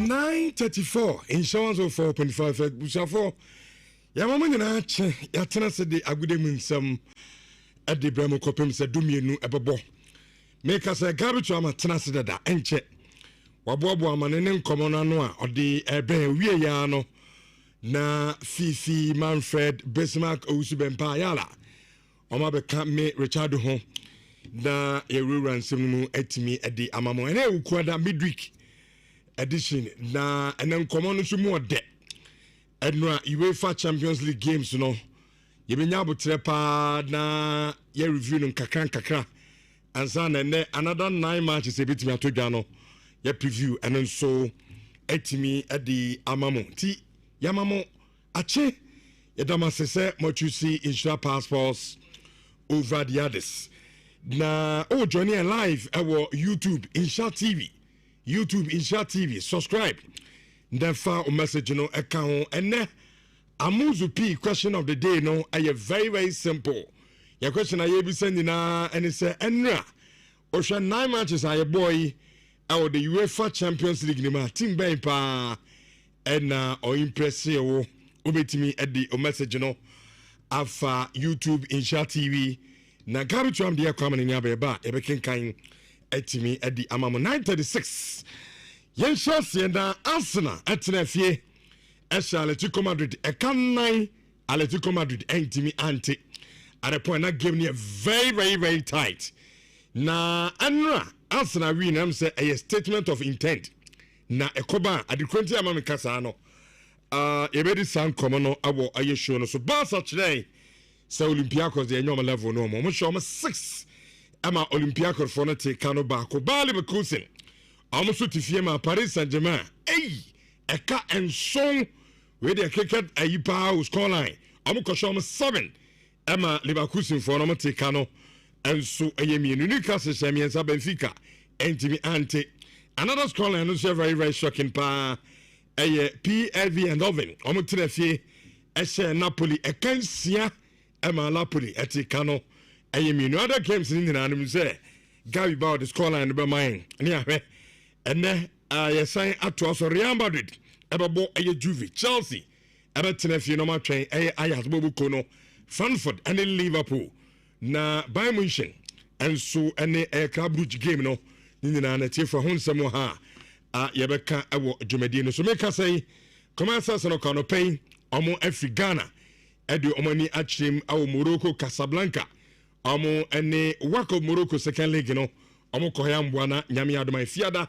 9:34 insurance of 4.5 busafo ya mama nyina che ya tena se de agudemu nsam ade bramo kopem se dumienu ebebo make us a garbage ama tena se dada enche waboabo amane ne nkomo no ano a ode ebe wie ya no na Fifi Manfred Bismarck Owusubempa yala oma be ka me Richard ho na yewura nsem mu atimi ade amamo ene ukuada midweek edition na enen nkomo no so mu ode enra UEFA Champions League games no yebenya abotre pa na ye review no kakra ansa na ne another 9 matches ebitimi atodwa no ye preview enen so atimi ade amamo ti yamamo ache yedama sese mochusi insure passports over the others na joining a live our YouTube Insha TV subscribe then file a message no account and amuzu p question of the day no are very simple your question I be sending na and it's enra osha 9 matches are boy our the UEFA Champions League ni ma team ben pa and or impressive obetimi edi o message no afa YouTube Insha TV na gabi tuam dia kwa mani abeba ebekenkan etimi edi amamo 9:36 yen shose na Arsenal etena fie Atletico Madrid ekan Atletico Madrid entimi anti at a point that game near very tight na anra Arsenal win am say a statement of intent na ekoba adekwenti amami kasa no ebedi san komono abo aye show no so Barca today say Olympiacos the nyoma level no mo show 6 ama Olympiacos for no take kano back ko Bayer Leverkusen almost to fie ma Paris Saint-Germain eka enson we the cricket ayipa score line amko show 7 ama Leverkusen for no take kano enso ayemi Newcastle Champions Benfica entimi ante another scoreline no so very shocking pa PLV and Oven omo trefie Napoli ekansia ema Napoli etikano ayemi no other games in the anum say Gabi Bao the scoreline be mine ne ahwe ene yesan ato so Real Madrid ebebo Juve Chelsea ebe trefie no ma twen Ajax bobuko no Frankfurt and Liverpool na Bayern Munich enso ene Club Brugge game no nina na tiefo honsemo ha yebeka ewo dwumadi no so meka say commencers no kano pay omo Africana edu omani achim awo Morocco Casablanca omo ene wako Morocco second league no omo koya mbwana nyame adoma fiada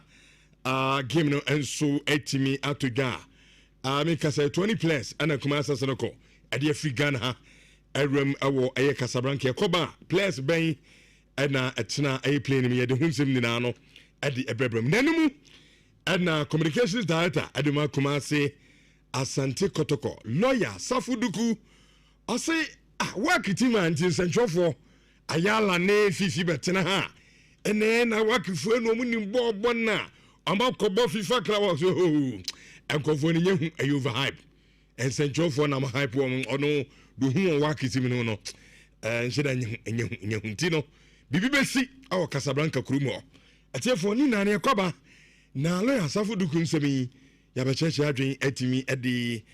game no enso etimi atoga meka say 20 players ana commencers no ko edi Africana ha erem awo eye Casablanca yakoba players ben na etna ay play ni yede hunsem ni na no edi ebrem nanumu na communications director aduma kumase Asante Kotoko lawyer Safuduku o say work team anti centrofo ayala ne fifi betena ha ene na work fu enu mu nimbo na amakobo FIFA club so enkofo ni yehu ay overhype en centrofo na hype ono do hu work team no no nsheda nyehu ntino bibi besi awo Casablanca krumo atiefo ni na ne koba na lawyer Safuduku nsemi ya be cheche adwen etimi edi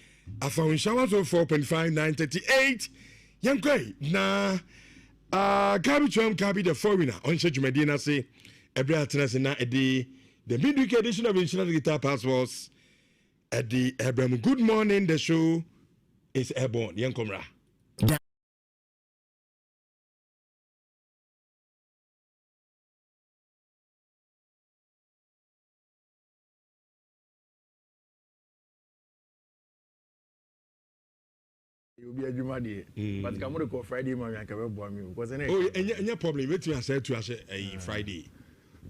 afawon showers of 4.5 938 yankwai na gabi chom gabi the foreigner on shejumadi na say every attenance na edi the midweek edition of Insurance Guitar Passports edi Abraham. Good morning, the show is airborne yankomra. You be a Jumadi, but come on, Friday, man, I can be me. Was an any problem with you? I said to us a Friday.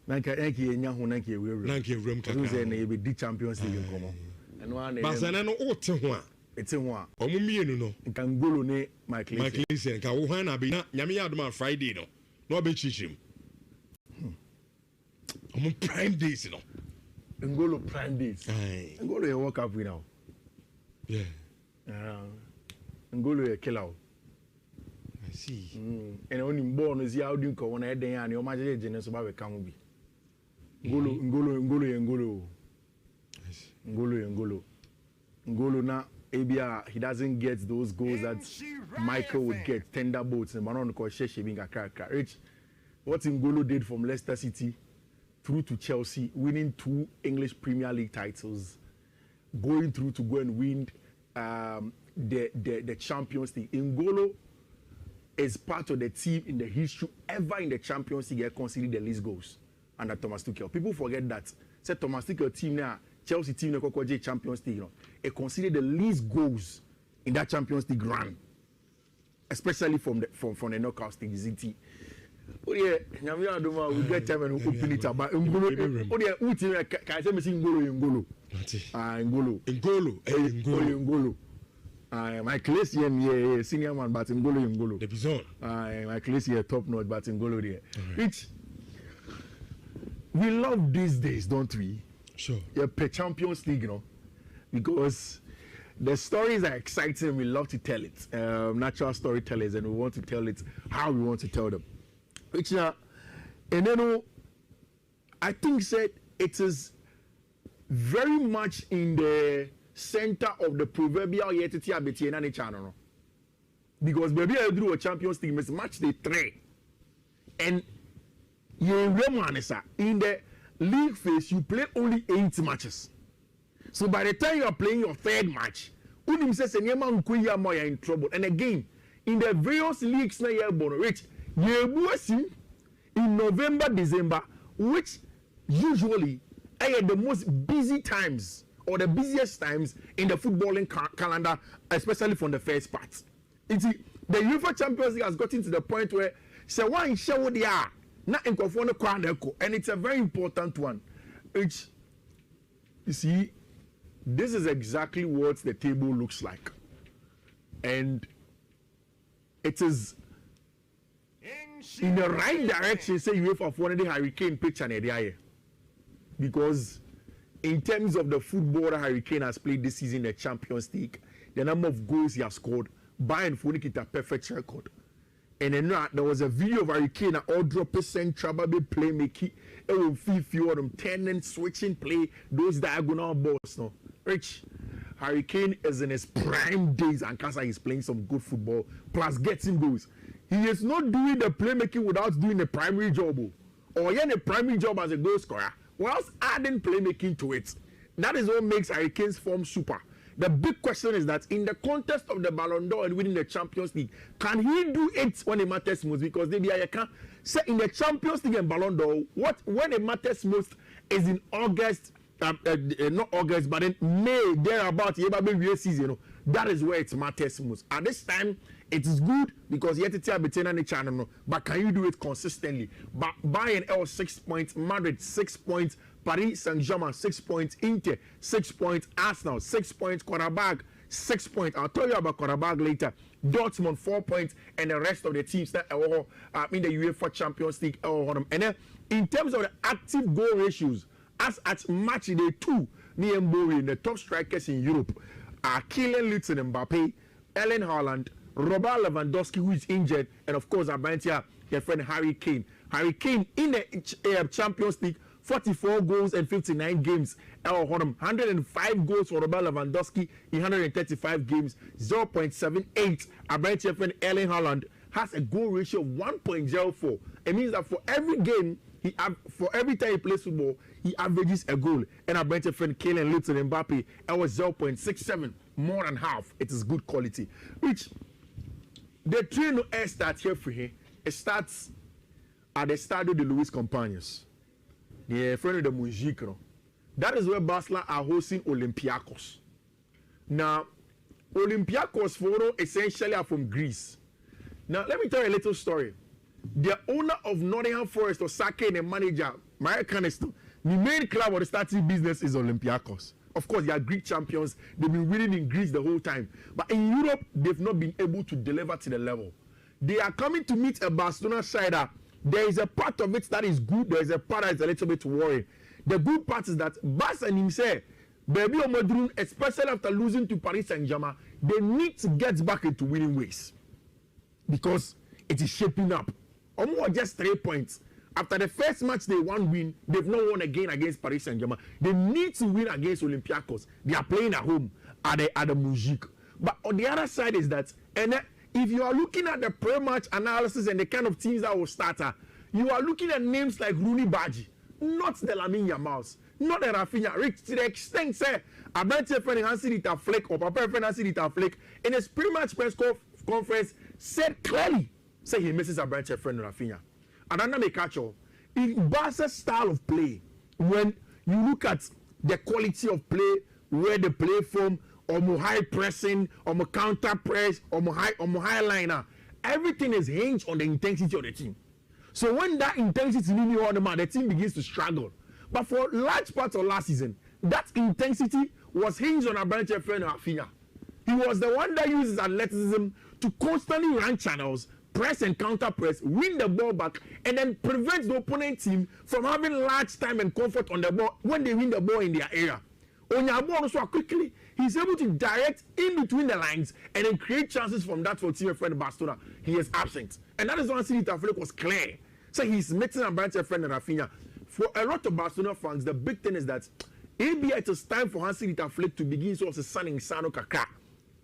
Nanka Enki and Yahu Nanki will Nanki room can be the Champions League. And one Basanano Ottawa. It's a one. Omumi no. Can go ne my listen. Can Wuhana be Yamiadma Friday no? No be Chishim. Prime days no. Ngolo prime days. Ngolo you walk up with now. Yeah. Ngolo a killer. I see. And only born is ya doing ko na eden ya ni o ma je je ne so ba we kan bi. Ngolo. Ngolo now. Abia, he doesn't get those goals that Michael would get, tender boats and Manon Kosheshe being a character. Rich, what Ngolo did from Leicester City through to Chelsea, winning 2 English Premier League titles, going through to go and win the Champions League. Ngolo is part of the team in the history ever in the Champions League conceded the least goals under Thomas Tuchel. People forget that. Say Thomas Tuchel team now, Chelsea team na Kokoje Champions League, it conceded the least goals in that Champions League run, especially from the knockout stage. ZT. Oh yeah, Nhyira Adoma, we get time and open it up. But Ngolo, oh yeah, who team can I say me see Ngolo? Ngolo. My class here, senior man, but Ngolo. The Bison. My class here, top notch, but Ngolo there. Which we love these days, don't we? Sure. Yeah, per Champions League, because the stories are exciting and we love to tell it. Natural storytellers, and we want to tell it how we want to tell them. Which and then I think said it is very much in the center of the proverbial yetiti abetiena ne channel. Because baby I drew a Champions League match day 3. And in the league phase, you play only 8 matches. So by the time you are playing your 3rd match, Unim says you're in trouble. And again, in the various leagues na year which in November, December, which usually are the most busy times or the busiest times in the footballing calendar, especially from the first part. The UEFA Champions League has gotten to the point where say one show they are. Not in and it's a very important one. Which you see, this is exactly what the table looks like, and it is in the right direction. Say UEFA for the Hurricane picture in the eye, because in terms of the football that Hurricane has played this season, the Champions League, the number of goals he has scored, Bayern Fonik a perfect record. And then there was a video of Hurricane all drop central playmaking. It will feel few of them turning, switching play, those diagonal balls. No, Rich, Hurricane is in his prime days, and Kasa is playing some good football, plus getting goals. He is not doing the playmaking without doing a primary job, or yeah, a primary job as a goal scorer, whilst adding playmaking to it. That is what makes Hurricane's form super. The big question is that in the contest of the Ballon d'Or and winning the Champions League, can he do it when it matters most? Because maybe I can say in the Champions League and Ballon d'Or, when it matters most is in August, not August, but in May, thereabout, season. That is where it matters most. At this time, it is good because yet it's a channel, but can you do it consistently? But Bayern L 6 points, Madrid 6 points, Paris Saint-Germain 6 points, Inter 6 points, Arsenal 6 points, Qarabag 6 points. I'll tell you about Qarabag later. Dortmund 4 points, and the rest of the teams that are in the UEFA Champions League. And then in terms of the active goal ratios, as at match day 2, near Mbowe, the top strikers in Europe are Kylian Mbappe, Erling Haaland, Robert Lewandowski, who is injured, and of course, Abantia, your friend Harry Kane. Harry Kane in the Champions League, 44 goals and 59 games. 105 goals for Robert Lewandowski in 135 games, 0.78. Abantia, friend Erling Haaland has a goal ratio of 1.04. It means that for every game, for every time he plays football, he averages a goal. And Abantia, friend Kylian Mbappe, it was 0.67, more than half. It is good quality. Which the train starts here for him. It starts at the Stadio de Luis Companhos, the friend of the Munjik. That is where Barcelona are hosting Olympiacos. Now, Olympiacos essentially are from Greece. Now, let me tell you a little story. The owner of Nottingham Forest, Osaka, and the manager, Mike Caniston, the main club of the starting business is Olympiacos. Of course, they are Greek champions. They've been winning in Greece the whole time. But in Europe, they've not been able to deliver to the level. They are coming to meet a Barcelona side. There is a part of it that is good. There is a part that is a little bit worrying. The good part is that Barca and himself, baby Omadrun, especially after losing to Paris Saint-Germain, they need to get back into winning ways. Because it is shaping up. Almost just 3 points After the first match, they win. They've not won again against Paris Saint-Germain. They need to win against Olympiacos. They are playing at home at the Moujik. But on the other side is that, and if you are looking at the pre-match analysis and the kind of teams that will start, you are looking at names like Rooney Badji, not the Lamine Yamals, not the Rafinha. Rich to the extent, say, Abante friend Hansi Dita Flick or Papa friend Hansi Dita Flick in his pre-match press conference said clearly, say he misses Abante friend Rafinha. And I'm not catch all. In Barca's style of play, when you look at the quality of play, where they play from, or more high pressing, or more counter press, or more high liner, everything is hinged on the intensity of the team. So when that intensity leaves on the man, the team begins to struggle. But for large parts of last season, that intensity was hinged on Abante friend Rafinha. He was the one that uses athleticism to constantly run channels, press and counter press, win the ball back, and then prevent the opponent team from having large time and comfort on the ball when they win the ball in their area. Onyabo also quickly, he's able to direct in between the lines and then create chances from that for team friend Barcelona. He is absent. And that is why City Taflik was clear. So he's meeting a branch friend Rafinha. For a lot of Barcelona fans, the big thing is that maybe it is time for Hansi Flick to begin sort of signing Sano Kaka.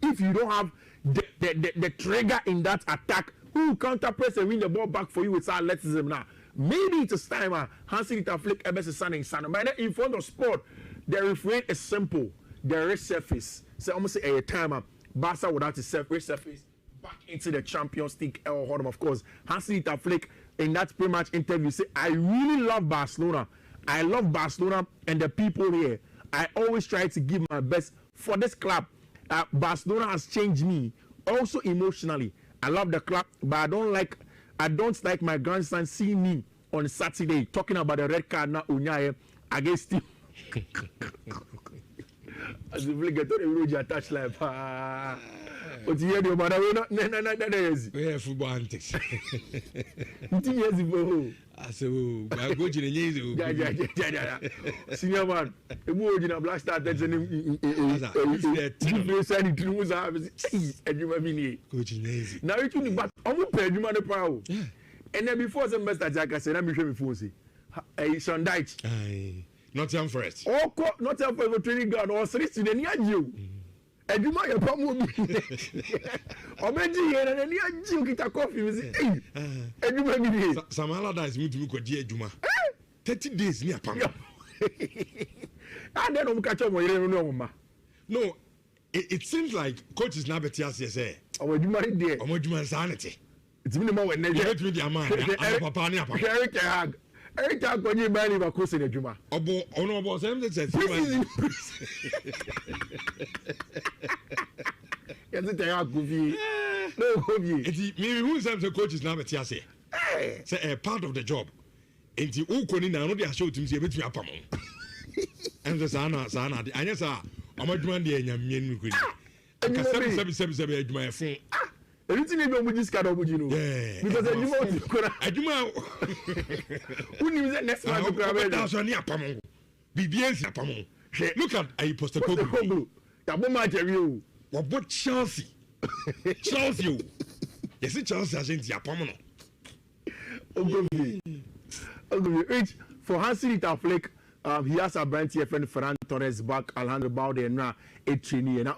If you don't have the trigger in that attack, who counter press and win the ball back for you with athleticism now? Maybe it is time Hansi Flick ever signing Sano. But in front of sport, the refrain is simple. The resurface. So almost say a time Barca would have to resurface back into the Champions League. Of course, Hansi Flick in that pre-match interview say, I really love Barcelona. I love Barcelona and the people here. I always try to give my best for this club. Barcelona has changed me also emotionally. I love the club, but I don't like my grandson seeing me on Saturday talking about the red card now Unyaye against him. As if we get to the road, you touch like but you hear the man, we have football antics. 15 years ago. I said, I go to the years. Senior man, a more than a black star that's an now you can but I'm pay you man power. And then before semester, Jack, I said, I'm sure before see. Son Dyche. Not young first. Oh, not young for training ground or 3 to you. And you might have problem or maybe here and you get a coffee with it. And you maybe some allies move to dear Juma 30 days near Pam. And then I'm catch up with you. No, it seems like coach is now better as you say. Or would you marry there? Or would you man sanity? It's minimum when they get with your man. Papa. Every time when you marry a course in a Juma. Obo, honorable, says, yes, it's a goofy. No, goofy. Maybe who's the coach is now better as say. Say a part of the job. And the Ukoni now, no, they are showing to me between Apamon. And the Sana, I guess I'm a demand the Yamin. And 777 my phone. Everything you know with this kind of you know. Yeah. Because I do my who knew that next one to grab it. That's on Yapamon. BBS Yapamon. Look at I posted Kogu. Yaboma Jerry. What Chelsea? Chelsea. Yes, Chelsea agent Yapamon. Rich for Hansi Flick, he has a brand here friend Ferran Torres back, Alejandro Balde and now a trainee. Now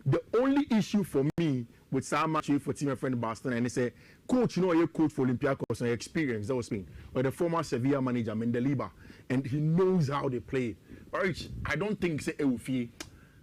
the only issue for me with some match for team friend Barcelona and they say, coach, you know, you're coach for Olympiacos and experience, that was me, or the former Sevilla manager, Mendelibar, and he knows how they play. Rich, I don't think say Eufi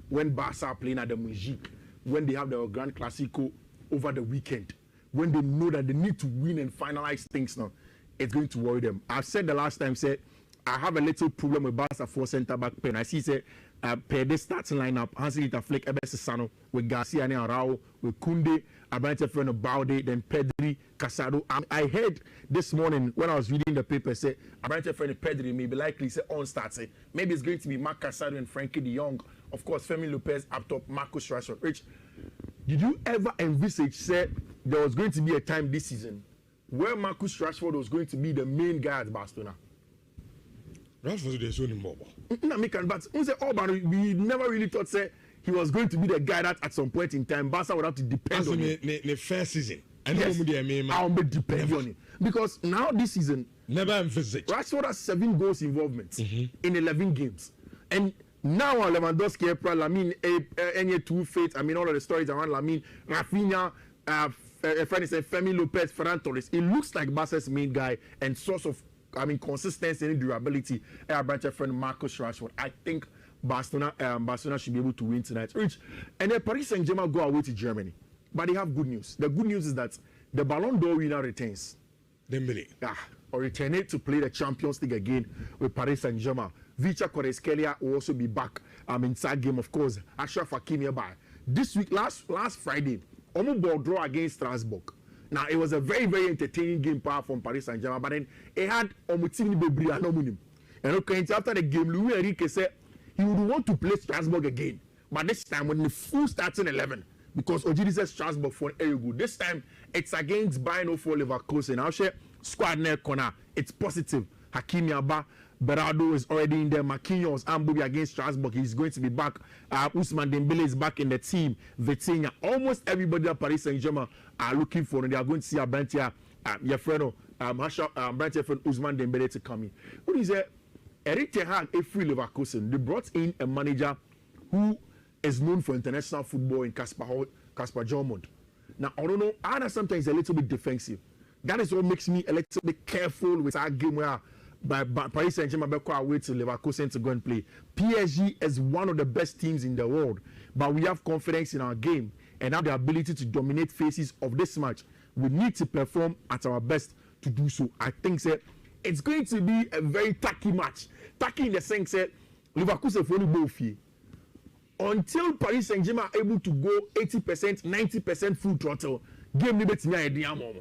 when Barca are playing at the Moujik, when they have the Grand Clasico over the weekend, when they know that they need to win and finalize things now, it's going to worry them. I've said the last time, said I have a little problem with Barca for centre back pen. I see say per the starting lineup, Hansi Flick, Ebese Sano, with Garcia and Arao, with Kunde, Abante Freno Balde, then Pedri, Casado. I heard this morning when I was reading the paper, say Abante Freno Pedri may be likely say on start. Say maybe it's going to be Marc Casado and Frankie de Jong. Of course, Femi Lopez up top, Marcus Rashford. Rich, did you ever envisage say there was going to be a time this season where Marcus Rashford was going to be the main guy at Barcelona? Rashford is only mobile. But we never really thought say he was going to be the guy that at some point in time Barca would have to depend on him. The first season. And I'll be depending on it. Because now this season, never envisaged. Rashford has 7 goals involvement in 11 games. And now Lewandowski, Lamine, any 2 fates, I mean, all of the stories around Lamine, Rafinha, Femi Lopez, Ferran Torres. It looks like Barca's main guy and source of, consistency and durability. Our branch friend Marcus Rashford. I think Barcelona should be able to win tonight. Rich, and then Paris Saint-Germain go away to Germany. But they have good news. The good news is that the Ballon d'Or winner retains. Dembele. Or return it to play the Champions League again with Paris Saint-Germain. Vicha Kvaratskhelia will also be back inside game, of course. Achraf Hakimi by. This week, last Friday, Omo ball draw against Strasbourg. Now, it was a very, very entertaining game from Paris Saint-Germain, but then it had Omutini Bebri and and okay, after the game, Luis Enrique said he would want to play Strasbourg again, but this time when the full starting 11. Because Ojidi says Strasbourg for good. This time it's against Bayern for Leverkusen. I'll share squad near corner. It's positive. Hakimi Abba, Berardo is already in there. Marquinhos, Ambubi against Strasbourg. He's going to be back. Ousmane Dembele is back in the team. Vitinha. Almost everybody at Paris Saint-Germain are looking for. And they are going to see Abrantia, your friend, Abrantia friend Ousmane Dembele to come in. What is it? Eric Ten Hag, a free Leverkusen. They brought in a manager who is known for international football in Kasper Jørmund. Now, I don't know, I know sometimes a little bit defensive. That is what makes me a little bit careful with our game where Paris Saint-Germain go away to Leverkusen to go and play. PSG is one of the best teams in the world, but we have confidence in our game and have the ability to dominate phases of this match. We need to perform at our best to do so. I think that it's going to be a very tacky match. Tacky in the sense that Leverkusen for only both. Until Paris Saint-Germain are able to go 80%, 90% full throttle, game limit me idea more.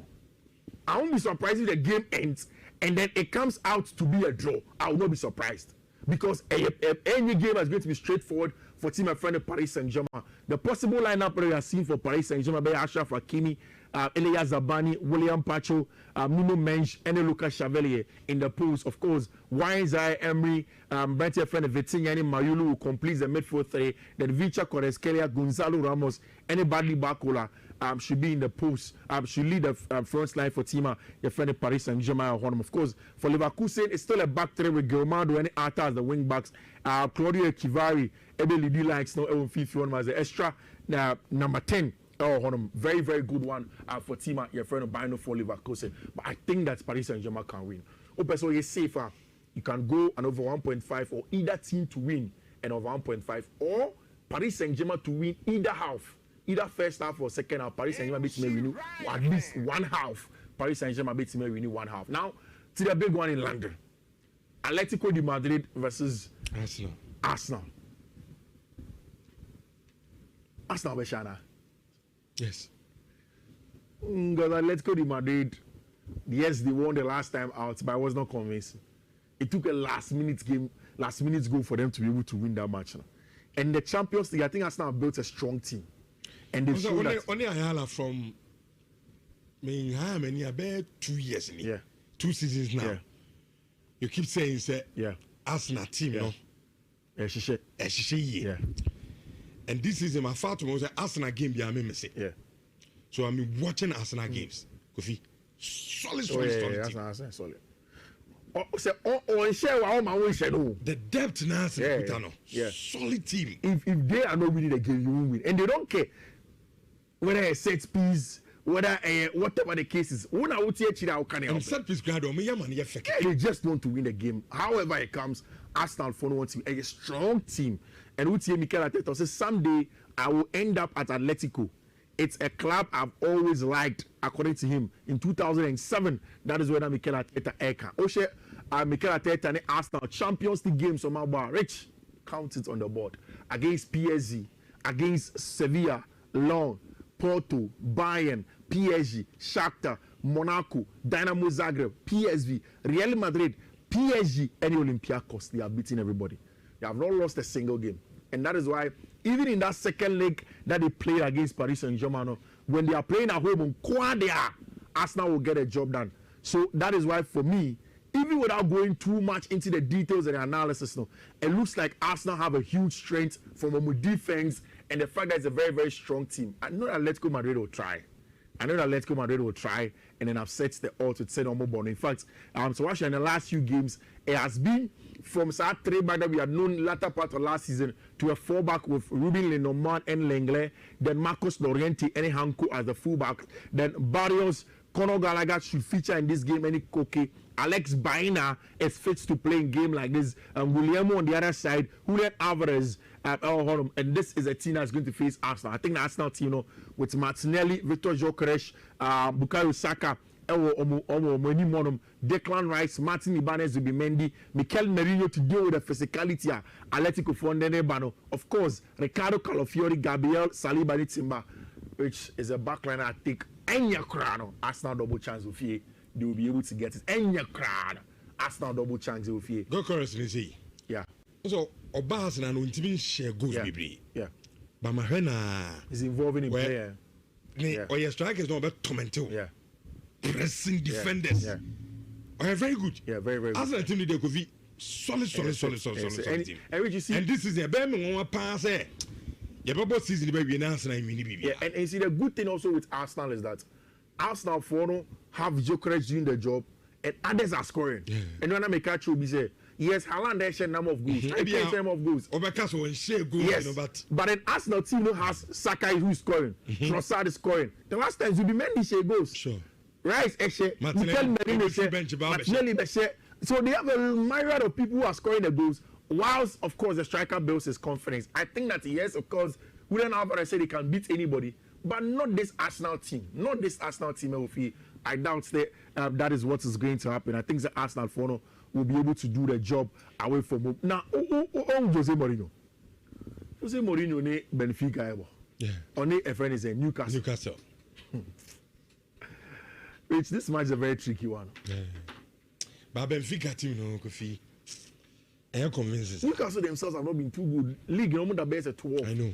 I won't be surprised if the game ends and then it comes out to be a draw. I will not be surprised because any game is going to be straightforward for team and friend of Paris Saint-Germain. The possible lineup we have seen for Paris Saint-Germain by Achraf Hakimi, Elia Zabani, William Pacho, Nuno Mensch, and Lucas Chevalier in the post. Of course, Weinzai, Emery, Brantia friend of Vitinha, and Mayulu will complete the midfield 3. Then Vicha Kvaratskhelia, Gonzalo Ramos, and Badly Bakola should be in the post. Should lead the front line for Tima, your friend of Paris Saint-Germain. Of course, for Leverkusen, it's still a back 3 with Gilmando and Arta as the wing backs. Claudio Kivari, Ebe Lidi likes no Ewan Fifi one as the extra number 10. Very, very good one for Tima, your friend of Bino for Leverkusen. But I think that Paris Saint-Germain can win. So you're safer. You can go and over 1.5 or either team to win and over 1.5 or Paris Saint-Germain to win either half. Either first half or second half. Paris Saint-Germain beats me win at least one half. Paris Saint-Germain beats me win one half. Now, to the big one in London. Atletico de Madrid versus Arsenal. Arsenal Beshana. Yes. Because Atletico de Madrid, yes, they won the last time out, but I was not convinced. It took a last minute goal for them to be able to win that match. And the Champions League, I think Arsenal built a strong team. And they showed that. Only Ayala from about 2 years in it. Yeah. 2 seasons now. Yeah. You keep saying say Arsenal team, yeah. no? Yeah. And this season, my father was an Arsenal game. Yeah. So I'm watching Arsenal games. Kofi, solid team. Solid. The depth now, solid team. If they are not winning the game, you won't win, and they don't care whether a set piece, whether whatever the case is. And set piece they just want to win the game. However it comes, Arsenal wants to be a strong team. And Mikel Arteta says someday I will end up at Atletico. It's a club I've always liked, according to him. In 2007, that is when Mikel Arteta eka. Oshe, Mikel Arteta and Arsenal Champions League games on my bar. Rich, count it on the board. Against PSG, against Sevilla, Lyon, Porto, Bayern, PSG, Shakhtar, Monaco, Dynamo Zagreb, PSV, Real Madrid, PSG, and Olympiacos. They are beating everybody. They have not lost a single game. And that is why, even in that second leg that they played against Paris Saint-Germain, when they are playing at home, Arsenal will get a job done. So that is why, for me, even without going too much into the details and the analysis, it looks like Arsenal have a huge strength from a defense and the fact that it's a very, very strong team. I know Atletico Madrid will try. I know that Atletico Madrid will try and then upset the odds with Saint Omobon. In fact, so actually in the last few games, it has been from that 3 back that we had known latter part of last season to a 4 back with Ruben Lenormand and Lenglet, then Marcos Lorienti and Hanko as the fullback, then Barrios, Conor Gallagher should feature in this game, any Koke. Alex Baina is fit to play in game like this. Guillermo on the other side, Julian Alvarez, and this is a team that's going to face Arsenal. I think the Arsenal team, with Martinelli, Victor Gyökeres, Bukayo Saka, Declan Rice, Martin Ibanez, Zubimendi, Mikel Merino to deal with the physicality. Atletico Fondene, of course, Ricardo Calafiori, Gabriel Saliba, Timba, which is a backline I think. Enya Krano, Arsenal double chance of fear. They will be able to get it. Enya Krano, Arsenal double chance of fear. Go correctly, yeah. So, Obas and Untimin share goes, baby. Yeah. But Mahena is involving in player. Or your strikers know about Tomato. Yeah. Pressing defenders. Yeah. Oh, very good. Yeah, very good. Arsenal team they could be solid team. And you see, and this is a bare one pass. Yeah, but season baby Arsenal yeah, and you see the good thing also with Arsenal is that Arsenal for have Gyökeres doing the job and others are scoring. Yeah. And when I make catch you say, yes, Haaland has a number of goals. Number of goals. Yes. But then Arsenal team has Saka who's scoring. Trossard is scoring. The last time Zubimendi share goals. Sure. Rice Eshe, Martinelli Eshe. So they have a myriad of people who are scoring the goals. Whilst, of course, the striker builds his confidence. I think that, yes, of course, Julian Alvarez said he can beat anybody, but not this Arsenal team. Not this Arsenal team. I doubt that that is what is going to happen. I think the Arsenal Fono will be able to do the job away from home. Now, Jose Mourinho. Jose Mourinho ne Benfica. Yeah. Only a friend is a Newcastle. Which this match is a very tricky one. Yeah. But Benfica team, no, Kofi. Convinces. Newcastle themselves have not been too good. League, no the best at 12. I know.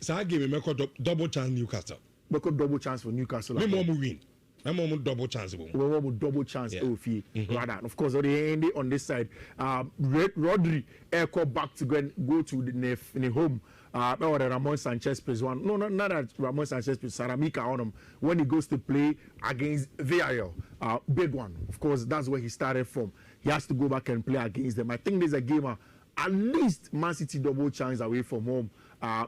So I give him a double chance Newcastle. Because double chance for Newcastle. Me more win. Me more double chance. We want double chance. Rather, of course, on this side, Rodri go back to go to the home. Or the Ramon Sanchez plays one. No, not that Ramon Sanchez plays Saramika on him when he goes to play against Villarreal. Big one. Of course, that's where he started from. He has to go back and play against them. I think there's a game at least Man City double chance away from home.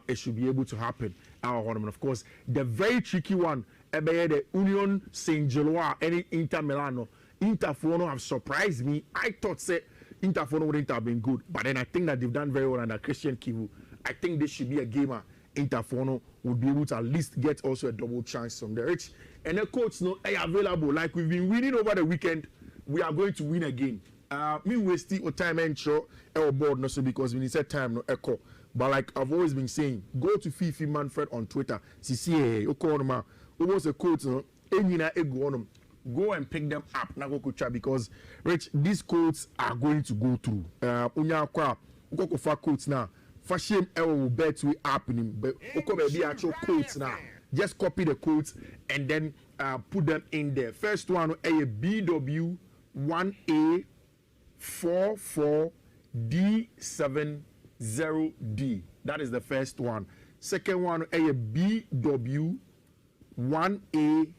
It should be able to happen. And of course, the very tricky one, the Union Saint-Gilloise, any Inter Milano. Interfono have surprised me. I thought Interfono wouldn't have been good, but then I think that they've done very well under Christian Kivu. I think this should be a game Interfono would be able to at least get also a double chance from the rich. And the coach available. Like we've been winning over the weekend, we are going to win again. Me wasting time and show our board no so because we need set time no echo. But like I've always been saying, go to Fifi Manfred on Twitter. See, almost a quote go and pick them up because Rich, these quotes are going to go through. Go for quotes now. Fashion will bet we happening, but the actual quotes now. Just copy the quotes and then put them in there. First one, a BW 1A 44D70D. That is the first one. Second one, a BW 1A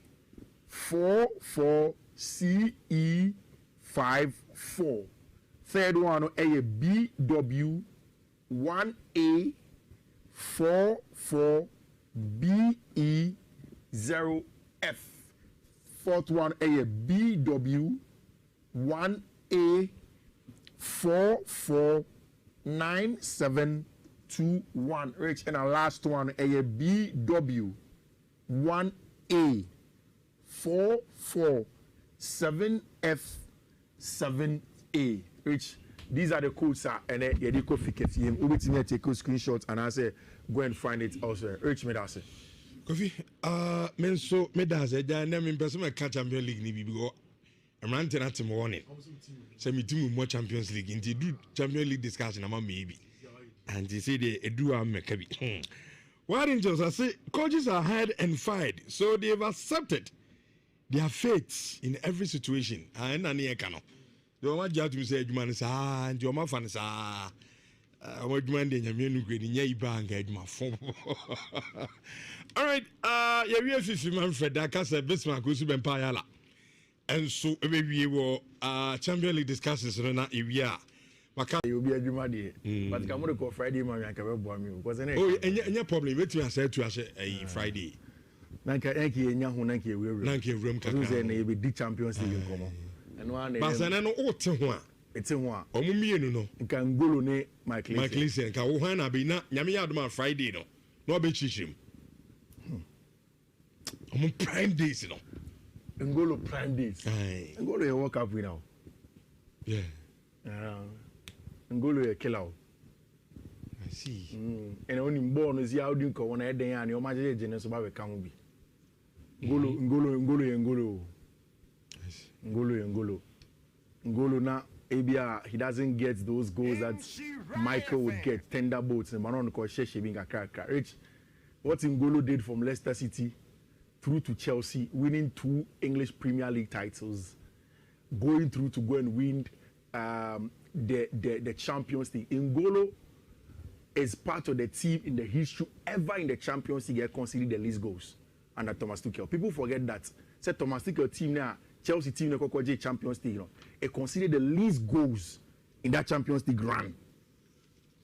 44CE54. Third one, a BW 1A 44BE0F. Fourth one, a BW 1A 449721. Rich, and our last one, a BW 1A 447F7A. Rich, these are the codes, and then you go take screenshots, and I say go and find it also. Rich, me that say. Kofi, men so me that say, then me person me catch Champions League ni because I'm running at him warning. Say me team more Champions League. Inti do Champions League discussion, ama maybe. And they say they do am me kabi. Why didn't you say coaches are hired and fired, so they have accepted their fate in every situation. And any cano. The one judge me say, "You man say and your man say what man de nyame no gwe ni nyai banga adwuma fo. All right, yeah, we have 50 man Fred Dakasa Bismarck go su bempa yala. And so we wo Champions League discussions na ewia. Maka you be adwuma de. But come on go Friday man can be boa me because na. Oh, any problem wait you say to Friday. Nanka enya ho nanka ewura. Nanka ewura kaka. You say na be di Champions League nkomo. And one na. Basana no o te ho a. Ete ho a. Omo mienu no. Nka Ngolo ne Michael. Nka wo han na be na nyame ya adoma Friday no. No be chichim. Omo prime days no. Ngolo prime days. Ngolo a World Cup winner. Yeah. Ngolo a killer. I see. And only born is how do go on a day and your magic genius about a can be. Ngolo. Now, ABR, he doesn't get those goals that Michael would get. Tender boats and Manon Kosheshe being a character. Rich, what Ngolo did from Leicester City through to Chelsea, winning 2 English Premier League titles, going through to go and win the Champions League. Ngolo is part of the team in the history ever in the Champions League conceded the least goals under Thomas Tuchel. People forget that. Say Thomas Tuchel team now, Chelsea team na Kokoje Champions League, it conceded the least goals in that Champions League run,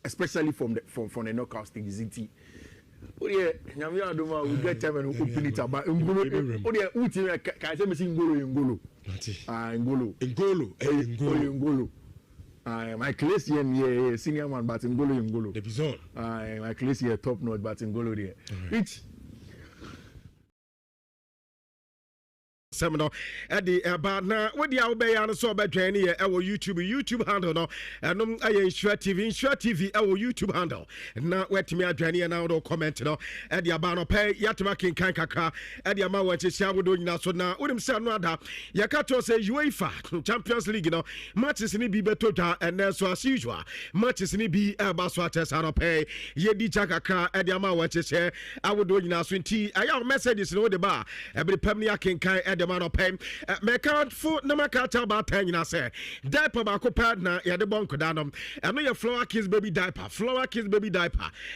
especially from the knockout stage. Oh yeah, we get time and open it up. But Ngolo, oh yeah, who team can I say me Ngolo? Ngolo. My class here, senior man, but Ngolo. The Bison. My class here, top notch, but Ngolo there. Which Seminar at the about now, what the Albay and so about Jenny, our YouTube handle, no, and I Nhyira TV, our YouTube handle. And now, wait to me, Jenny, and now comment, no, at the Abano pay, Yatamakin Kankaka, at the Amawa Shawu now, so now, Udum Sanada, Yakato says UEFA, Champions League, no, matches in be better, and then so as usual, matches in be Baswates, Anope, Yedi Jakaka, at the Amawa Cheshire, I would do now, Swinty, I have messages in the bar, every Pemnia Kinkai at the man of pay. Make food no makata about 10 years. Say, diaper bako partner, ya the bonko danum. I know your flower kiss baby diaper.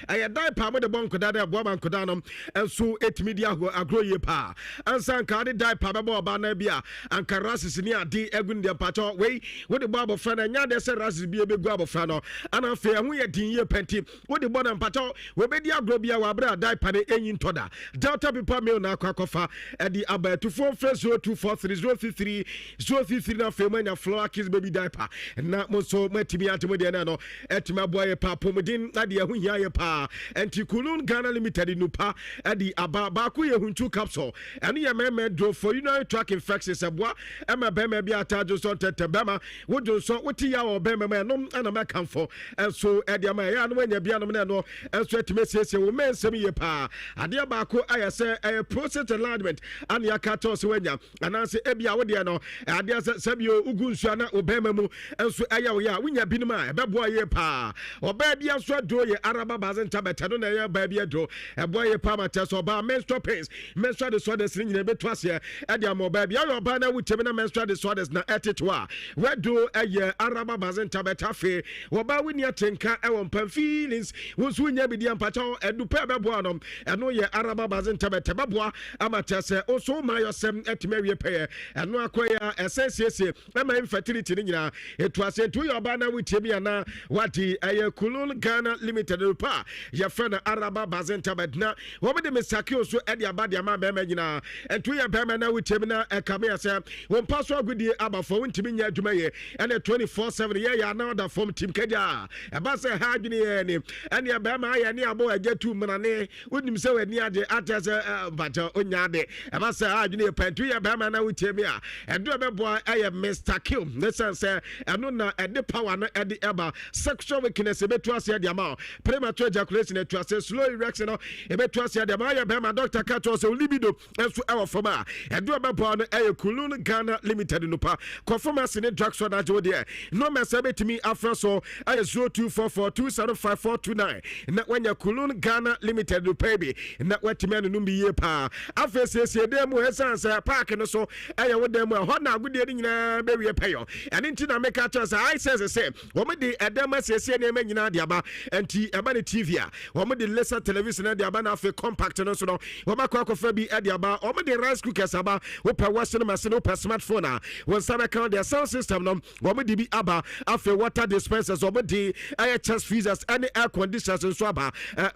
I a diaper with the bonko dada, woman kodanum, and so 8 media who agro ye pa. And san cardi diaper babo banabia, and carassis near D. Egun de pato way with the barber friend, and yonder said rassis be a big grab of frano. And I fear we a din ye penty with the bottom pato, we be the agrobia wabra diaper in toda. Delta people meal na kwakofa at the abba to 4 first 0243 033 na femanya flower kiss baby diaper na mo so matimi atimo de na no etima boy pa pomodin na de ehunhia ye pa antikulun Ghana Limited nupa adi aba ba ko ye hunchu capsule eno ye meme do for urinary tract infections eboa ema bema bi atajo so tetebema wodo so woti ya obema no ana makamfo enso edi ama ya no nya bia no no enso etimesiesie wo mensem ye pa ade ba ko ayese process enlargement and yakato so wanya ananse ebia wo de no ade sabio ugunsu ana obema mu enso aya wo ya wonya binum a ebebo ye pa oba bia so do ye araba bazen tabeta no na ye ba bia do ebo ye pa mate so ba menstrual pains menstrual disorders ni nyina beto ase ade amoba bia yo ba na wutemi na menstrual disorders na etetoa we do eye araba bazen tabeta fe wo ba wini atenka e won pam feelings wo so nya bidi ampacha edu pa bebo anom eno ye araba bazen tabeta bebo amate se o so ma yosem etime pay and no akoya SSS am infertility ni nyina etu ase tu yo ba na wutemi ana wati aye kulun Ghana Limited pa ya friend araba bazen tabedna wo be de mesakio so e de abade ama be ma nyina etu ya be ma na wutemi na e kame ase won paso agudie abafo wutemi nya adwuma ye ene 24/7 ye ya na da form team kaja e ba se ha adwene ye ni ene be ma ya ni abo agetu mnane wonim se wani ade atese bata onya ade e ba se ha adwene pentu ya be ma na wutemi a edo be boy aye Mr. Kill listen say eno na e de power na e de eba sexual weakness e betu ase de ama premature ejaculation e tu ase slow erection e betu ase de ama ya be ma doctor kato say libido enso e wofoma edo be boy no aye kulun Ghana Limited no pa conformance ne drug so da jo de no me say betimi afra so aye 0244275429 na wanya kulun Ghana Limited no pa bi na watimi anu bi ye pa afese se de mu esan say pa park no so ɛyɛ wo dem hɔ na agudie ni nyina be wie pɛyɔ ɛne nti na meka kyerɛ sɛ I sense sɛ wɔn de ɛdɛm asiesie nneɛma nyina de aba nti ɛba ne TV a wɔn de laser television de aba na afei compact no so no wɔn akɔfa bi de aba wɔn de rice cookers aba wopɛ washing machine wopɛ smartphone a wɔn nsa bɛka their sound system no wɔn de bi aba afei water dispensers wɔn de ɛyɛ chest freezers ɛne air conditioners nso aba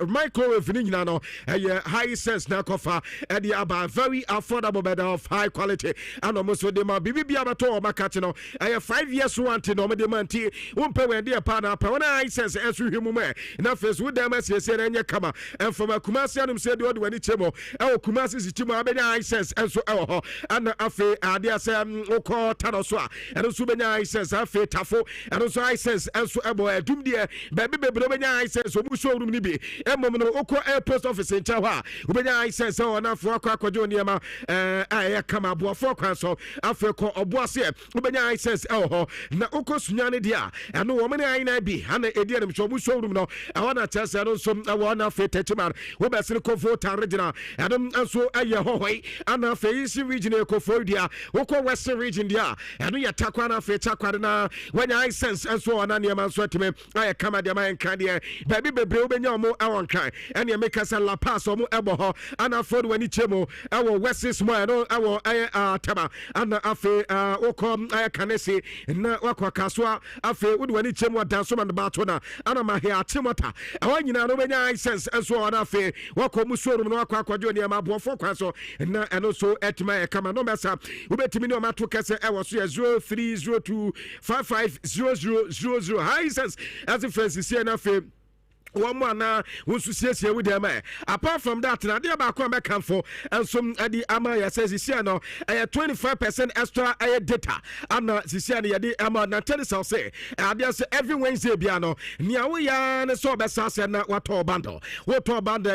microwave ni nyina no ɛyɛ high sense na akɔfa ɛde aba very affordable but of high quality and wɔn de ma bibi bi abato wɔn aka no ɛyɛ 5 years warranty na wɔn de ma nti wɔmpɛ wɔn de pa na pa wɔn high sense ɛso hwɛ mu mɛ na face wo dem asiesie na nyɛ kama ɛfama kumasi anum sɛ de wɔde wɔn kyɛ mo ɛwɔ kumasi si kyɛ mo abɛnya high sense ɛso ɛwɔ hɔ ana afei ade asɛ wokɔ tano so a ɛno nso bɛnya high sense afei tafo ɛno nso high sense ɛso ɛbɔ ɛdum deɛ baabi bebree bɛnya high sense ɔmu showroom ni bi ɛmom no wokɔ air post office nkyɛn hɔ a wobɛnya high sense ɛwɔ n'afɔ akɔ akɔgye nneɛma a ɛyɛ kama aboɔfoɔ kwan so afei kɔ ɔboaseɛ wobɛnya high sense ɛwɔ hɔ na wokɔ sunya ne deɛ a ɛno wɔn ne ayi na bi ana ɛdi ɛnim so ɔmu showroom no ɛwɔ na kyerɛ sɛ ɛno nso ɛwɔ na afei tɛkyima wobɛsene kɔfo ta regional ɛno nso ɛyɛ hɔhɔi ana afei isi region kɔfo deɛ wokɔ western region deɛ ɛno yɛ takwa na afei takwa na wɔnya high sense nso ɔna nneɛma nso atime ayɛ kama deɛ ma yɛnka deɛ baabi bebree wobɛnya ɔmo ɛwɔ nkran ɛne meka sɛ La Paz ɔmo ɛbɔ hɔ ana afei wɔni kyɛ mu ɛwɔ west small ɛno ɛwɔ ɛyɛ tama ana afei wokɔ ɛyɛ kanese na wakɔ kasoa afei wode wɔni kyɛ mu adanso ma no baato na ana ma hɛ atemota ɛwɔ nyinaa no wobɛnya high sense nso ɔna afei wakɔ mu showroom no wakɔ akɔgye nneɛma aboɔfoɔ kwan so na ɛno so ɛtuma yɛ kama no mɛsa wobɛtumi ne ɔmato kɛsɛ ɛwɔ so yɛ 0302 550000 high sense as a friends here na afei one more na siesie with them apart from that na dey back come back for and some adi ama ya says this no 25% extra data and this year dey ama na tell us say say every Wednesday bia no nia we ya na so be say na wato bundle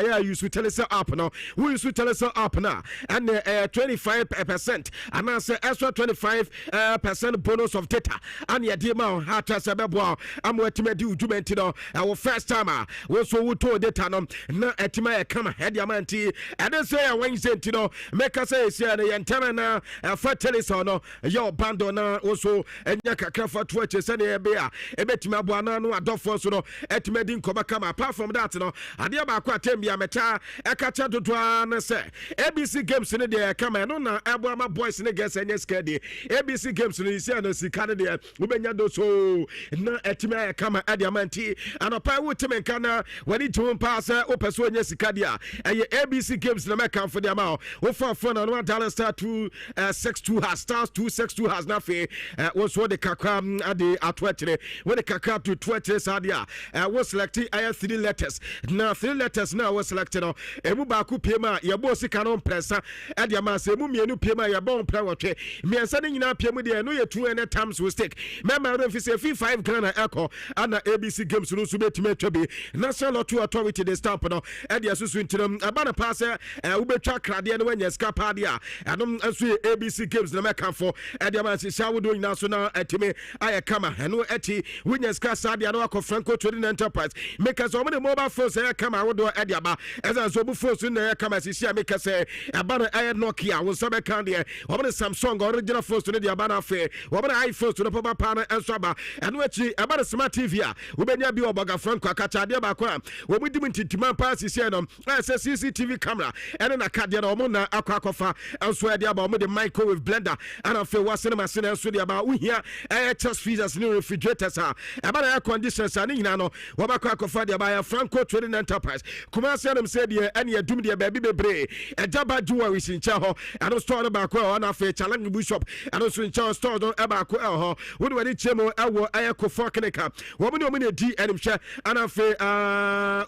ya use to tell us app no we use to tell us app na and 25% and say extra 25% bonus of data and ya dey ma ha to say be boa am wetima di udwumenti no our first time we so we told data no na etima e kama head yamanti and then say Wednesday no make us say na yentana na fertilizer no your bando na also enya kakra for to che say na be a ebetima boa na no adofo so no etima din koba kama apart from that no ade ba akwa tembia meta ekacha dodoa na say ABC games ne de kama no na ebo ama boys ne guess enya skade ABC games no isi na sika ne de ubenya do so na etima e kama ade yamanti anopa wo temenka na wani to pass opeso nya sika dia ABC games na make for the amount wo fa na no dial star 262 has stars 262 has na fe wo so de kakra ade atwetire wo de kakra to 20 sadia wo select I 3 letters na 3 letters na wo select no emu ba ku pema ye bo sika no pressa ade ama se emu mienu pema ye bon pra wotwe miensa ne nyina pemu de no ye 2 any times we stick member no fi say 5 Ghana echo ana ABC games no so betime twabe National Lottery Authority the stamp no e de asusu ntiram abana pass ubetwa krade no wanya skapa de a anom asu ABC games na meka for e de man sisa wodo nyina so na atime aye kama eno eti wanya ska sadia no akọ Franco Trading Enterprise make us omo the mobile phones e kama wodo e de aba eza so bu phones na e kama sisia make us abana aye Nokia wo so be kan de omo the Samsung original phones no de aba na fe omo the iPhones no papa pa na enso aba eno echi abana smart TV a wobenya bi obaga Franco akacha de ba kwa wo mu dim tintima pass sie no say CCTV camera ene na kade na omo na akwakofa enso e de aba omo the microwave blender and fe wasene machine enso de aba uhia chest freezers ni refrigerators aba na air conditioners ani nyina no wo ba kwakofa de aba ya Franco Trading Enterprise kuma se dem say de ene adum de ba bi bebre ejaba juwa wi sincha ho and store no ba kwa na fe challenge bishop and so in store don e ba kwa ho wo de wani chemo ewo aye kofo clinic wo mo ne di enim hwe and fe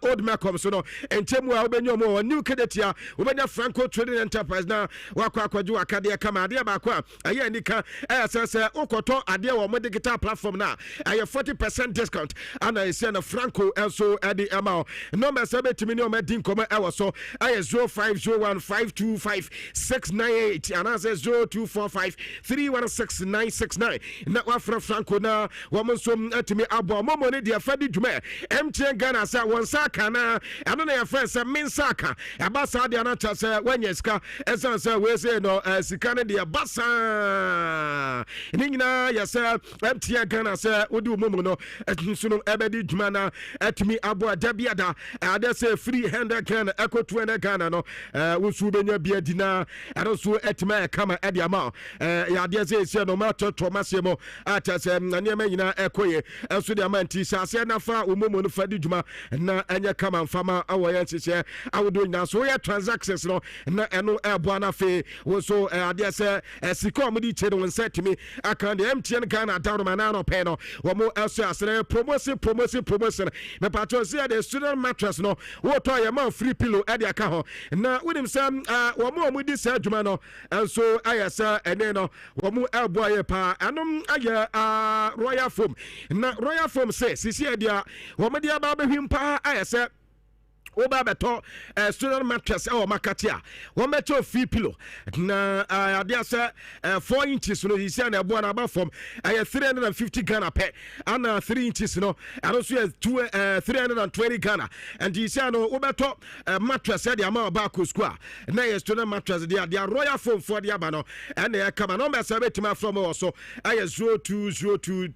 old Malcolm so no entemu a obenyo mo new kedetia obenya Franco Trading Enterprise na wakwa akwaji wakade kama ade ba kwa aye anika sese okoto ade wo mo digital platform na aye 40% discount and I say na Franco also ade amount number 70 no me din koma ewo so aye 0501525698 and I say 0245316969 na wafra Franco na wo mo so atimi abo mo mo ne dia fadi dwuma MTN Ghana say one saka na ɛno na yɛfrɛ sɛ mensaka ɛba saa deɛ no kyɛ sɛ woanya sika ɛsiane sɛ wei sɛ no sika no deɛ basa ne nyinaa yɛ sɛ MTN Ghana sɛ wode wo mu no nso no ɛbɛde dwuma na atumi aboa da biada ade sɛ free 100 Ghana ɛkɔ 200 Ghana no wo nso wobɛnya bia di na ɛno nso atumi ayɛ kama ɛde ama yɛadeɛ sɛ ɛsia no matɔtɔ maseɛ mu akyɛ sɛ nneɛma nyinaa ɛkɔyɛ ɛnso de ama nti hyɛ aseɛ na fa wo mu no fa di dwuma na ɛnyɛ kama mfama awɔ yɛ nhyehyɛ awodoɔ nyinaa so woyɛ transactions no na ɛno ɛboa no afei wo nso adeɛ sɛ sika ɔmode kyɛ no wo nsa atumi aka deɛ MTN Ghana downoma na anɔpɛ no wɔmo ɛso asene promotion mepatɔ sɛ de student mattress no wotɔ yɛ ma free pillow ɛde aka ho na wonim sɛ wɔmo a mudi saa adwuma no nso ayɛ sɛ ɛne no wɔmo ɛboa yɛ paa ɛnom ayɛ royal foam na royal foam sɛ sisi ɛdeɛ wɔmode aba bɛhwim paa ayɛ sɛ woba beto student mattress ɛwɔ makati a wɔn bɛtɔ free pillow na adeɛ sɛ 4 inches no yisia na ɛboa na aba fam ɛyɛ 350 Ghana pɛ ana 3 inches no ɛno nso yɛ 320 Ghana and yisia no wobɛtɔ mattress ɛde ama ɔba akɔ school a na yɛ student mattress deɛ adeɛ royal foam foɔ de aba no ɛna ɛkama na ɔmbɛsɛ bɛtumi afrɛ mu wɔ so ɛyɛ 0202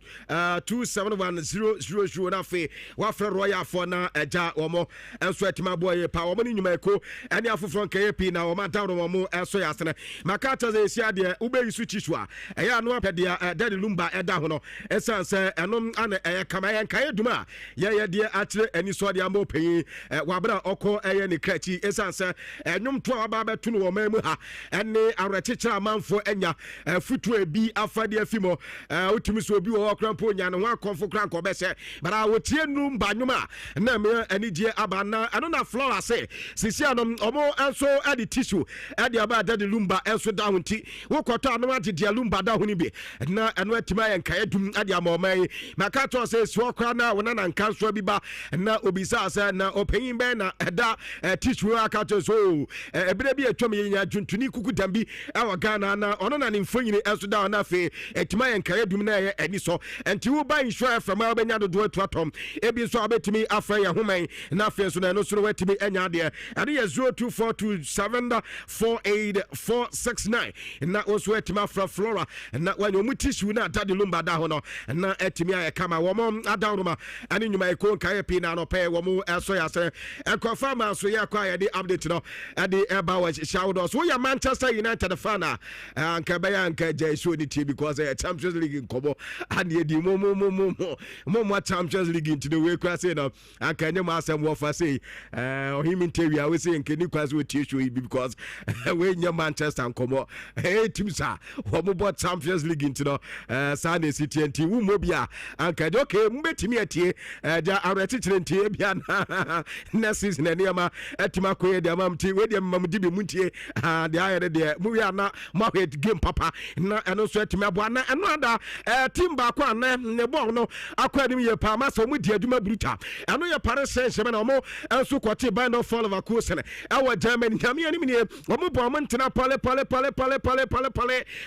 271 na afei wafrɛ royal foɔ na ɛgya wɔn ɛnso ɛtima boy pa wɔn ni nyuma eko ɛne afoforo nkɛyɛ pii na wɔn down wɔn ɛso yɛ asene maka kyɛ sɛ esia deɛ ube yisu chichu a ɛyɛ ano apɛdeɛ dɛde lumba ɛda ho no ɛsan sɛ ɛnom ana ɛyɛ kama ɛyɛ nkɛyɛ duma yɛyɛ deɛ akyerɛ ani so deɛ ama panyin wabra ɔkɔ ɛyɛ ne krakyi ɛsan sɛ ɛnwom to a waba bɛto no wɔn mu ha ɛne awerɛkyekyerɛ amanfo ɛnya futuo ebi afadeɛ afi mo wotumi so obi wɔ hɔ krampo nya ne ho akɔmfo kra nkɔ bɛsɛ bara wotie num ba nwom a na me anigye aba na ɛno na flora sɛ sisi anom ɔmo nso ɛde tissue ɛde aba ɛde lumba nso da ho nti wokɔtɔ anom agye deɛ lumba da ho ni bi na ɛno atimi ayɛ nkaeɛ dum ɛde ama ɔman maka tɔ sɛ si ɔkora na wɔna na nka nso bi ba na obisa sɛ na ɔpanyin bɛn na ɛda tissue aka tɔ so ɛbere bi atwam yɛnya dwuntuni kuku dambi ɛwɔ Ghana na ɔno na ne mfonyini nso da na afei atimi ayɛ nkaeɛ dum na ɛyɛ ani so nti wo ba insure fm a wobɛnya dodoɔ atuatɔm ebi nso abɛtimi afrɛ yɛ homan na afei nso na ɛno so watimi anya deɛ ɛne yɛ 0242748469 na also watimi afrɛ flora na wanya ɔmu tissue na adade lumba da ho no na atimi ayɛ kama wɔm adanroma ɛne nnwuma ɛko nkaeɛ pii na anɔpɛ wɔm ɛsɔ yɛ asɛ ɛkɔfa ma so yɛ akɔ a yɛde update no ɛde ɛba wɔ hyɛ wodoɔ so woyɛ Manchester United fan a anka bɛyɛ anka gya show ne tie because Champions League nkɔbɔ ane yɛdi mo Champions League nti no wei kora sei no anka nyɛ mo asɛm wɔfa sei ɔhemi ntewi a wese nkeni kwa so tie show because we nya Manchester nkɔmɔ teams a wɔn bɔ Champions League nti no saa na esi tie nti wo mo bia anka de okay mbetimi atie ja awrekyekere ntie bia na season na nneɛma atima koyɛ de amam ti we de amam di bi mu ntie de ayɛ de mu wi ana mo hwɛ game papa na ɛno so atima abo na ɛno ada team ba ko ana ne ball no akɔ anim yɛ pa ma so mu di adwuma bruta ɛno yɛ Paris Saint-Germain na ɔmo ɛnso kɔte by no fall of a course ɛwɔ Germany nyame anim ne ɔmo bɔ ɔmo ntena pale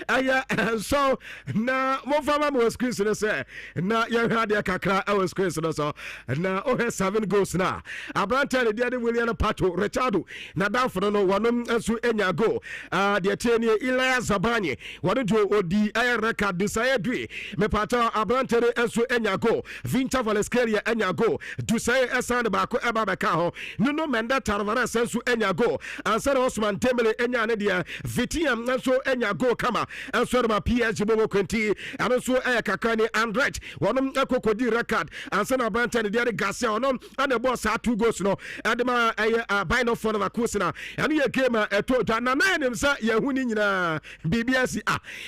ɛyɛ so na mo fama mo screen so sɛ na yɛ hwɛ adeɛ kakra ɛwɔ screen so so na ɔhɛ 7 goals na abranta ne deɛ de William Pato Richardo na danfo no wɔnom nso enya goal deɛ tie ne Elias Zabanye wɔno do odi ɛyɛ record Dusaye Due mepato abranta ne nso enya goal Vinta Valescaria enya goal Dusaye ɛsan ba ko ɛba bɛka ho Nuno Mendes Tavares nso enya goal ansana Osman Dembele enya ne deɛ Vitinha nso enya goal kama nso de ma PSG bobo kwenti ano nso ɛyɛ kakra ne Andret wɔnom ekokodi record ansana abranta ne deɛ Garcia wɔnom ana bɔ saa 2 goals no ɛde ma ɛyɛ Bino for the Kusina ɛno yɛ game ɛto da na nan nim sa yɛhu ni nyinaa BBS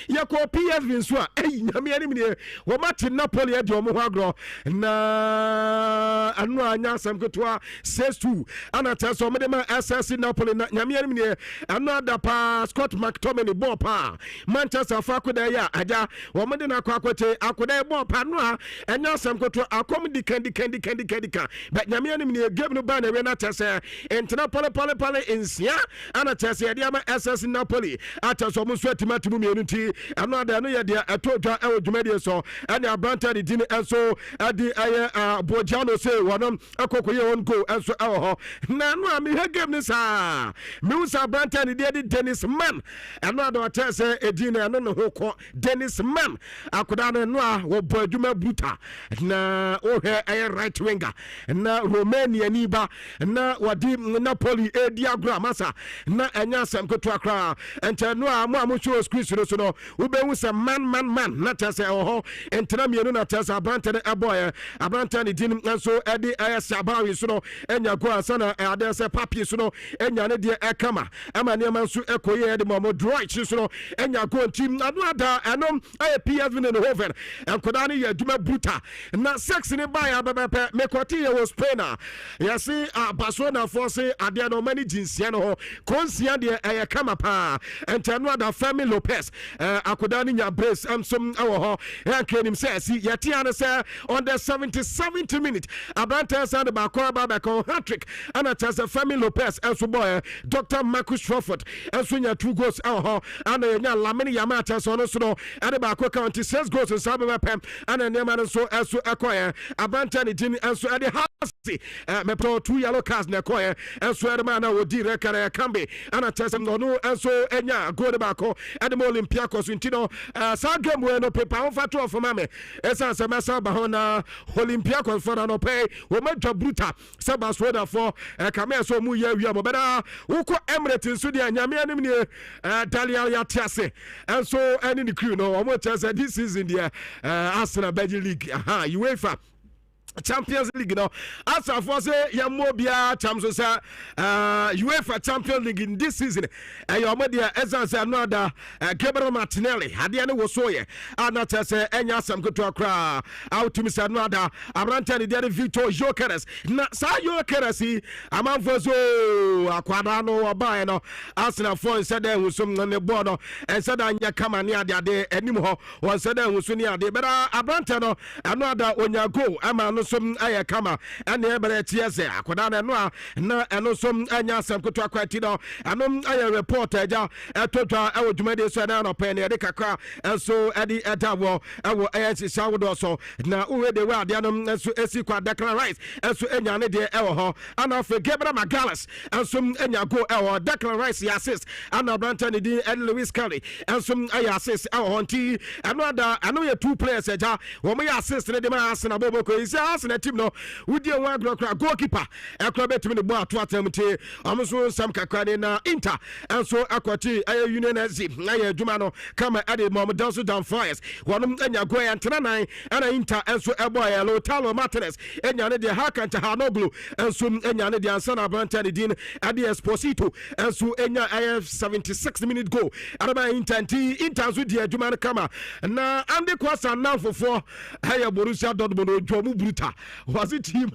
yɛkɔ PSV nso a ɛyi nyame anim ne wɔmate Napoli ɛde ɔmo ho agorɔ na ano anya asɛm ketewa PS2 ana teso medema SS Napoli na nyamia ni another pa Scott McTominay ball pa Manchester fa akoda ya aja wo mede na akwakote akoda ball pa no a enya asem koto akom di kandi but nyamia ni game no ba na we na tese entina pale insia ana tese ya dia ma SS Napoli ataso mo so timatimu mienu ti another no ya dia atodwa e odwumade so ene abranta di din enso adi aye Bojano say wonom akokoye won go enso ho na no a me game ni sa me usa branta ni dey Dennis Man eno ado tese edina no no ho ko Dennis Man akoda no a wo bo adwuma buta na o he aye right winger na Romania ni ba na wadi Napoli Diagra masa na enya sam koto akra ente no a mo show screen so no wo be hu se man na tese ho entra mienu na tese abranta ne boy abranta ni din nso edi sabawi so no enya go asana ade se papi so no enya ne de ekama ama ne man so ekoye de mo droich so no enya go team adu ada enom PSV ne Hoven enkoda ne ya duma bruta na sex ne ba ya bebepe mekoti ye wo Spain ya si Barcelona force ade no mani jinsia no ho konsia de kama pa entano ada Femi Lopez akoda ne nya brace amsom awo ho ya kenim se si yatia ne se on the 70th minute Abranta sand ba hat-trick ana tasa Femi Lopez enso boy Dr. Marcus Trafford enso nya 2 goals aho ana nya Lamine Yamal tasa no so no ade ba ko count 6 goals and sabe pem ana ne man so enso ekoye Abranta ni din enso ade hasi me pro 2 yellow cards na ekoye enso ade man na wodi rekare kambe ana tasa no enso enya goal ba ko ade mo Olympiacos ntino sa game we no paper on fatu of mame esa se masa ba hona Olympiacos for no pay wo madwa bruta saba soda for kame so mu ya wi amobeda uko Emirates so dia nyame anim ne Dalia ya tiase enso any the crew no omo chance this season dia Arsenal Belgian League UEFA Champions League no as for say Yamobia Champions UEFA Champions League in this season Yomodia Essence another Gabriel Martinelli Hadiane was so ye not say enya sam go to akra out to Miss another Abranta the Victor Jokeres na sa Jokeres amanfozo akwada no oba no Arsenal for said there some on the board and said anya kama near the enim ho one said there was near the but Abranta no another onya go ama some aya kama and ebere tiese akoda no na eno some anya sam koto akwati no anom aya report eja etotwa awodwumade so na no pen e de kakra enso edi edawo awo aya sisawodo so na uwe de wa de anom enso esi kwa Declan Rice enso enya ne de ewo ho ana fe Gabriel Magalhaes enso enya go ewo Declan Rice assist ana Branta ne di Lewis Kelly enso aya assist ewo nti ano ye 2 players eja wo me assist ne de ma Arsenal boboko isi Arsenal team no wudi one goalkeeper ekro betimi ne bo ato atamte amso sam kakane na Inter enso akwati aye Unionezi na ye adwuma no kama ade mom danso down fires wonum enya go ya ntena ana Inter enso ebo ya Lautaro Martinez enya ne de Hakanta Hanoglu enso enya ne de Ansana Branta ne din ade Esposito enso enya 76 minute goal araba Inter so de adwuma no kama na ande kwasa na fofo aye Borussia Dortmund odwomu bruta was it team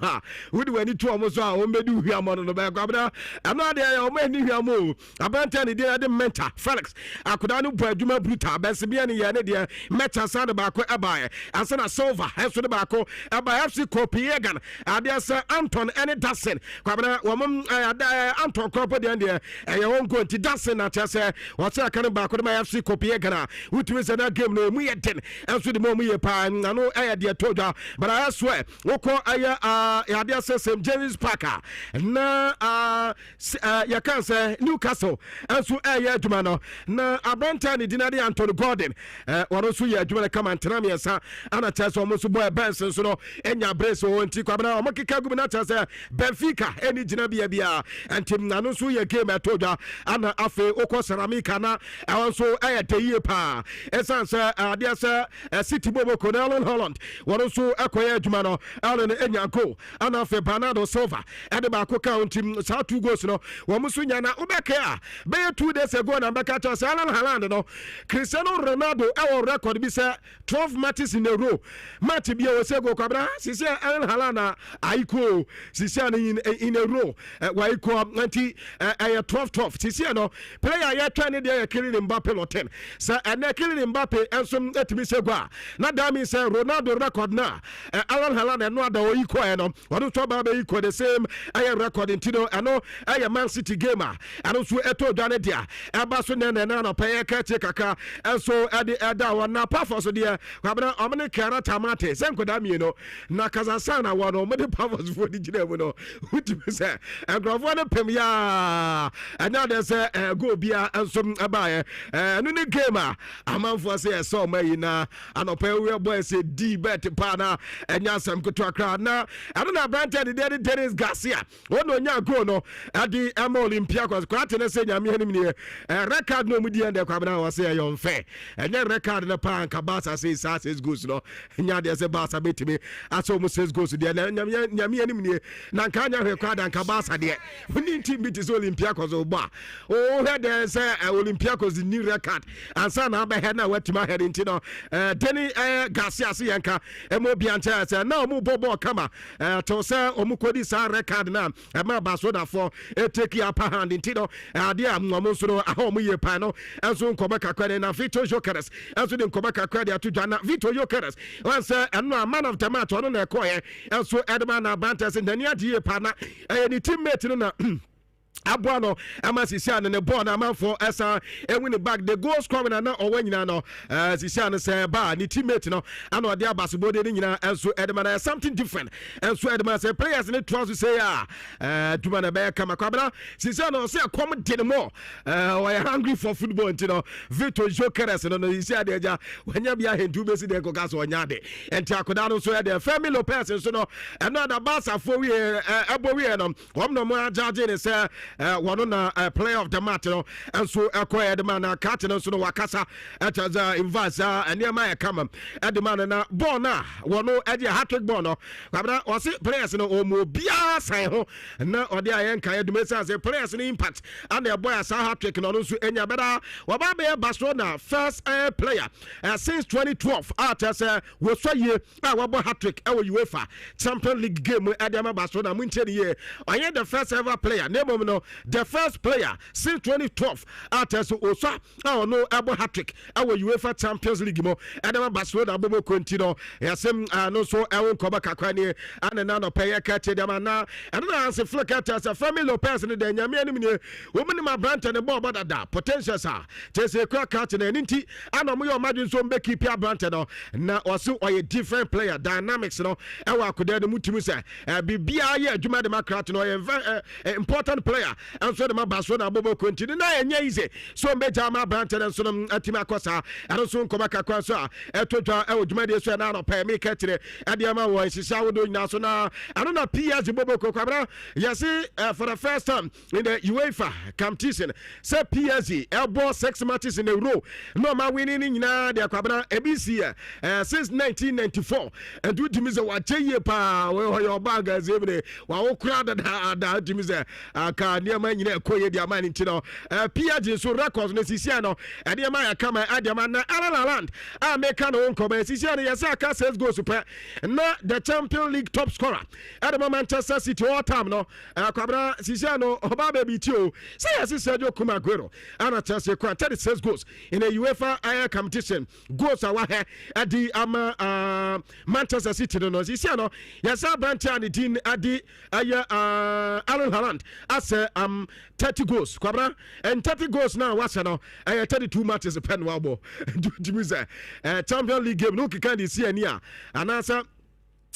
would when it was o medu hwiamo no be kwabra ana de ya o mani hwiamo Abanta ne de mentor Felix akoda no bo adwuma bruta bense bia ne ya ne de meta sand ba ko abaye asana Silva heso de ba ko abaye FC Copenhagen ade sa Anton ene Dasen kwabra wo Anton Kropo de ya won go nti Dasen na tese wo se aka ne ba ko de FC Copenhagen wutumi se na game no mu ye den enso de mu ye pa no aya de toja but I swear woko aya ya say St. James Parker na ya kan say Newcastle enso aya adwuma no na Abranta ne dinade Anthony Gordon woro so ya adwuma kama ntram yesa ana chase omo so boy Benson so no enya brace o nti kwabna omo keka gu na chase Benfica eni gina bia antim na no so ya game atodwa ana afe okọ Ceramica na awon aya teye pa esan say ade say City bobo Colonel Holland woro so ekoye adwuma no Allen enya goal ana fe Bernardo Silva ede ba ko counting sa 2 goals no wo muso nya na obeke a be 2 days ago na beka to say Alan Haaland no Cristiano Ronaldo our record be say 12 matches in a row match bi o say go kwabra sisi Alan Haaland aiko sisi in a row wa iko 12 sisi no player ya twane dey Kylian Mbappe lo 10 say na Kylian Mbappe enso etimi say go na that means Ronaldo record na Alan Haaland no ada o iko no wonu to ba be iko the same record intino ano Man City gamer ano so eto dwane dia eba so na no pay kache kaka enso eda wana pafo so dia kwabra omne kara tamate senko da mi no na Kazakhstan wono omde pafo so fo di gina mu no utimi say agrofo no pem ya another say go bia enso aba no ne gamer amanfo say so mayi na anopa we boy say D bet pa na enya sam kuto akra na ano na Branta de Dennis Garcia wono nya go no adi Olympiacos kwate ne say nyame hanim ne record no mudi ende kwabna wo say yon fair enye record na pa nka Barca say says goes no nya de say Barca betimi aso mo says goes de nyame hanim ne na nka nya record nka Barca de woni team bit is Olympiacos oba o he de say Olympiacos the new record ansa na ba he na watima head into no Dennis Garcia say yanka emo biancha say na omu bobo kama to say omu kodi sa record na ma Barcelona for take your upper hand into no dia mo so ahomu ye pa no enso nkoba kakwa na Vitor Jokeres enso de nkoba kakwa dia to jana Vitor Jokeres once no man of the match ono na ekoye enso Edman na Bantas and Dania die pa na any teammate no na Abuano Amasisian and the born a man for Essa and win the back the goal scoring and now or when you know Sisian say ba ni teammate no I know their basketball and so Edman something different and so Edman say players in it tries to say to man a bear come a cabra Sisian say come did more or hungry for football you know Vitor Jokeres and he said when you be a two basic de cogas or nyade and Takodano so the family Lopez and so no another Barca for we Abowiano one no more judging say one on a player of the match, and so acquired the man, Carton, so no Wakasa, at the invites, and near my come at the man, and Bona, one no at your hat trick Bono, was it players in Omobia, Saho, and now or the Ianca, the Messas, a players in impact, and their boy, a hat trick, and also any better. Wababe Barcelona, first player since 2012, as was so year, our hat trick, our UEFA Champions League game at the Barcelona, Munchen year. I am the first ever player, name of no. The first player since 2012 as Osa no abo hat-trick our UEFA Champions League mo Adama Barcelona bobo continue yasem no so ewon koba kakwani and na no pay catch dem na and na as flick at as a family Lopez in the nyame anim ne woman ma brand and ball but that potential sir just a crack out na nti ana mo your imagine so be keep your brand no na also a different player dynamics no ewa akoda de mutimi say bibia ye adwuma de makrat no important player and so the Barcelona bobo continue na enye easy so meja ma brand and so atima kosa and so komaka kwanso etotwa odwuma de so na no pa me ketire adiama wo sisa wodo nyina so na anona PSG bobo kwabra yes for the first time in the UEFA competition say PSG elbow 6 matches in a row no ma winning nyina de kwabra ebisi since 1994 and do timize wa cheye pa we your bag as every wa wo kura da timize aka niam nyina ekoye dia man ntino PSG so records no sisia no dia man akama adiama na Haaland America no nkoba sisia no yesa aka 6 goals per na the Champions League top scorer at the Manchester City all time no kwabra sisia no oba baby tio say yes Sergio Aguero ana Chelsea kwa 36 goals in a UEFA competition goals awa he at the Manchester City no sisia no yesa branch and din adi Alan Haaland as 30 goals kwabra and 30 goals now what's no 32 matches pen wabo do Champions League game no kika dey see any and answer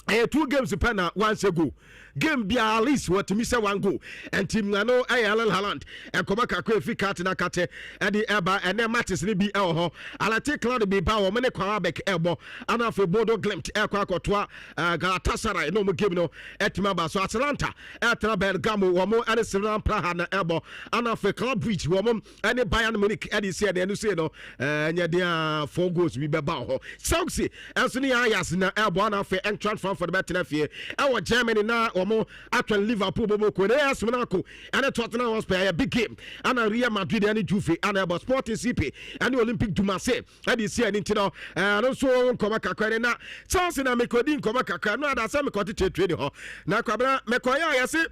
2 games pen once ago game be at least what me say 1 goal and team no Alan Haaland and komaka ko fi cat na kate and the eba and then matches ni bi ho alate cloud be ba wo me ne kwa back ebo ana fe Bodo Glimt e kwa akotwa Galatasaray no mo game no etima ba so Atalanta etra Bergamo wo mo ane Sivran Praha na ebo ana fe Club Bridge wo mo ane Bayern Munich e dey say dey no say no nya dey 4 goals bi be ba ho Chelsea enso ni Ajax na ebo ana fe entrant Frankfurt betena fie e Germany na omo atwa Liverpool bobo ko na Monaco and Tottenham Hotspur a big game and Real Madrid and Juve and about Sporting CP and Olympic du Marseille and this year no no so nkoma kakra na Chelsea na mekodi nkoma kakra no ada say mekoti trade ho na kwabra mekoya yase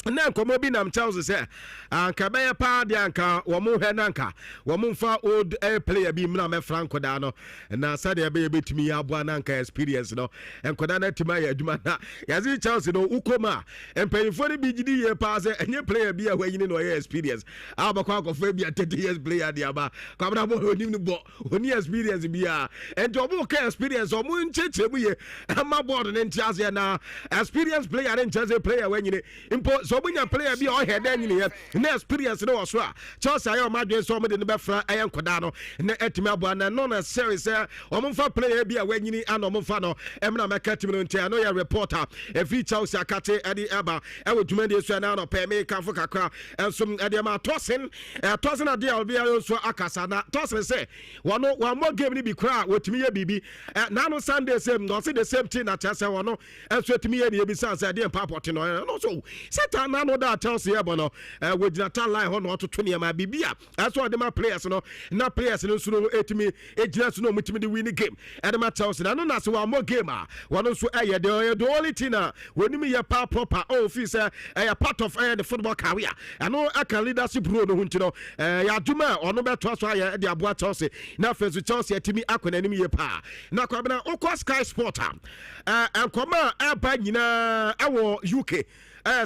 na nkomo bi nam Chelsea say anka be pa de anka wo mo hwe na anka wo mo fa old player bi mna me Franco da no na sade be betimi ya abo na anka experience no enkoda na tima ya aduma na yazi Chelsea no ukoma empanyfo ni bi gidi ye pa say enye player bi a wanyini no ye experience abakwa akofo bi a 30 years player dia ba kwabra bo onim no bo oni experience bi a ento obo ka experience o mo ncheche bu ye ma board ne ntiase na experience player ne ntiase player wanyini impo so bunya player bi o head anyini ye na experience no so a Chelsea ayo madwe so mo de ne befra ayen koda no na etimi abo na no na series say o mo fa player bi a wanyini ana o mo fa no emna meka timi no ntia no ya reporter every Chelsea akate edi aba e woduma de so na no pe me kanfo kakra enso edi ma tosin ade a obi ayo so akasa na tosin say wono one more game ni bi kra wotimi ye bibi na no Sunday same no say the same thing na Chelsea wono enso etimi ye ni bi san say ade paport no so seta na no da Chelsea e bono wojina tan line ho no to 20 ma bibia aso de ma players no na players no so no etimi ejina so no mutimi de win game ade ma Chelsea na no na so one more game a wono so eye the only thing na wonimi ye pa proper office a part of the football career ano aka leadership role no hunti no ya duma ono beto so aye de aboa Chelsea na fezu Chelsea etimi akona nim ye pa na kwabena okwa Sky Sport enkoma eba nyina ewo UK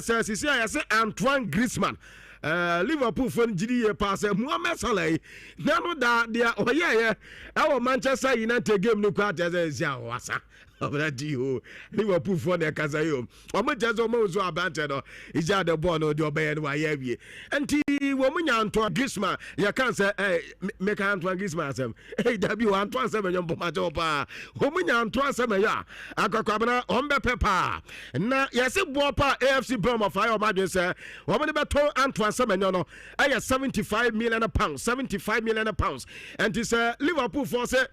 say say Antoine Griezmann Liverpool fan gidi ye pass Mohamed Salah nanu da dia oyeye ewo Manchester United game no kwa teze sia wasa Obradio Liverpool for the Kazayo. Omo jezo mo zo abante no ija the ball no de obeye no aye wie. Enti wo munya Antoine Griezmann ya kan say make Antoine Griezmann asem. W Antoine say menyo boma jopa. Wo munya Antoine say meya akakwabena ombe pepa. Na yesi bopa AFC Bournemouth fire madwe say wo mo de beto Antoine say menyo no 75 million pounds. Enti say Liverpool for say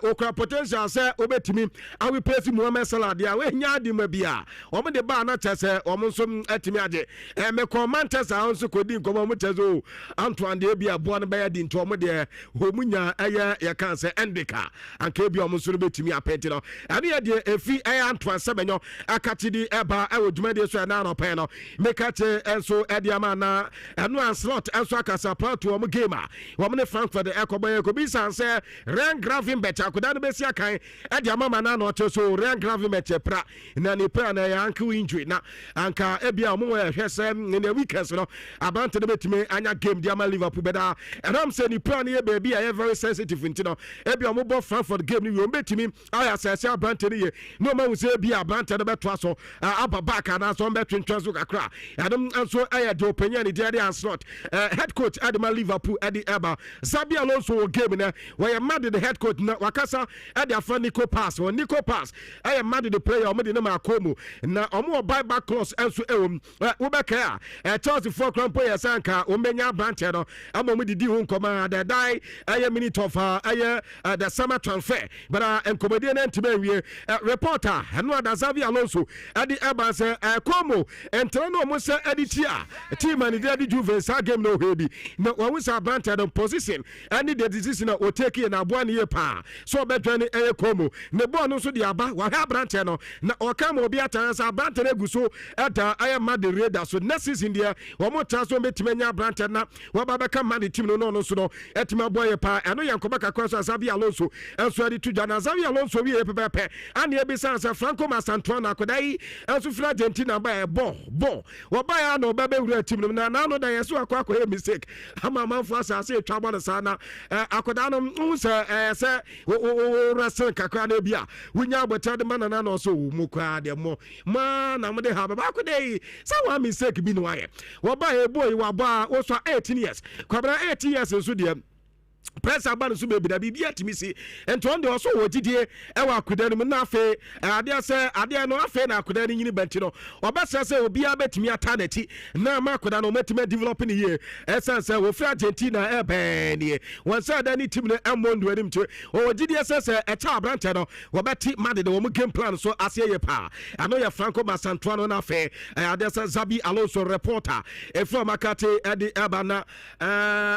okra potential say obetimi awi Pesi Mohamed Salah dia we nya di mabia o mo de ba na chese o mo so atimi ade me ko Manchester on so kodi nkomo mo chezo Antoine de bia bo na ba ya di nto mo de ho munya aya ya kan se endika anka bia o mo so betimi apeti no ade ya de efi aya Antoine sebenyo akati di eba e woduma de so na no pe no meka che enso ade ama na eno an slot enso akasa plato o mo game a wo mo ne Frankfurt de ekoba ko bi san se ren graving bet akoda no besi akan ade ama na no so Ryan Gravimet pra na ni pra na ankle injury na anka ebia mo hwese in the weekends no abante de betime anya game dia ma Liverpool beda and am say ni pra na baby are very sensitive ntino ebia mo bo Frankfurt game ni we betime aya sese abante ni no ma say bia abante de beto aso aba back na so betwentwa so kakra adam so aya de opinion ni dia slot head coach Adama Liverpool Eddie Eba Xabi Alonso game na we mad the head coach na wakasa Eddie afa Nico Pass I am mad the player o me de na akomo na omo buy back clause enso ewom wo beka Chelsea for crown player sanka o menya branch no amo me didi ho nkoma the die minute of the summer transfer but enkomodie na ntime wie reporter no da Xavi Alonso adi eba se komo entro no mo se editia team and the Juve sa game no hebi na wo sa branch the position and the decision o take na abo na ye pa so betwani komo ne ball no so di aba wa ha brante no na o kam obi atan sa brante na guso eta I am mad the Raiders so next season there wo mo transfer betimanya brante na wa ba beka man the team no so no etima boy pa eno yankoba kakwa so Xavi Alonso enso adi tuja na Xavi Alonso wi pepepe ani e be san sa Franco Masantuan akodai enso fra Argentina ba bon wo ba ya no ba be wura team no na no da yeso akwa mistake ama manfo asa se twa bɔ sa na akoda no se wo wrestle kakra na bia wunya abota de mana na so mu kwa de mo ma na mo de ha ba ko dey sa wa mistake bi no aye wo ba e boy wa ba wo so 18 years kwabra 18 years so de press abano so bebi da bibia timi si ento on de also wo gidie e wa akoda no na afe ade no afe na akoda no nyini benti no obasa se obi abetimi ata na ti na ma akoda no metime developing here essence wo fra Argentina e ben ne won say da ni team no emondo anim to o gidie se e cha abrante no wo beti made de wo game plan so ase ye pa ano ya Franco Masantuano na afe ade se Zabi Alonso reporter e from Makate ade abana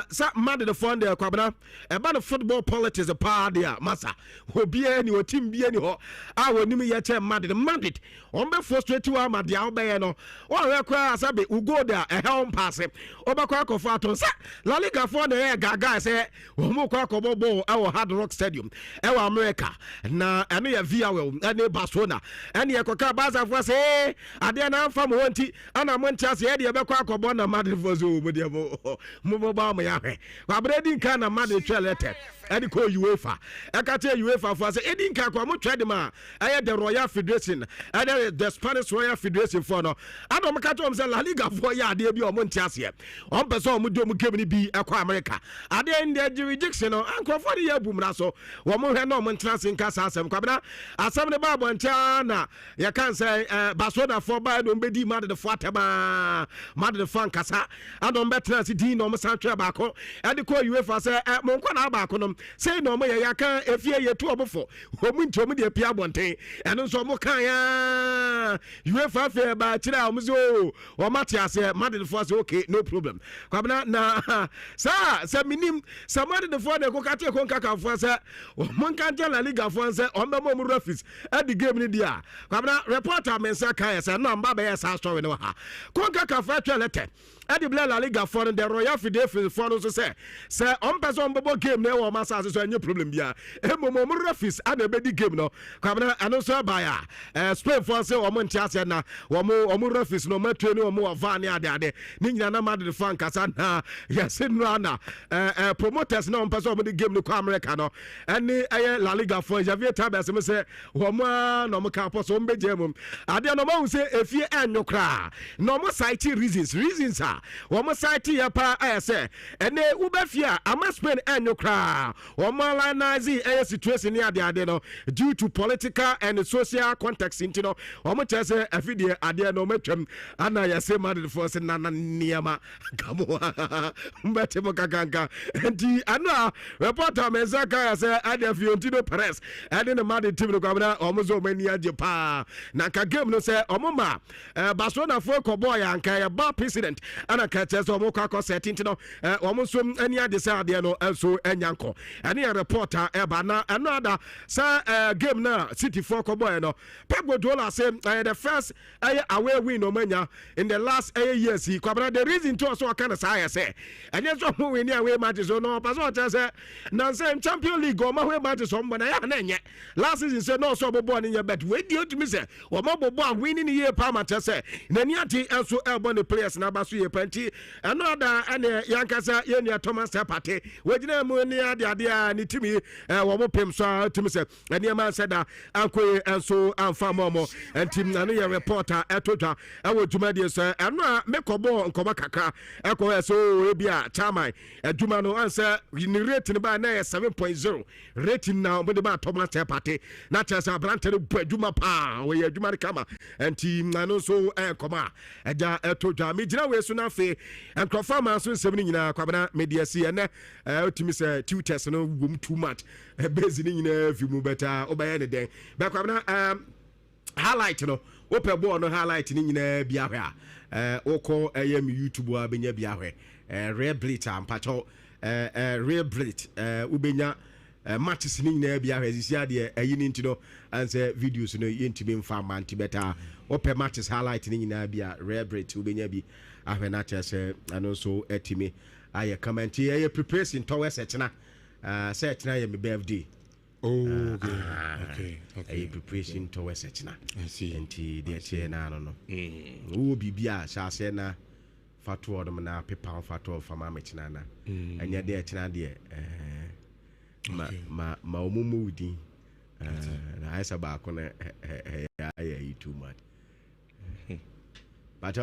sa made de fond de kwabana about the football politics a party massa will be any or team be any ho I will name yet Madrid on be frustrated to our Madia Bayano or require Sabi who go there a helm pass him over Quaco Faton La Liga for the air gaga say Quaco Bobo our Hard Rock Stadium our America na and a via will any Barcelona and the Coca Baza was say I dare now from one tea and I went to say the Quaco Bona Madrid for Zoom with your mobile Mayame. But kind of Madrid letter and call UEFA. I can tell UEFA for say Edin Kakwa trade ma. I had the Royal Federation, I had the Spanish Royal Federation for no. I don't make at La Liga for ya de bi o Montiasia. On person mu do mu kemni bi akwa America. Ade in the jurisdiction no anko for the bumra so. Wo mo hwe no Montiasia in kasa asem kwabena. Asem ne ba bontia na ya kan say Barcelona for ba no be di mad the fatema. Mad the fan kasa. I don't better see di no mo santra ba ko. And call UEFA say mo kwa na ba ko no say no mo ya kan efie ye to obofo omu ntomu de pia bonten eno so mo kan ya UEFA fe ba kira o mzo o mate ase Madrid for say okay no problem kwabna na sa minim sa Madrid for de ko kate ko nkaka for say mo kan La Liga for say o be mo refis at the game ni dia kwabna reporter men say kan say no mba be ya sa story no ha ko nkaka for twelete Adi bla La Liga for the Royal Federation for no say on person bobo game na wo masa so any problem bia mo refis and be game no kwabna anonso baya Spain for say o mo ntiase na wo refis no matwe ni o mo van ade ni nyina na Madrid fan kasa na yes no na promoters na on person o game no kwa America no any La Liga for Javier Tebas me say wo mo no mo ka poso mbe jemum ade no ma say efie anyokra no mo cite reasons womo site ya pa say ene ubafia ama Spain enyo kra womo analyze situation ni ade no due to political and social context intino womo chese afidie ade no matwam ana ya say Madrid force na niama kamo mbete mo kakanka enti ana reporter mezaka ya say ade Fiorentino Perez ade no Madrid team no kwabna womo zo mani ade pa na ka game no say womo ma Barcelona for ko boy anka ya ba president ana ka chese omo kwa setting no omo so ani ade say ade no so enyanko ani a reporter eba na another say game na City for ko boy no Pep Guardiola say the first away win no manya in the last years he kwabra the reason to so kind of say anya so mo win away matches so no pass what say na say Champions League o ma we matches so mbona ya na enye last season say no so bobo ni bet we di otimi say o ma bobo winning year pa match say na ni ati enso elbow the players na ba so ye panti another ane yankasa yenia Thomas Partey wejina mu ni ade ni timi wo mo pem so timi say ene man said that anko enso amfa momo entim na no ye reporter etotwa ewo djuma de so eno a mekobo nkoma kakra eko so ebia chairman adjuma no answer ni rate ni ba na 7.0 rating now mo de ba Thomas Partey na chesa brante no adjuma pa we adjuma de kama entim na no so enkoma eja etotwa me gina we so na fe enkrofa ma so nsem ni nyina kwabena media si ene otimi se tutors no wom too much base ni nyina fi mu beta obaye ne den ba kwabena highlight no open ball no highlight ni nyina bia hwe a oko ayam YouTube a benya bia hwe rare blitz ampacho rare blitz ubenya matches ni nyina bia hwe sisia de ayi ni ntino anse videos no yentimi mfa manti beta open matches highlight ni nyina bia rare blitz ubenya bi ahwe na chese anonso etimi aye comment aye preparation towards etna setna ye me birthday. Oh, okay. A preparation towards etna. I see. Enti de tie na no. Wo bibia sha se na fatu odom na pepa fatu fama mechina na. Anya de etna de ma omumu wudi. Na aisa ba ko na ya too much. But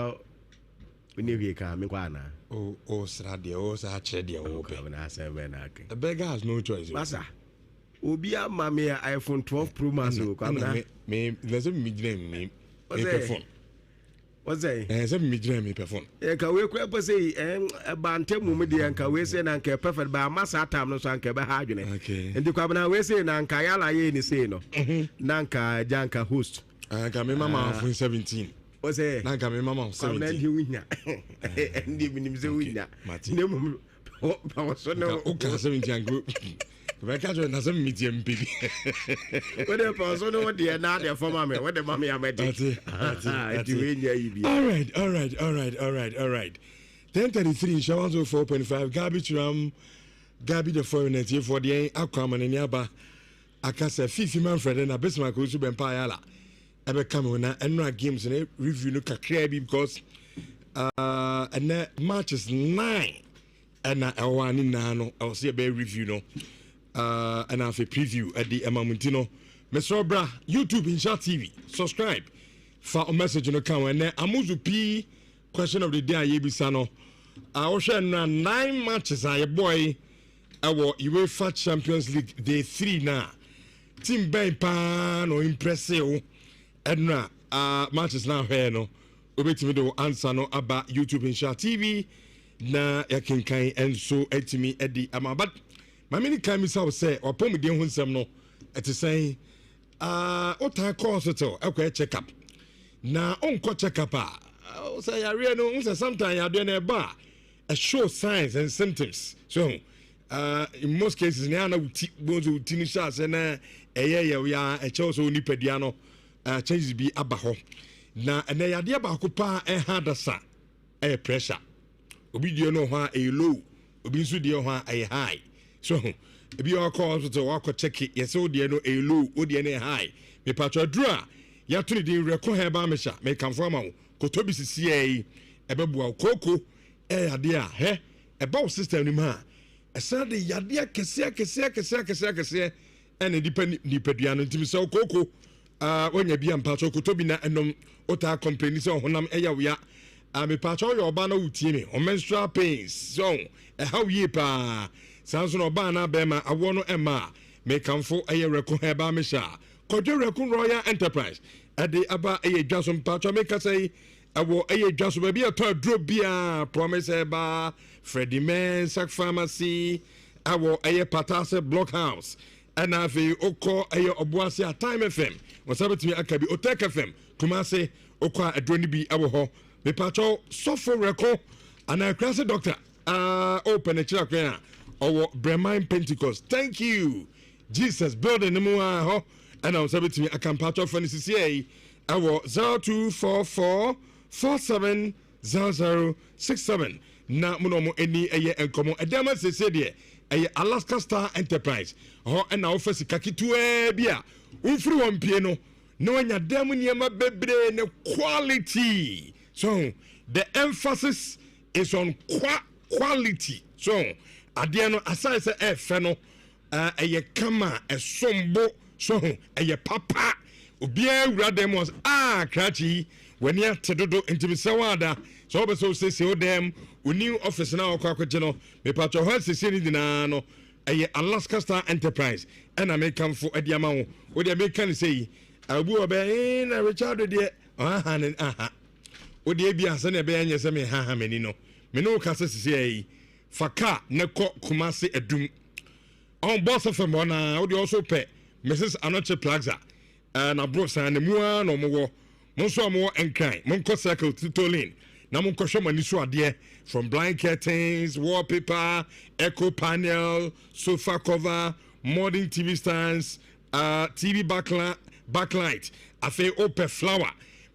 When you come, me kwana. Oh, Sradia, oh, Sachedia, oh, the beggar has no choice. Massa. Obia mammy iPhone 12 Pro Max. There's a mid-name phone. What's that? There's a mid-name phone. Can we quite say, a bantam woman, and can we say, and can perfect by Massa time, no son can be hiding. Okay. And the Cabana, we say, Nankayala, any say no. Nanka, Janka host. I can remember my 17. Was a Nanka, my mama 17. And even him the winner. Martin. Oh, so no, 17 group. I can't do another medium baby. Whatever, so no, dear, not there for mammy. What the mammy I met. All right. 10:33, Shawans 4.5, garbage ram, garbage the foreign for the outcome and Yaba. I can say 50 Manfred and a Bismarck who's been Payala. Ever come on and games and review look at Crabby because and that match is 9 and I want in Nano. I'll see a bear review no. And have a preview at the Emamutino. Mr. Bra, YouTube in Chat TV. Subscribe for a message in the account. And Amuzu P question of the day. Yebisano. I was sharing 9 matches. I boy, our UEFA Champions League day 3 now. Team Ben Pan or Impressio. And matches now here no. Obetimi do answer no about YouTube in Chat TV. Na yakinkai and so etimi Eddie Amabat. My many times I say, or put me down when some no, to say, what I call hospital, okay, check up. Now, on check up, say, I really know, sometimes you're doing a bar, a show signs and symptoms. So, in most cases, now, no, goes to tiny shots and we are a chose only pediano, changes be abaho. Now, and they are dear Bakupa and had a son, a pressure. Obi, you know, a low, Obi, you a high. So, if you are called to walk or check it, yes, oh, dear, no, a low, oh, dear, high. Me patcha draw. Yatuni de record her bamisha, make come from out. Kotobi CA, a babu, cocoa, dear, he, a bow system in ma. A Sunday, yadia, Cassia, and a dependent Nipedian to so cocoa. When you be on patcho, Kotobina, and Ota complaints on Honam Eya. I'm a patcho your banner utini, or menstrual pains. So, a how ye pa. Sounds no bana bema awono emma make come for a record heba misha. Kojo rekun Royal Enterprise at the aba a jason patcha make us say a war a jason baby a third drop beer promise eba Freddy Man Sack Pharmacy a war a patase blockhouse and have a oko a obuasi time FM was able to me akabi otek FM kumase okwa adroni bi awo me patcho suffer record and a class doctor open a chakra. Our Bremine Pentecost. Thank you, Jesus. Building the more, and I was able to. I can patch off on the CCA. Our 0244 470067. Na munomo any a year and come. A demo said a Alaska Star Enterprise. Oh, and our first Kakitu Bia. Ufru one piano. No one ya demo near my baby quality. So the emphasis is on quality. So. Adiano aside say feno eye kama esombo so eye papa obi awura dem was krachi when ya tedodo intimisawada so be so say o dem new office na akwaje no me patcho ho sese ni dina no eye Alaska Star Enterprise and American for adiama wo de American say abu obe na Richard de wo de bia se na be anya se me mani no me no ka sese Faka neko kumase edum on boss of na we also pay Mrs. Anoche Plaza na bro san mu an no mo so mo enkran mo ko circle to lane na mo ko show mani so ade from blind curtains, wallpaper, echo panel, sofa cover, modern TV stands, TV backlight, afi open flower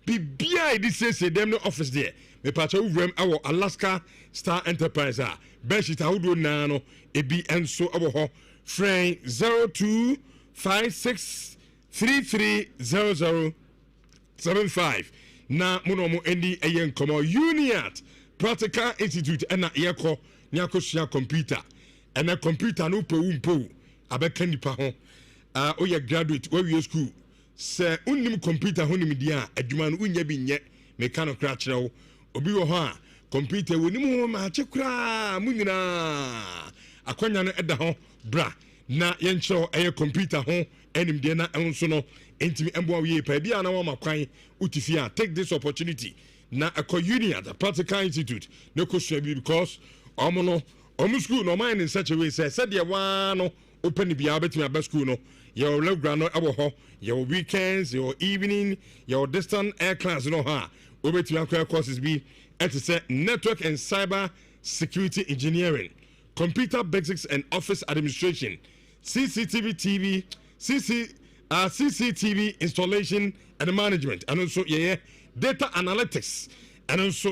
bibia this say them no office there me patcho room our Alaska Star Enterprise benchit awdo na no ebi enso abo ho friend 0256330075 na munomo endi eyen komo Uniat Practical Institute na yeko nyakosua computer and a computer no pe wumpo abeka nipa ho oye graduate we school se unnim computer ho nim dia adwuma no unya bi nye mechanical kra kire wo obi wo ho a computer woni mu ma che kura mu nyina akwanya no eda ho bra na yencho eye computer ho enim de na enso no entimi embo ye pa bia na wo makwan utifia take this opportunity na a union the practical institute no question because omo school no mind in such a way say said ya no open bia betimi aba school no your regular no abo ho your weekends your evening your distant air class no ha obetimi akwa courses bi et say network and cyber security engineering, computer basics and office administration, CCTV installation and management, and also data analytics, and also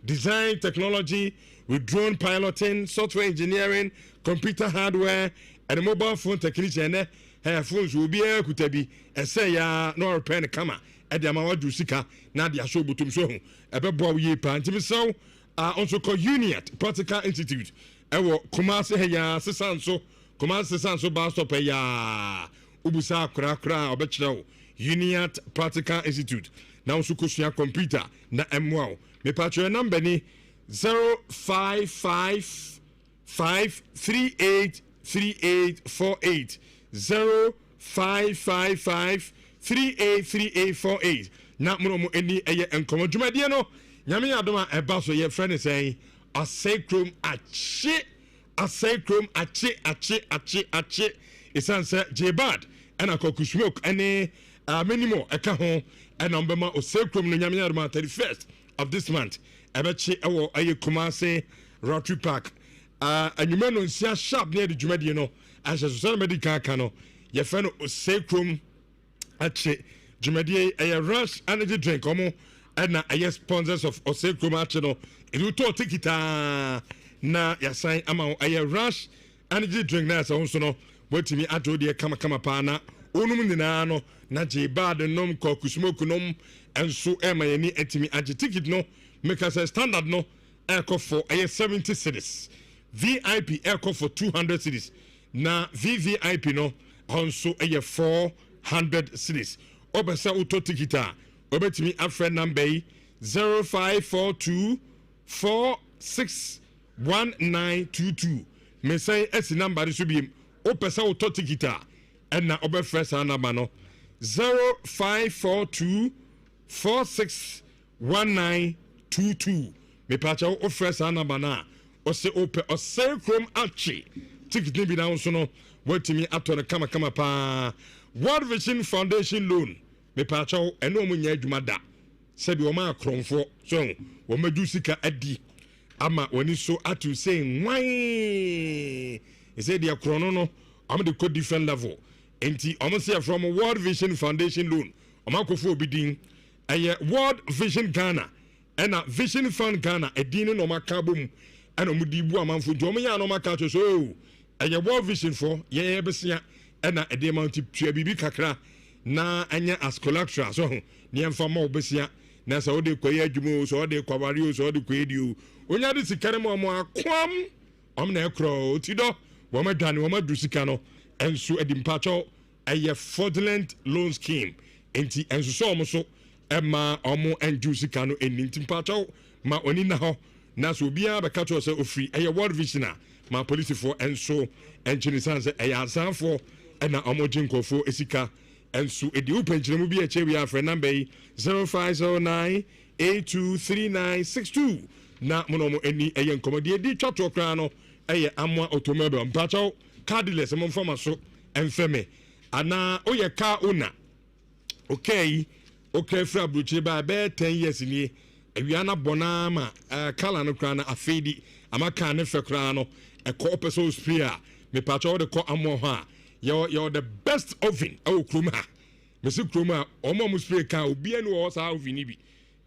design technology with drone piloting, software engineering, computer hardware, and mobile phone technician. Her phones will be able to be and say no repair camera at the amount of sika na dia show butum so ebebo ye pantim so also called Union Practical Institute ewo Kumasi heya sesanso Kumasi sesanso ba stop ya ubusa kra obekire Union Practical Institute na also kusua computer na MWOW me patro number ni 0555383848 0555383848 na mo eni eye enkomo dwumadie no nyame adoma eba so ye friend say asecrom achi isan say jebad and akoku smoke any minimum eka ho and number ma osecrom no nyame adoma 31st of this month ebechi ewo aye Kumasi Rotary Park anyuma no nsia sharp near the dwumadie no as so medical kano ye friend osecrom achi Jumadi a rush energy drink omo and a sponsors of Osecrom channel it will talk tikita na ya sign ama a rush energy drink na so no wait me ato de kama pa na onum nyina no na je bad nom ko kusmoku nom enso e ma yani etimi age ticket no make us a standard no echo for a 70 cedis VIP echo for 200 cedis na VVIP no also a 400 cedis Obesa uto tikita obetimi afre number 0542461922 me say esi number so bi opesa uto tikita na obefre sa number no 0542461922 me pacha ofre sa number na ose ope Osecrom achi tikiti bi na so no wetimi ato na kama pa World Vision Foundation loan me pacho eno mu nya adwuma da se bi o ma akronfo so wo madu sika adi ama woni so atu say nwan e say dia krono no am de code different level enti am say from World Vision Foundation loan o ma kofo obidin eye World Vision Ghana ena Vision Fund Ghana edin no maka bom ena mu di bu amanfo nti o ya no maka so eye World Vision for ye besia ena ede mount tua bibi kakra na anya as collateral so ne emfa ma obesia na so de koye adwumo so de kwawari so de koyedi onya de sikare mo akwam na ekro otido wo ma dwane wo ma du sika no enso edimpacho eye fraudulent loan scheme enti enso so mo so ema omo endu sika no entimpacho ma oni na ho na so bia be kacho se ofri eye World Vision ma police for enso enchini sanse eye asanfo ena omojin kofo esika ensu edi upenjiremu bi eche wi afre number 0509823962 na monomo eni eye nkomodi edi twato kra no eye amwa automobile mpacho cardless mo mfama so emfeme ana oye ka una okay fra bruche ba be 10 years ni ewia na bona ma kala no kra na afedi amaka ne fe kra no ekọ peso spray me pacho de ko amwo ha you're the best oven kroma mesi kroma omo spray ka obi anu o sa oven ni bi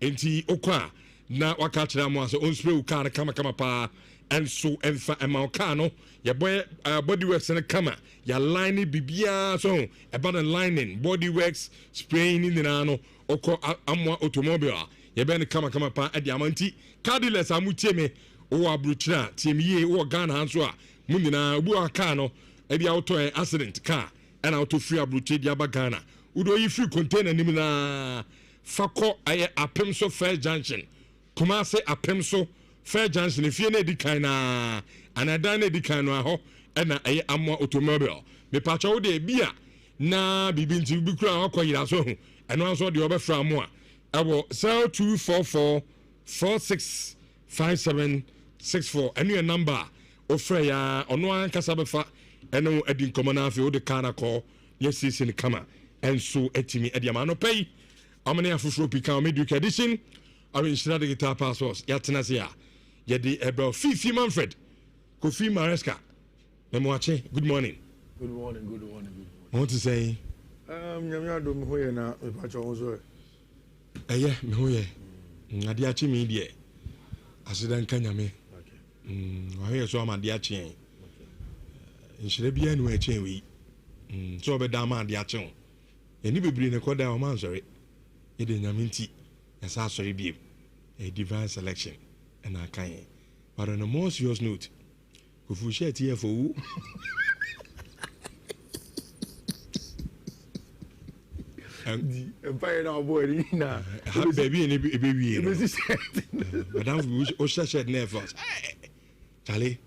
enti okwa na waka kira mo so on spray ka kama pa enso emfa ema ka no ye boy body works na kama ya line bibia so about the lining body works spraying in na no okọ amwa automobile ye be ne kama pa e diamanti cardless amutie me wo abruchira tiemiye wo Ghana hanso a munina obu aka no ebi auto accident car and auto free abruche dia Ghana udo yi free container nim na fako aye apem so first junction Kumase apem so Fair Johnson if you need the kind and I done the kind of ho and I am more automobile. Me patch all day beer na bibin to be crown or so and also the other from more. I will sell 244 465764 and your number of Freya on one Casabafa and no Eddie Commonafi the Kana call yes is in the camera and so etimi at Yamano pay. How many of you become medical edition? I mean, she had the guitar passports. Yatanasia. Yadi about Fifi Manfred. Kofi Maresca. Memoache. Good morning. Good morning, good morning, good morning. I want to say. Nyamia do me hoye na me pacho ozo. Yeah, me hoye. Adiachi me die. Asidan kanyame. Okay. Hoye so am adiachi. Okay. Nshire bia no eche wi. So be da ma adiachi. Eni bebre ne koda o man sorry. E de nyaminti. Esa sorry bi. A divine selection. And I can't. But on a more serious note, if we share here for who? The empire now boy, na. Baby, and baby, Madame, we share shed never. Charlie,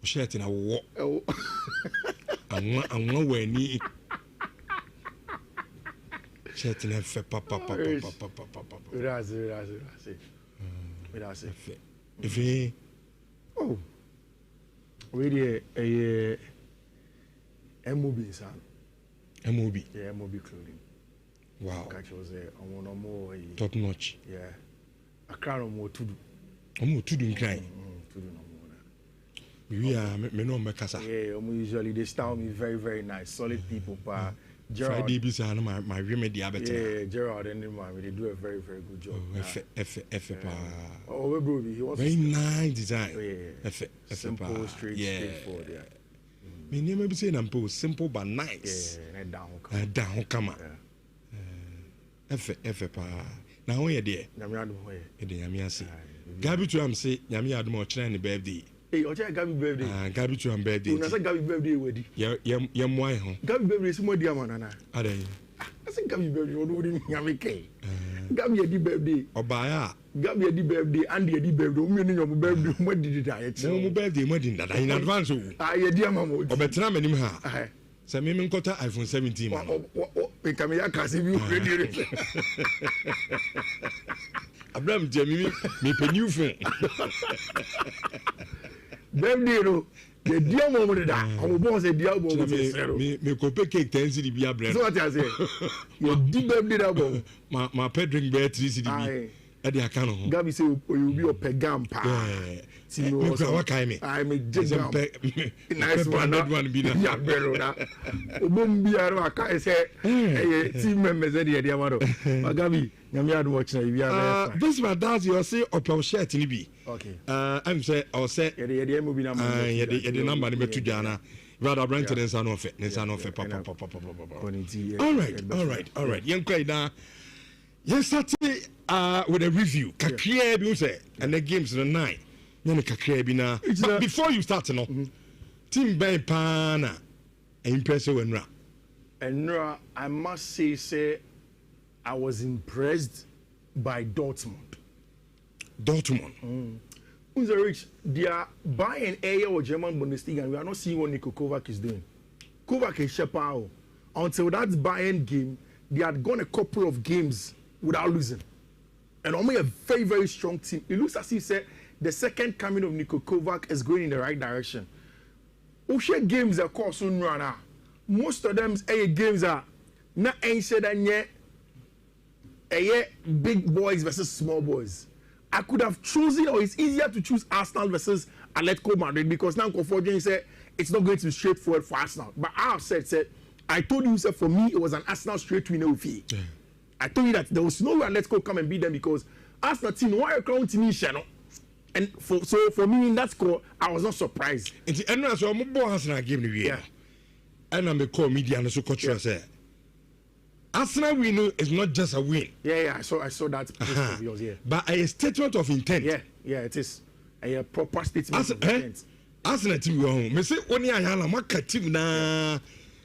we share in a walk. I'm nowhere near. Share in a papa. That's it. If he really a MOB son. MOB. Yeah, MOB clothing. Wow. Catch was there on one more Top notch. Yeah. A crown more to do. To do crying. To do no more. We are no Macassa. Yeah, usually they style me very, very nice. Solid people, pa. Gerald, Friday be my remedy. Yeah, Gerald and him, they do a very, very good job. Oh, bro, he was very nice design. Yeah, simple, straightforward. Yeah. Me never be saying I'm simple but nice. Yeah, down come on. Now we are there. Yamia say. Gabi to am say Yamia do more than the birthday. Hey, Ocha Gabi birthday. Gabi to am birthday. You say Gabi birthday wedding. Yam why ho. Gabi birthday is more dear man na. Ade. I say Gabi birthday no wouldn't Yami K. Gabi di birthday. Obaya. Gabi di birthday and di birthday. O me ni your birthday mo di that. No mo birthday mo di that in advance o. Ye dear mama. Obetra manim ha. Say me nkota iPhone 17 man. We come here kasi bi radio. Abraham Jemimi me pe new phone. Birthday no. The dear mama da. Omo bon say dear mama me ko pe cake 10 cedi bi abraham. So what you say? You di birthday da bon. My pet drink bear 3 cedi bi. E dey aka no ho. Gabi say you be opegam pa. Me kwa wakai me. I me jigam. Nice one be na. Ya bero na. Obom biaro aka say team members dey dey amado. Gabi, nyame adu watch na bi ara. This man does you say opel shirt ni bi. Okay. I'm say or say ye mo bi na man. Ye the number ni betu jana. Rather brand to nsa no fe. Nsa no fe papa. All right. Yenkwa na. Yes, with a review. Kakria bi say and the games the 9. But before you start, Team Ben Pana impressive Enra. Enra, I must say, I was impressed by Dortmund. Rich, they are buying area or German Bundesliga, and we are not seeing what Niko Kovac is doing. Kovac is Shepao. Until that Bayern game, they had gone a couple of games without losing. And only a very, very strong team. It looks as if said the second coming of Niko Kovac is going in the right direction. Oshe games are called soon runner. Most of them games are not ancient and yet big boys versus small boys. I could have chosen, or it's easier to choose Arsenal versus Atletico Madrid because now Conforgent said it's not going to be straightforward for Arsenal. But I have said I told you for me it was an Arsenal straight winner with you. I told you that there was no way Atletico come and beat them because Arsenal team why account to me channel. And for me in that score, I was not surprised. It's the end of the Arsenal game. Yeah. And I'm a core media and so coach say Arsenal win is not just a win. Yeah. I saw that of yours, yeah. But a statement of intent. Yeah, it is a proper statement of intent. Arsenal team go home. Me say only ayala maka team na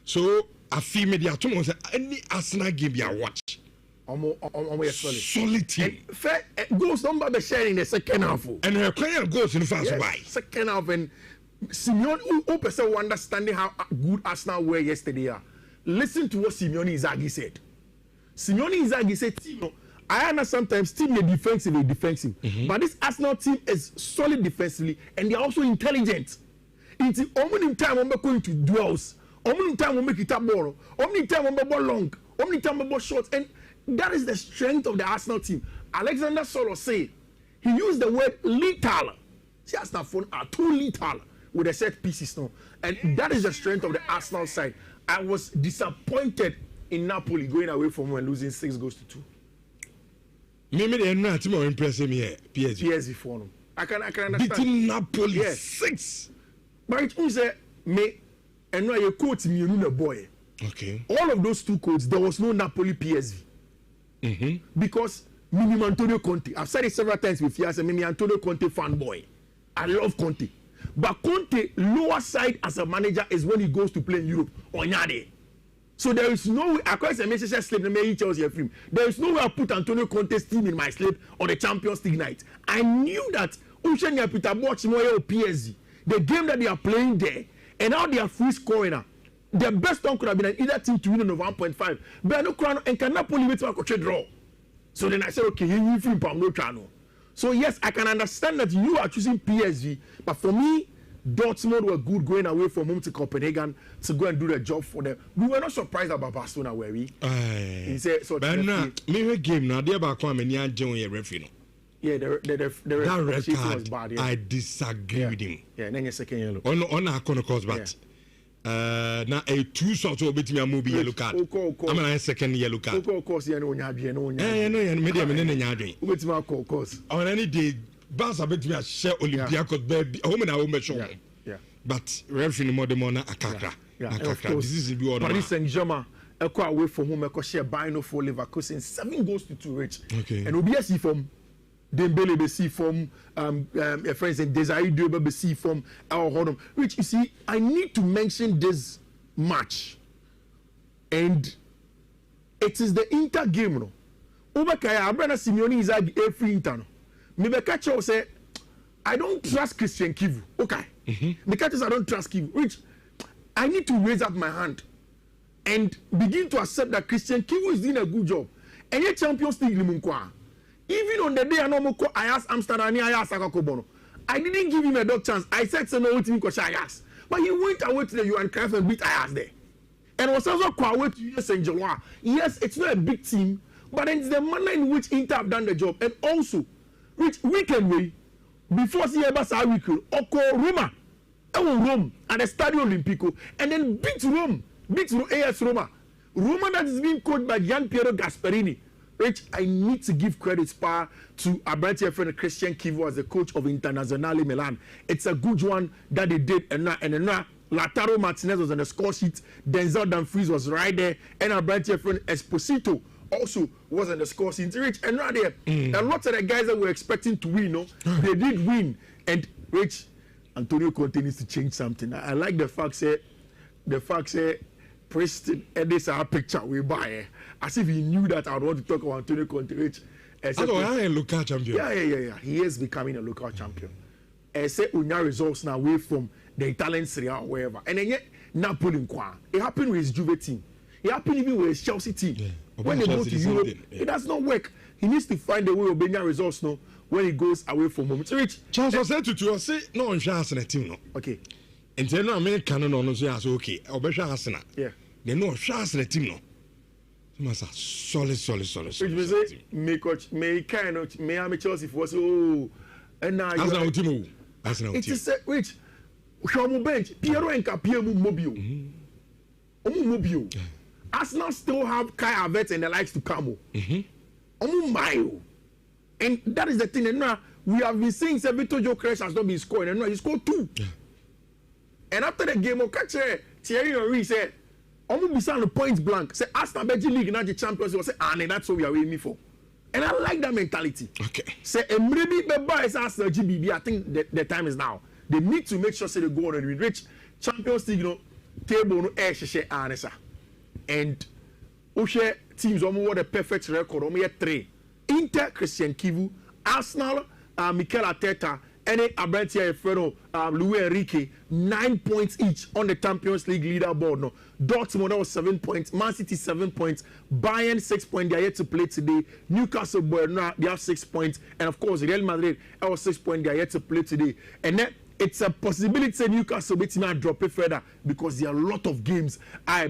so I feel media to say any Arsenal game you watch. Solid team. Goals number be sharing in the second half. And her client goes in the first why. Second half and Simeone who person understanding how good Arsenal were yesterday. Listen to what Simeone Inzaghi said. Simeone Inzaghi said, I understand sometimes team is defensive. But this Arsenal team is solid defensively and they are also intelligent. It's only time when we're going to duels. Only time when we make it up ball. Only time when we ball long. Only time when we ball short. And that is the strength of the Arsenal team. Alexander Solo said he used the word lethal. See, Arsenal phone are too lethal with the set pieces now. And that is the strength of the Arsenal side. I was disappointed in Napoli going away from when losing 6-2. Maybe they're not more impressive here. PSG for them. I can understand. Beating Napoli 6. But it means me and now you quote me, you know, boy. Okay. All of those two codes, there was no Napoli PSV. Because Mimi Antonio Conte, I've said it several times with you as a Mimi Antonio Conte fanboy. I love Conte. But Conte, lower side as a manager is when he goes to play in Europe. Onyade. So there is no way, according to Manchester sleep, there is no way I put Antonio Conte's team in my sleep on the Champions League night. I knew that Ushenya Peter Bochimoye or PSG, the game that they are playing there, and now they are free scoring now. The best one could have been either team to win on 1.5. But no crown and can Napoli wait for a draw. So then I said, okay, he will film no channel. So yes, I can understand that you are choosing PSG, but for me, Dortmund were good going away from home to Copenhagen to go and do the job for them. We were not surprised about Barcelona, were we? He said, so but now, maybe game now, they're about coming and John referee. Yeah, the red card was bad. Yeah. I disagree with him. Yeah, and then your second yellow. On our corner course, but now a 2 shots will beat me a movie yellow card. I'm a second yellow card. Of course, you know, with my course. On any day, Bas a bit me a share Olympiacos baby, home and home show. Yeah. But referee more than Akaka. This is the order. Paris Saint-Germain. Away from home, I share Bino for Leverkusen 7-2 rich. Okay. And OBS from Dembele be see from friends and Desiree Dube be see from our Hodom. Which you see, I need to mention this match, and it is the Inter game. No, Ubakaya Abrana Simeone is at every Inter. No, maybe catch you say, I don't trust Christian Kivu. Okay, the catches I don't trust Kivu. Which I need to raise up my hand and begin to accept that Christian Kivu is doing a good job. And yet Champions League limunkwa. Even on the day I asked Amsterdam, I asked Akakobono. I didn't give him a dog chance. I said no with him because I asked. But he went away to the UN Cruyff and beat Ajax there. And was also away to Saint Gilloise. Yes, it's not a big team, but it's the manner in which Inter have done the job. And also, which weekend way, before Siebasa weekend, Oko Roma, Rome at the Stadio Olimpico, and then beat Rome, AS Roma. Roma that is being coached by Gian Piero Gasperini. Which I need to give credit to Abrantia friend Christian Kivu as the coach of Internazionale Milan. It's a good one that they did, and now Lautaro Martinez was on the score sheet, Denzel Dumfries was right there, and Abrantia friend Esposito also was on the score sheet. Rich, and right there, a lot of the guys that were expecting to win, they did win. And Rich, Antonio Conte needs to change something. I like the fact that Preston edits our picture we buy. As if he knew that I would want to talk about Antonio Conte. I a local champion. Yeah. He is becoming a local champion. Except Unya results now away from the Italian Serie A or wherever. And then yet Napoli Nkwa. It happened with his Juve team. It happened even with his Chelsea team. Yeah. When they go to Europe, it does not work. He needs to find a way of being results now when he goes away from home. Rich. Charles was said to you, say no chance in a team. Okay. And then no American no say okay. Obesha Hasana. Yeah. They no chance in a team no. Solid. Which may kind of may am Chelsea for so and now it is which Shamu bench Piero and Capiemu Mobile. Arsenal still have Kai Havertz and the likes to come. And that is the thing. And now we have been seeing Vito Jokeres has not been scoring, and now he scored 2. And after the game, Thierry Henry said, be on the point blank. Say Arsenal Belgian League now the champions. Say, that's what we are aiming for. And I like that mentality. Okay. Say maybe the is Arsenal GBB. I think the time is now. They need to make sure they go on and reach Champions League. Table no air share answer. And teams almost the perfect record. Almost 3. Inter, Christian Kivu, Arsenal, Mikel Arteta, and Abrantia Efreno, Luis Enrique, 9 points each on the Champions League leaderboard. No, Dortmund was 7 points, Man City 7 points, Bayern 6 points. They are yet to play today. Newcastle, they have 6 points, and of course Real Madrid have 6 points. They are yet to play today, and then it's a possibility that Newcastle will drop it further because there are a lot of games.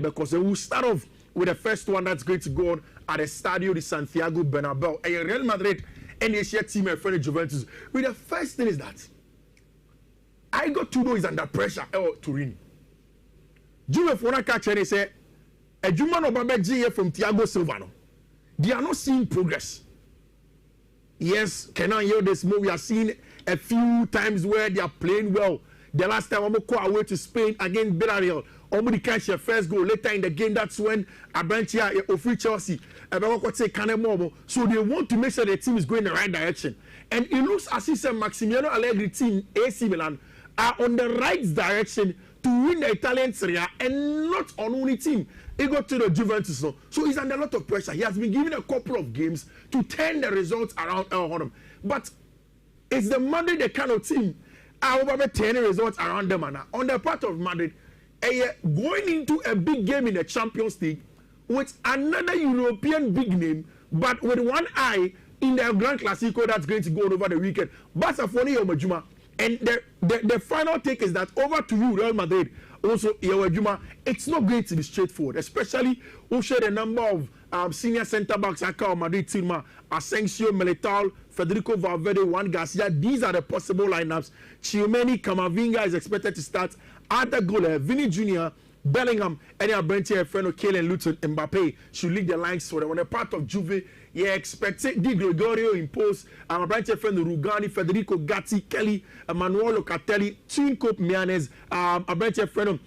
Because they will start off with the first one that's going to go on at the Stadio de Santiago Bernabeu. And Real Madrid and the Asia team and friend Juventus. With the first thing is that I got to know is under pressure. Turin. Juve for a catch and they say a Juma no Babeji from Thiago Silva. They are not seeing progress. Yes, can I hear this move? We are seeing a few times where they are playing well. The last time I'm go away to Spain against Villarreal. Omudi catch their first goal later in the game. That's when Abrantia offered Chelsea. So they want to make sure the team is going in the right direction. And it looks as if Maximiano Allegri team AC Milan are on the right direction to win the Italian Serie A and not on only team. He got to the Juventus now. So he's under a lot of pressure. He has been given a couple of games to turn the results around on. But it's the Madrid the kind of team over turning results around them. And on the part of Madrid, going into a big game in the Champions League with another European big name, but with one eye in the Grand Clasico that's going to go on over the weekend. Basafoni Yomajuma. And the final take is that over to you, Real Madrid. Also, it's not going to be straightforward, especially who share the number of senior centre backs at Madrid team, Asensio, Militao, Federico Valverde, Juan Garcia. These are the possible lineups. Chiumeni, Camavinga is expected to start. Arda Güler, Vini Jr., Bellingham, and Abrantia, Freno, Kane, Luton, Mbappe should lead the lines for them. On the part of Juve, you expect Di Gregorio impose, Abrantia, Freno, Rugani, Federico Gatti, Kelly, Manuel Locatelli, Tinko Mianes, Abrantia, Freno,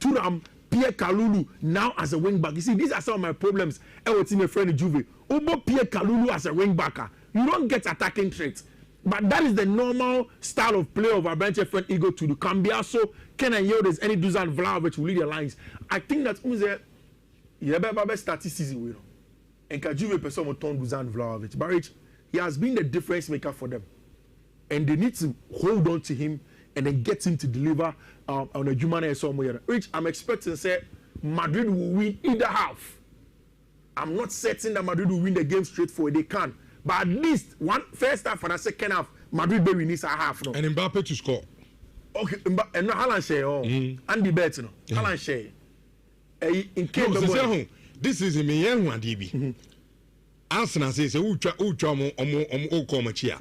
Thuram, Pierre Kalulu now as a wing back. You see, these are some of my problems. Our team, friend Juve. Obo Pierre Kalulu as a wing backer. You don't get attacking traits. But that is the normal style of play of our bench friend Ego to do. Cambiaso, Kenan Yildiz, any Dusan Vlahovic will lead the lines. I think that Unze, you better start this season. And Kajuve person will turn Dusan Vlahovic. But he has been the difference maker for them. And they need to hold on to him and then get him to deliver on a Jumana somewhere. Which I'm expecting to say Madrid will win either half. I'm not certain that Madrid will win the game straightforward. They can. But at least one first half and a second half, Madrid will win a half. No? And Mbappe to score. Okay, and now Haaland share. Andy Bet, no. Haaland share. In case no, this is a million DB. Arsenal says, "Who come here?"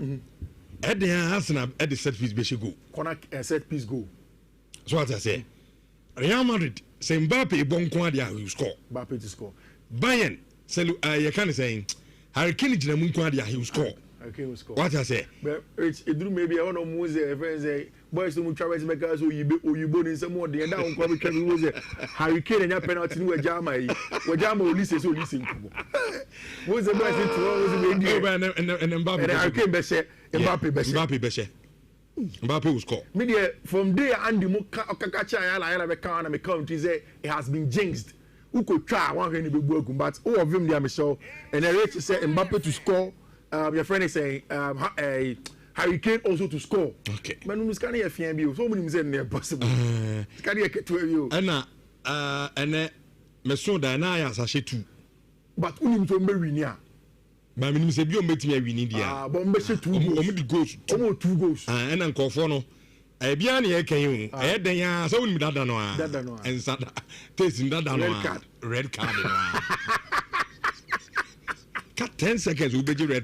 At the Arsenal at the set piece, be go. Corner set piece go. So what I say, Real Madrid say Mbappe bon quadia will score. Mbappe to score. Bayern say you can't say. Harry Kane jina mu nkwa he will score. Okay, will score. What I say? But it do maybe I want to move the friends say boys to try to make us so you in some more the down come we was Harry Kane and penalty no Jama listen so listen. Was the boys to and Mbappe. And Harry Kane be say Mbappe be say. Mbappe will score. Media from there Andy Mokakacha I be count and country say it has been jinxed. Who could try one hand to be broken, but all of them, they are so. And I reach to say Mbappe to score. Your friend is saying Harry Kane also to score. Okay. But no, can you find you? So many say near possible. Can you get to you? And Messon Dana as a two. But only to me win ya. But me say you make me win India. But me say 2 goals. Almost 2 goals. And Uncle Fono. Biani eken you den ya so woni dada no a ensa taste dada no red card cut 10 seconds we be red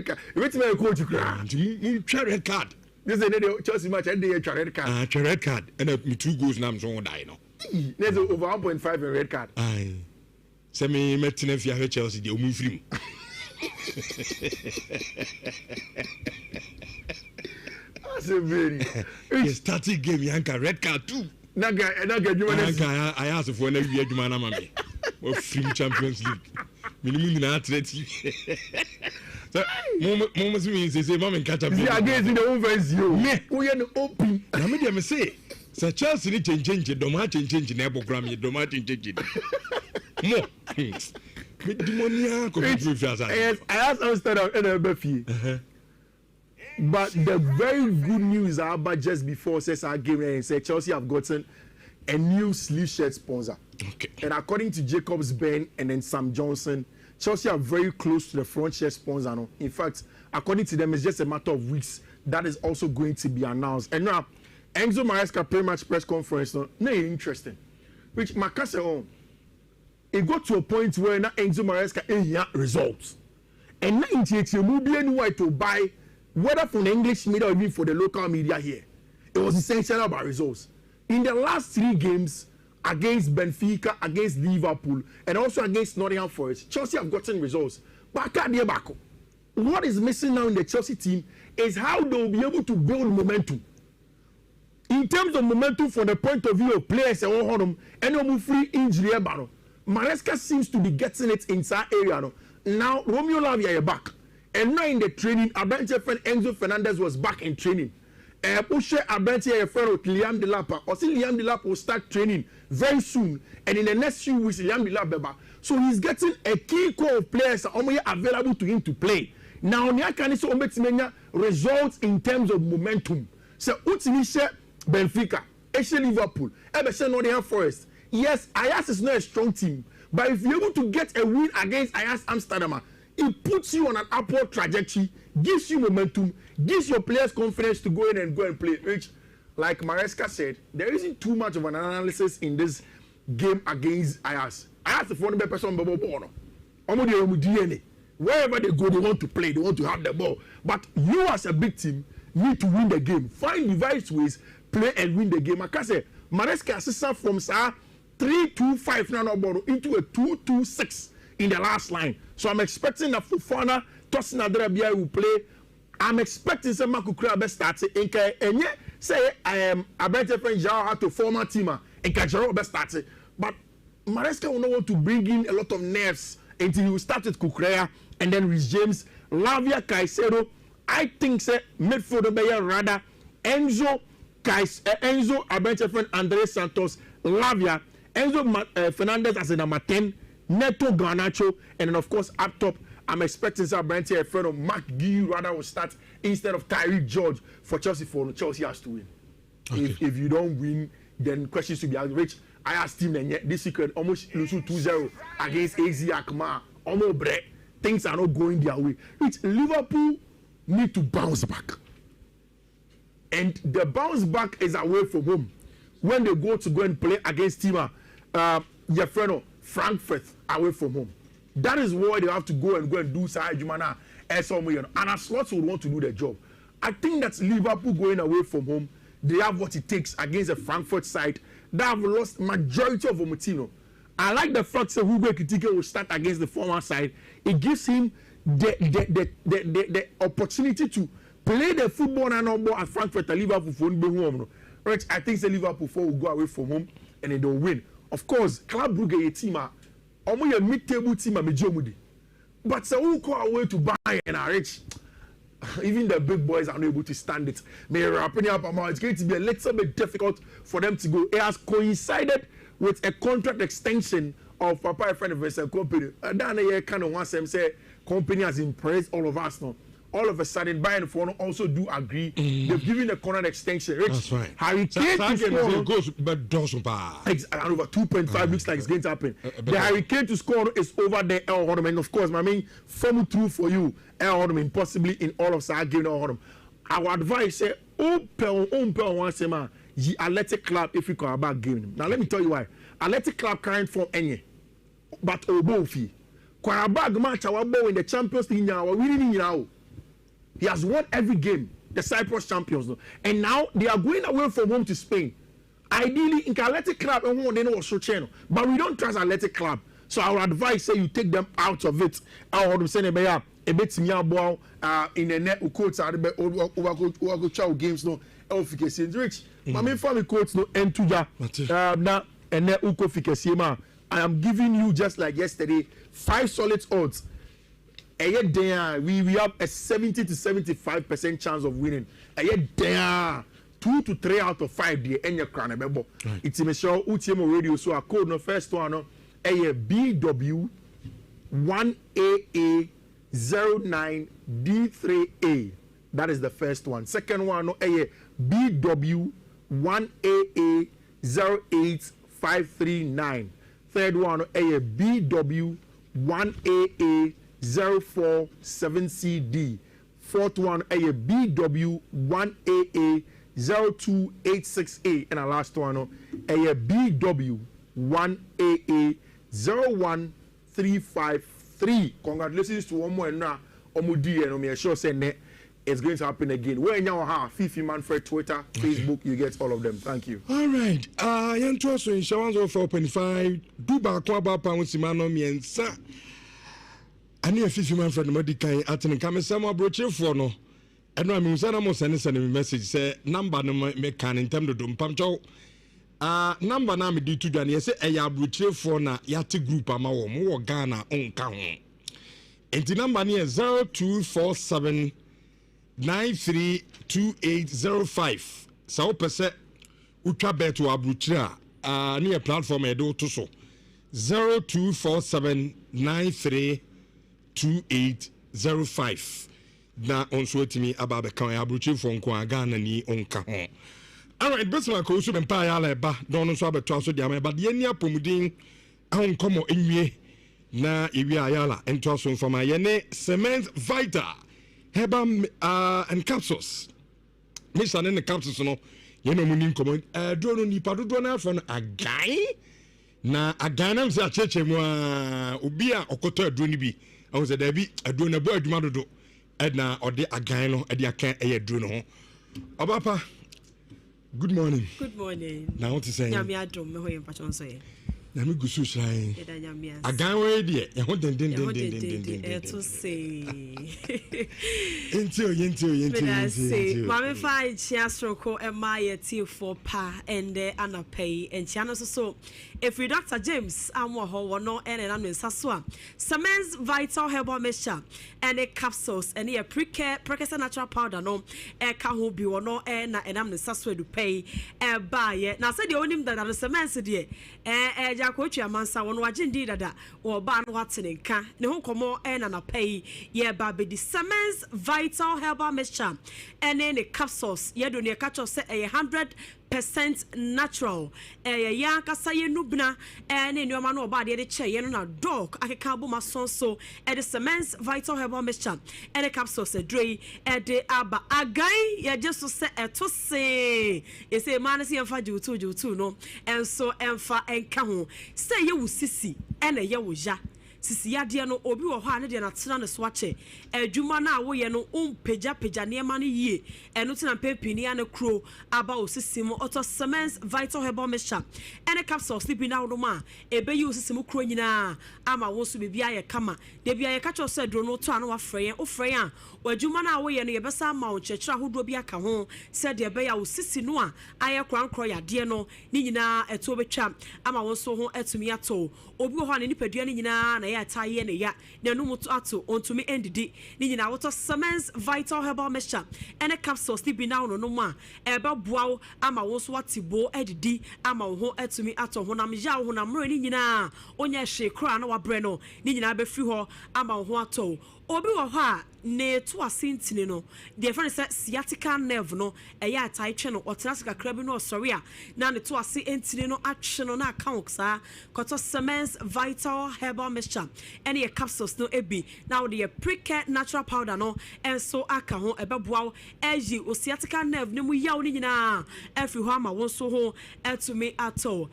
card wait me coach cry you try red card this is the Chelsea match and they try red card red card and me 2 goals na so die no there's over 1.5 in red card ai se me metina fia Chelsea de o mu film He started game Yanka red card too. Naga I asked for an every Jumana Mami. Or film Champions League. Minimum in athletic. Moments means they say, Mom and catch up. Against the overs, you. We are open. I mean, say, Sir Chelsea need to change it. Don't change in Ebo Grammy. Don't change it. More. Yes, I asked Amsterdam and LBF. But the very good news about just before says our game and said Chelsea have gotten a new sleeve shirt sponsor. Okay. And according to Jacobs Ben and then Sam Johnson, Chelsea are very close to the front shirt sponsor. No? In fact, according to them, it's just a matter of weeks that is also going to be announced. And now, Enzo Maresca pre-match press conference, no, interesting. Which Makase on, it got to a point where now Enzo Maresca had results. And now in will be anywhere to buy, whether from the English media or even for the local media here. It was essential about results. In the last 3 games against Benfica, against Liverpool, and also against Nottingham Forest, Chelsea have gotten results. But what is missing now in the Chelsea team is how they will be able to build momentum. In terms of momentum from the point of view of players and no free injury, Maresca seems to be getting it inside area. Now Romeo Lavia is back, and now in the training, Abranche friend Enzo Fernandez was back in training. Pushe Abranche friend of Liam Delap, or see Liam Delap will start training very soon, and in the next few weeks Liam Delap be back. So he's getting a key core of players available to him to play. Now Nyaka so ometimenya results in terms of momentum. So utinishe Benfica, Eshe Liverpool, Ebeshe Nottingham Forest. Yes, Ajax is not a strong team, but if you're able to get a win against Ajax Amsterdam, it puts you on an upward trajectory, gives you momentum, gives your players confidence to go in and play. Which, like Maresca said, there isn't too much of an analysis in this game against Ajax. Ajax is one person DNA. Wherever they go, they want to play, they want to have the ball. But you as a big team need to win the game. Find device ways, play and win the game. Like I say, Maresca assistant from 3-2-5 now into a 2-2-6 in the last line. So I'm expecting that Fofana, Tosin Adrabia will play. I'm expecting some Marco Krabbe start. And yet, say I am a better friend Jao to former teamer and Kajaro best start. But Maresca will not want to bring in a lot of nerves until you start with Kukurea and then Rhys James, Lavia, Caicedo. I think say midfielder better rather Enzo, Abenche friend Andres Santos, Lavia, Enzo Fernandez as a number 10, Neto Garnacho, and then of course up top, I'm expecting some Abenche friend of Mark Gui rather will start instead of Tyreek George for Chelsea. For Chelsea has to win. Okay. If you don't win, then questions to be asked. Rich, I asked him and yet this secret almost lose 2-0 against AZ Akma. Almost break. Things are not going their way. Rich, Liverpool need to bounce back. And the bounce back is away from home. When they go and play against Tima, Frankfurt away from home. That is why they have to go and do Sahaj Jumana and as slots would want to do their job. I think that Liverpool going away from home, they have what it takes against the Frankfurt side that have lost majority of Omotino. I like the fact that Hugo Ekitike will start against the former side. It gives him the opportunity to play the football and not at Frankfurt and Liverpool for home. Right? I think the Liverpool will go away from home and they don't win. Of course, Club Brugge team are almost a mid-table team Mejomudi. But so who go away to Bayern and are rich. Even the big boys are not able to stand it. It's going to be a little bit difficult for them to go. It has coincided with a contract extension of Papa friend of a company. Then a kind of wants them say company has impressed all of us now. All of a sudden, Bayern for also do agree. They've given a contract extension. Rich, that's right. Harry Kane to score goes, but doesn't and over 2.5 looks like it's going to happen. The Harry Kane to score is over there. El Hodman, of course, my main follow through for you. El Hodman, possibly in all of our game. El Hodman. Our advice say, open once a man. The Athletic Club if you come about game. Now let me tell you why. Athletic Club can't form any, but Obofi. Quarabag match our ball in the Champions League now. We're winning now. He has won every game, the Cyprus champions. And now they are going away from home to Spain. Ideally, in Athletic Club, they know what's channel. But we don't trust Athletic Club. So our advice say you take them out of it. I want to say a bit in the net, coach over games no efficacy. Rich, my main family coach no entuja. Now and net efficacy ma. I am giving you just like yesterday 5 solid odds. We have a 70 to 75% chance of winning. 2 to 3 out of 5 the any crown remember. It's a show UTM radio so a code no first one no BW 1AA09D3A. That is the first one. Second one, BW1AA08539. Third one, BW1AA047CD. Fourth one, BW1AA02868. And the last one, BW1AA01353. Congratulations to one more now. Omudi and I'm sure saying it's going to happen again. When you have Fifi Manfred, Twitter, Facebook, you get all of them. Thank you. All right. Yan to us in Shawans of 4.5. Duba Kwaba Pamusimano Miensa. I need a Fifi Manfred Modikai at an Kamisama Broche for no. And I'm Musana sending a message. Say number no make can in terms of Dumpamcho. Number na me di to Daniel say a ya Broche for na yati group amawo mo Ghana on kahon. And the number near 0247 932805. So percent ultra bet to Abutra near platform edo to so 0247 932805. Na on so to me about the can Abuchi from Ghana ni on kahon. Alright, best man ko so be pa ya leba don so abeto so dia but ye nia pomudin ahon komo enwie na ewi ayala ento so from ye ne cement vital Heba and capsules. Miss and the capsules no. You know munin komo. Drone ni padu drone from a guy. Na a guy na mse a cheche mwa ubia okoto drone bi. I was a debi a drone boy adwuma do. Edna or de a guy no e de aka e drone ho. Obapa. Good morning. Good morning. Now what is saying? Nyame adom me ho yem patron so ye. Na me gusu shine. Nyame a guy we de e ho den to say. Into. Mama fa chia stroko e ma ye ti for pa ende anapay and chiano so if we Dr. James amwo ho wono ene na no nsaso a Cement Vital Herbal Mixture and a capsules and a precursor natural powder no e ka ho bi wono e na enam ne nsaso edu pay e ba ye na say the onim that the cement de jakotwa amansa wono agindi dada wo ba no watene nka ne ho komo e na pay ye ba be the Cement Vital Herbal Mixture and then the capsules ye do ne catch us say 100% natural ya kasa ye nubna ne nneoma no oba de che ye no na dog akeka bo mason so the Cement Vital Herbal Mixture and the capsules dre de aba agai ye just so say eto se e say man se emfa jutu no and so emfa enka ho say ye wusisi ene ye wo ja sisi yade no obi wo ho ane de na tena ne so ache adwuma na wo ye no peja ne ma no yie eno tena pepini ane kro aba osisimu oto Cement Vital Herbal Mixture ene capsule sleeping now no ma ebe yi osisimu kro nyina ama wo so bibia ye kama de bia ye kacho so adro no to ane wa frɛ o frɛ a adwuma na wo ye no ye besa ma wo kyekira hodo bi aka ho se de be ya osisi no a aye krankro yade no ni nyina eto betwa ama wo so ho atumi ato obi wo ho ane nipadua ni nyina na ataye ne ya na no muto ato ontumi endidi ni nyina woto Cement Vital Herbal Mixture ene capsules ni bi na no ma ebe boawo ama wo so atibo edidi ama wo ho atumi ato ho na mja wo na mro ni nyina onya hwe kra na wa bre no ni nyina be firi ho ama wo ho ato obi wo ho a ne to asintini no the friend say sciatica nerve no eya atai twe no otenasika krabi no sorry a na ne to ase entini no atwe no na account sa koto Cement Vital Herbal Mixture any capsules no ebi now the precursor natural powder no and so aka ho ebeboa eji o sciatica nerve ne mu yaw ni nyina every ho ama won so ho etumi ato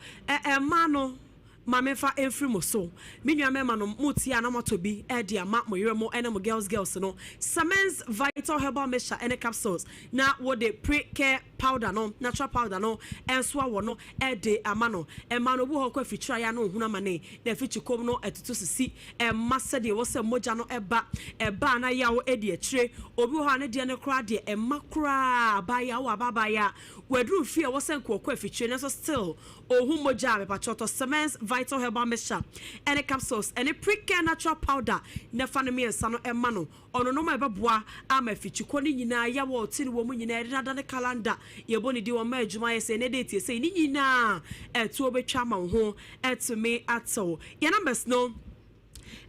ma no Mamefa every moso. Minua mema no mutia na motobi e ama moyere mo ene mo girls no. Cement Vital Herbal Mixture ene capsules. Na wo de pre-care powder no, natural powder no, enso awo no e de ama no. E ma no bu ho kwa fitira ya no huna mane. Na fichikom no etutu sisi. E massa de wo se moja no eba na ya wo e de akire. Obi ho ane de ne kra de e makra ba ya wo ababa ya. Wedru fie wo se kwa fitire na so still ohu moja me pachoto Cement Vital Herbal Mixture and a capsules and a pre-care natural powder nefa no me ensa no ema no ono no ma beboa ama fichiko ni nyina ya wo tini wo mu nyina na da ne calendar ye boni di wo ma adwuma ye se ne date se ni nyina etu obetwa ma ho etumi ato ye numbers no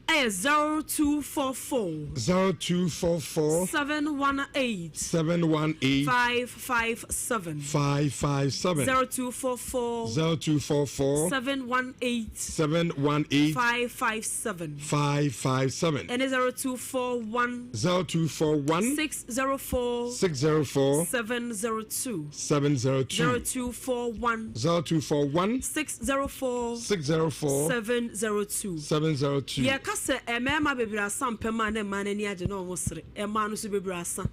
0244 0244 718 718 557 557 0244 0244 718 718 557 557 and 0241 0241 604 604 702 702 0241 0241 604 604 702 702 yeah kase emema bebira sampema na ma na ni age na omosre ema no so bebira asa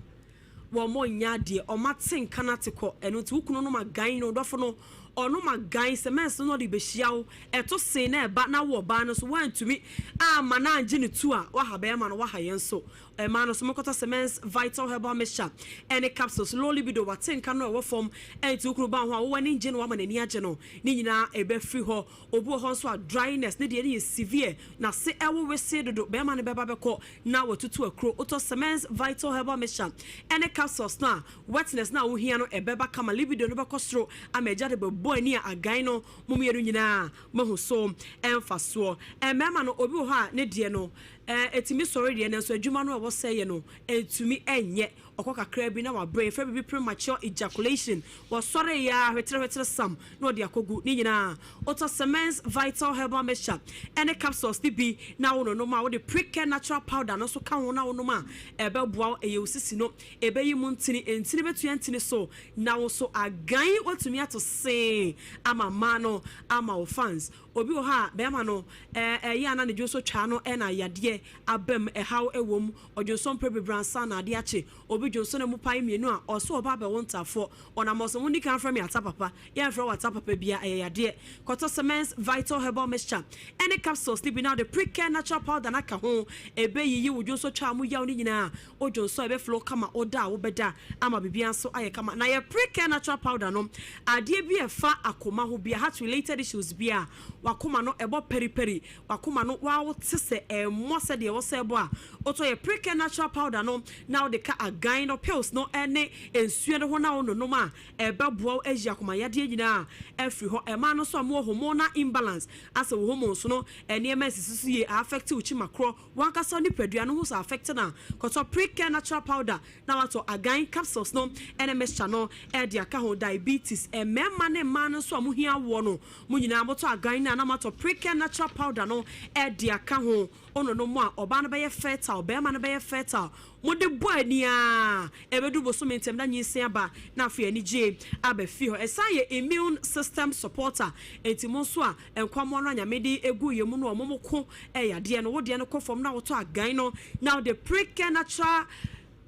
wo mo nya de o matin kanatiko eno ti ukunu no magan no dofo no ono magan semens no de behia eto sen na eba na wo ba no so wantumi ama na anje ne tu a wa ha be ma no wa ha yen so ema no so mokota semens vital herbal mixture any capsules slowly bido watin kan no wo form enti ukunu ba ho a wo ni nje no wa ma na ni age no ni nyina ebe free ho obu ho so a dryness ne de severe na se ewo we se dodo be ma ne beba beko na watutu akro oto semens vital herbal mixture any capsules na wetness na wo hia no ebeba kama libido no beko sro amaja de boy ni agan no mumieru nyina mahu so emfaso emema no obi ho a ne de no etimi sorry de na so adwuma no wo seye no etumi enye okokakra bi na wa brain fa bi premature ejaculation wo sorry ya hwetere sam no de akogu ni nyina oto semens vital herbal mixture any capsules bi na wo no ma wo de pre-care natural powder no so ka wo na wo no ma ebe boa eye osisi no ebe yi mu ntini betu ntini so na wo so agan watumi ato se ama mano ama o fans obi o ha be ma no ya na ne jo so twa no na yade abem haw ewom odwonso mpre bebransa na ade ache obi dwonso na mu pai mienu a oso oba be wontafo ona moso mundi kan fra me atapapa ya fra watapapa bia yade koto semens vital herbal mixture any capsules bi now the pre-care natural powder na ka ho ebe yiyi wodwonso twa mu yaw ni nyina odwonso ebe flow kama oda wo beda ama bibia so aye kama na ye pre-care natural powder no ade bi efa akoma ho bia heart related issues bia wakoma no ebo periperi wakoma no wa wo tese mo se de wo se ebo a oto ye pre-care natural powder no now the ka agan no pills no ene ensuo no ho na wo no ma ebe boa agi akoma yade nyina every ho ema no so mo hormonal imbalance as a hormones no ene emesisi ye affect uchi makro wanka so ni padua no ho so affect na koto pre-care natural powder na wato agan capsules no ene mixture no e de aka ho diabetes emema ne ma no so mo hia wo no mo nyina moto agan na mato pre-care natural powder no e de aka ho ono no mo a oba no be ye fertile be ma no be ye fertile mo de boani a ebedu bo so mentem na nyisen aba na afa ani je aba fi ho esaye immune system supporter etimo so a enkwamo no anyamede egu yemu no omomko yade no wo de no kofom na woto agan no now the pre-care natural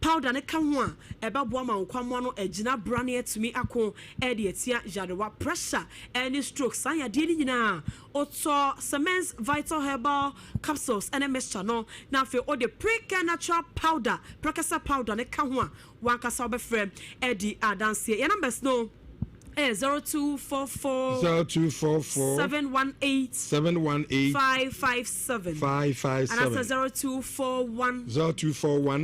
powder ne ka ho a eba boa ma nkwamo no agina brane atumi ako e de atia jarewa pressure any stroke san ya de ni nyina oto semens vital herbal capsules and a mixture no na fe o de pre-care natural powder prekasa powder ne ka ho a wankasa obefrem e di adanse your numbers no 0244 718 557 and that's 0241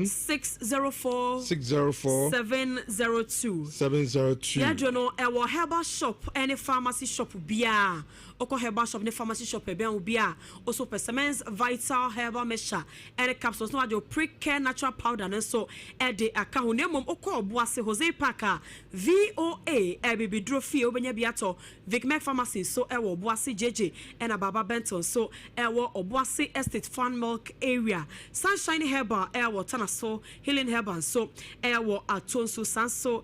604 702 yeah do no e herbal shop any pharmacy shop bia oko herbal shop ne pharmacy shop e ben bia also semens vital herbal mixture and capsules no ade pre-care natural powder ne so e de aka ho ne mom oko oboase Jose Parker VOA e Drofie obenya biato Vicmac Pharmacy so ewo Obuasi JJ and Ababa Benton so ewo Obuasi Estate Farm Milk area Sunshine Herbal ewo Tanaso Healing Herbal so ewo Atonso Sanso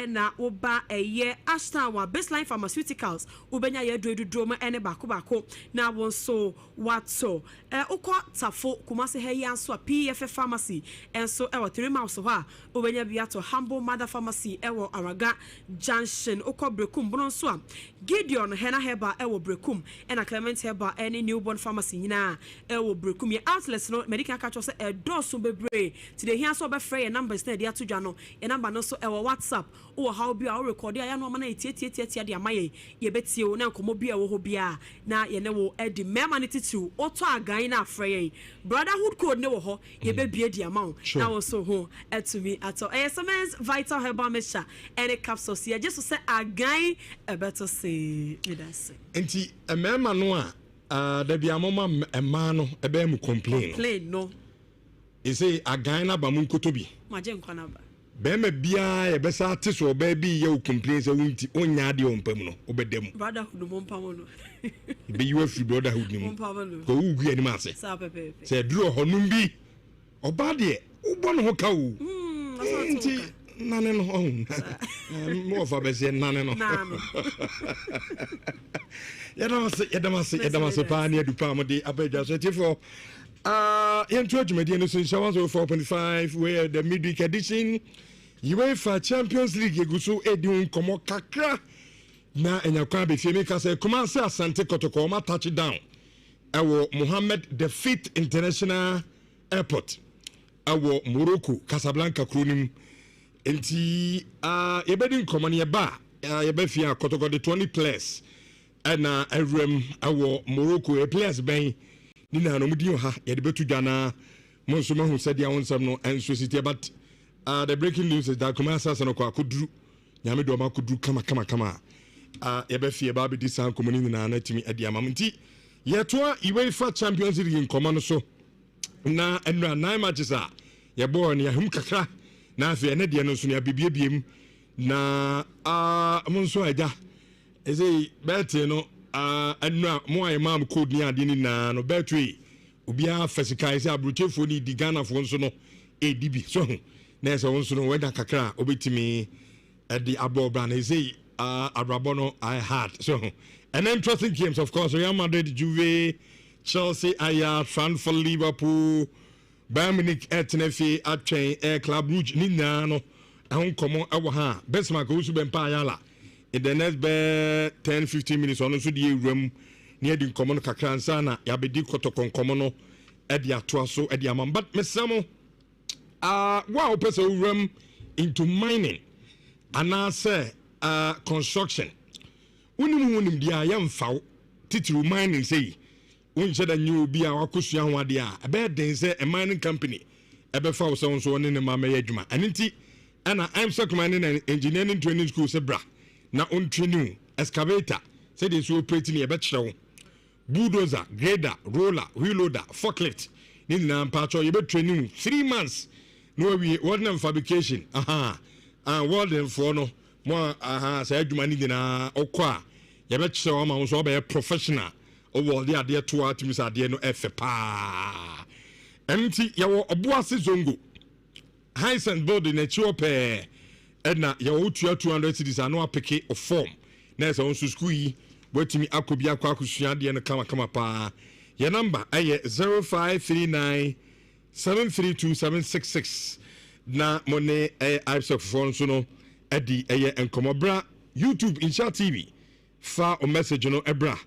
na oba eye Ashton wa Baseline Pharmaceuticals obenya ye dododoma ene bako na won so wato ukọ tafo Kumasi Heya so PF Pharmacy enso ewo 3 miles ho a obenya biato Humble Mother Pharmacy ewo Araga Junction ukọ Brekum bono so a Gideon Hena Heba ewo Brekum ena Clement Heba any newborn pharmacy nyina ewo Brekum ye outlets no medical catch say edoso bebre ti de hia so be free numbers na de atodwa no e number no so ewo WhatsApp o how bi a record ya no ma na tie de amaye ye betie o na nkomo bi ewo ho bia na ye ne wo edi mema ne titu oto agan na afre brotherhood code ne wo ho ye be bie di amount na wo so ho etumi ato semens vital herbal mixture any capsules ye just say agan better say me that say enti emema no a there be a mama a man ebe mu complain no you say a guy na ba mu kotobi maje nkwanaba be ma bia ye be sa te so be bi ye complain say wunti onya de ompam no obedem brotherhood mo mpam no be you free brotherhood ni mu ko ugu ani ma se sa pepe say duro honum bi oba de ubo no ho ka wo nti nane no mo fa be say nane no yadamase pa ne adupa mo de abeja so tifo yento adwumadi no so 4.5 where the midweek edition UEFA Champions League eguso edin komo kakra na enyakwa be fie meka say kuma say Asante Kotoko ma touchdown ewo Mohammed the Fifth International Airport ewo Morocco Casablanca kronim enti yebedin komo ne ba yebefia Kotoko the 20 players ana Evrem awo Morocco a players ben ni na no mudi ha ye de betu dwana monso mahu sadia wonsam no enso city but the breaking news is that kuma asasa no kwa koduru nyame do ma koduru kama ye be fie ba be di san komuni na na timi adi amamti ye to UEFA Champions League nkoma no so na enra 9 matches a ye bo ne ahum kakra na afie ne de no so ne abibiebiem na monso aja eze beti no anna mo ay mam code ni ade ni na no beti obia fesikai se abrochefo ni di Ghana fo nso no edibi so na ese wonso no weda kakra obetimi edi abobra na eze abrabo no I had so an interesting games of course Real Madrid, Juve, Chelsea, Ajax, Frankfurt, Liverpool, Bayern Munich, Etnefi, Atchen, Air Club Rouge ni na no ahun komo ewo ha best mark usu bempa yala in the next 10-15 minutes on so the room near the common kakransa na yabedi kotokon komono e dia toa so e dia man but mesamo wow person room into mining and say construction unimu dia yamfa titiru mining say unche da new bi a wakosua ho ade a be den say a mining company e be fa so so ne ma me adwuma anenti ana I'm so mining and engineering training school se bra na on training excavator say they so operating e be kire bulldozer, grader, roller, wheel loader, forklift. Ni na mpacho you be training 3 months. No we ordinary fabrication. Warden for no more say adwuma ni na okwa. You be kire o ma so be professional. O wo dey ade to atimis ade no efe pa. Enti ye wo oboase zongo. Hisense building na chiope. Edna ye wo 200 cities anu apeke of form. Na so on school yi wetimi akobi akwa de no kama pa. Your number aye 0539 732766 na money IPSOC phone so no edi aye enkomobra YouTube Nhyira TV fa o message no ebra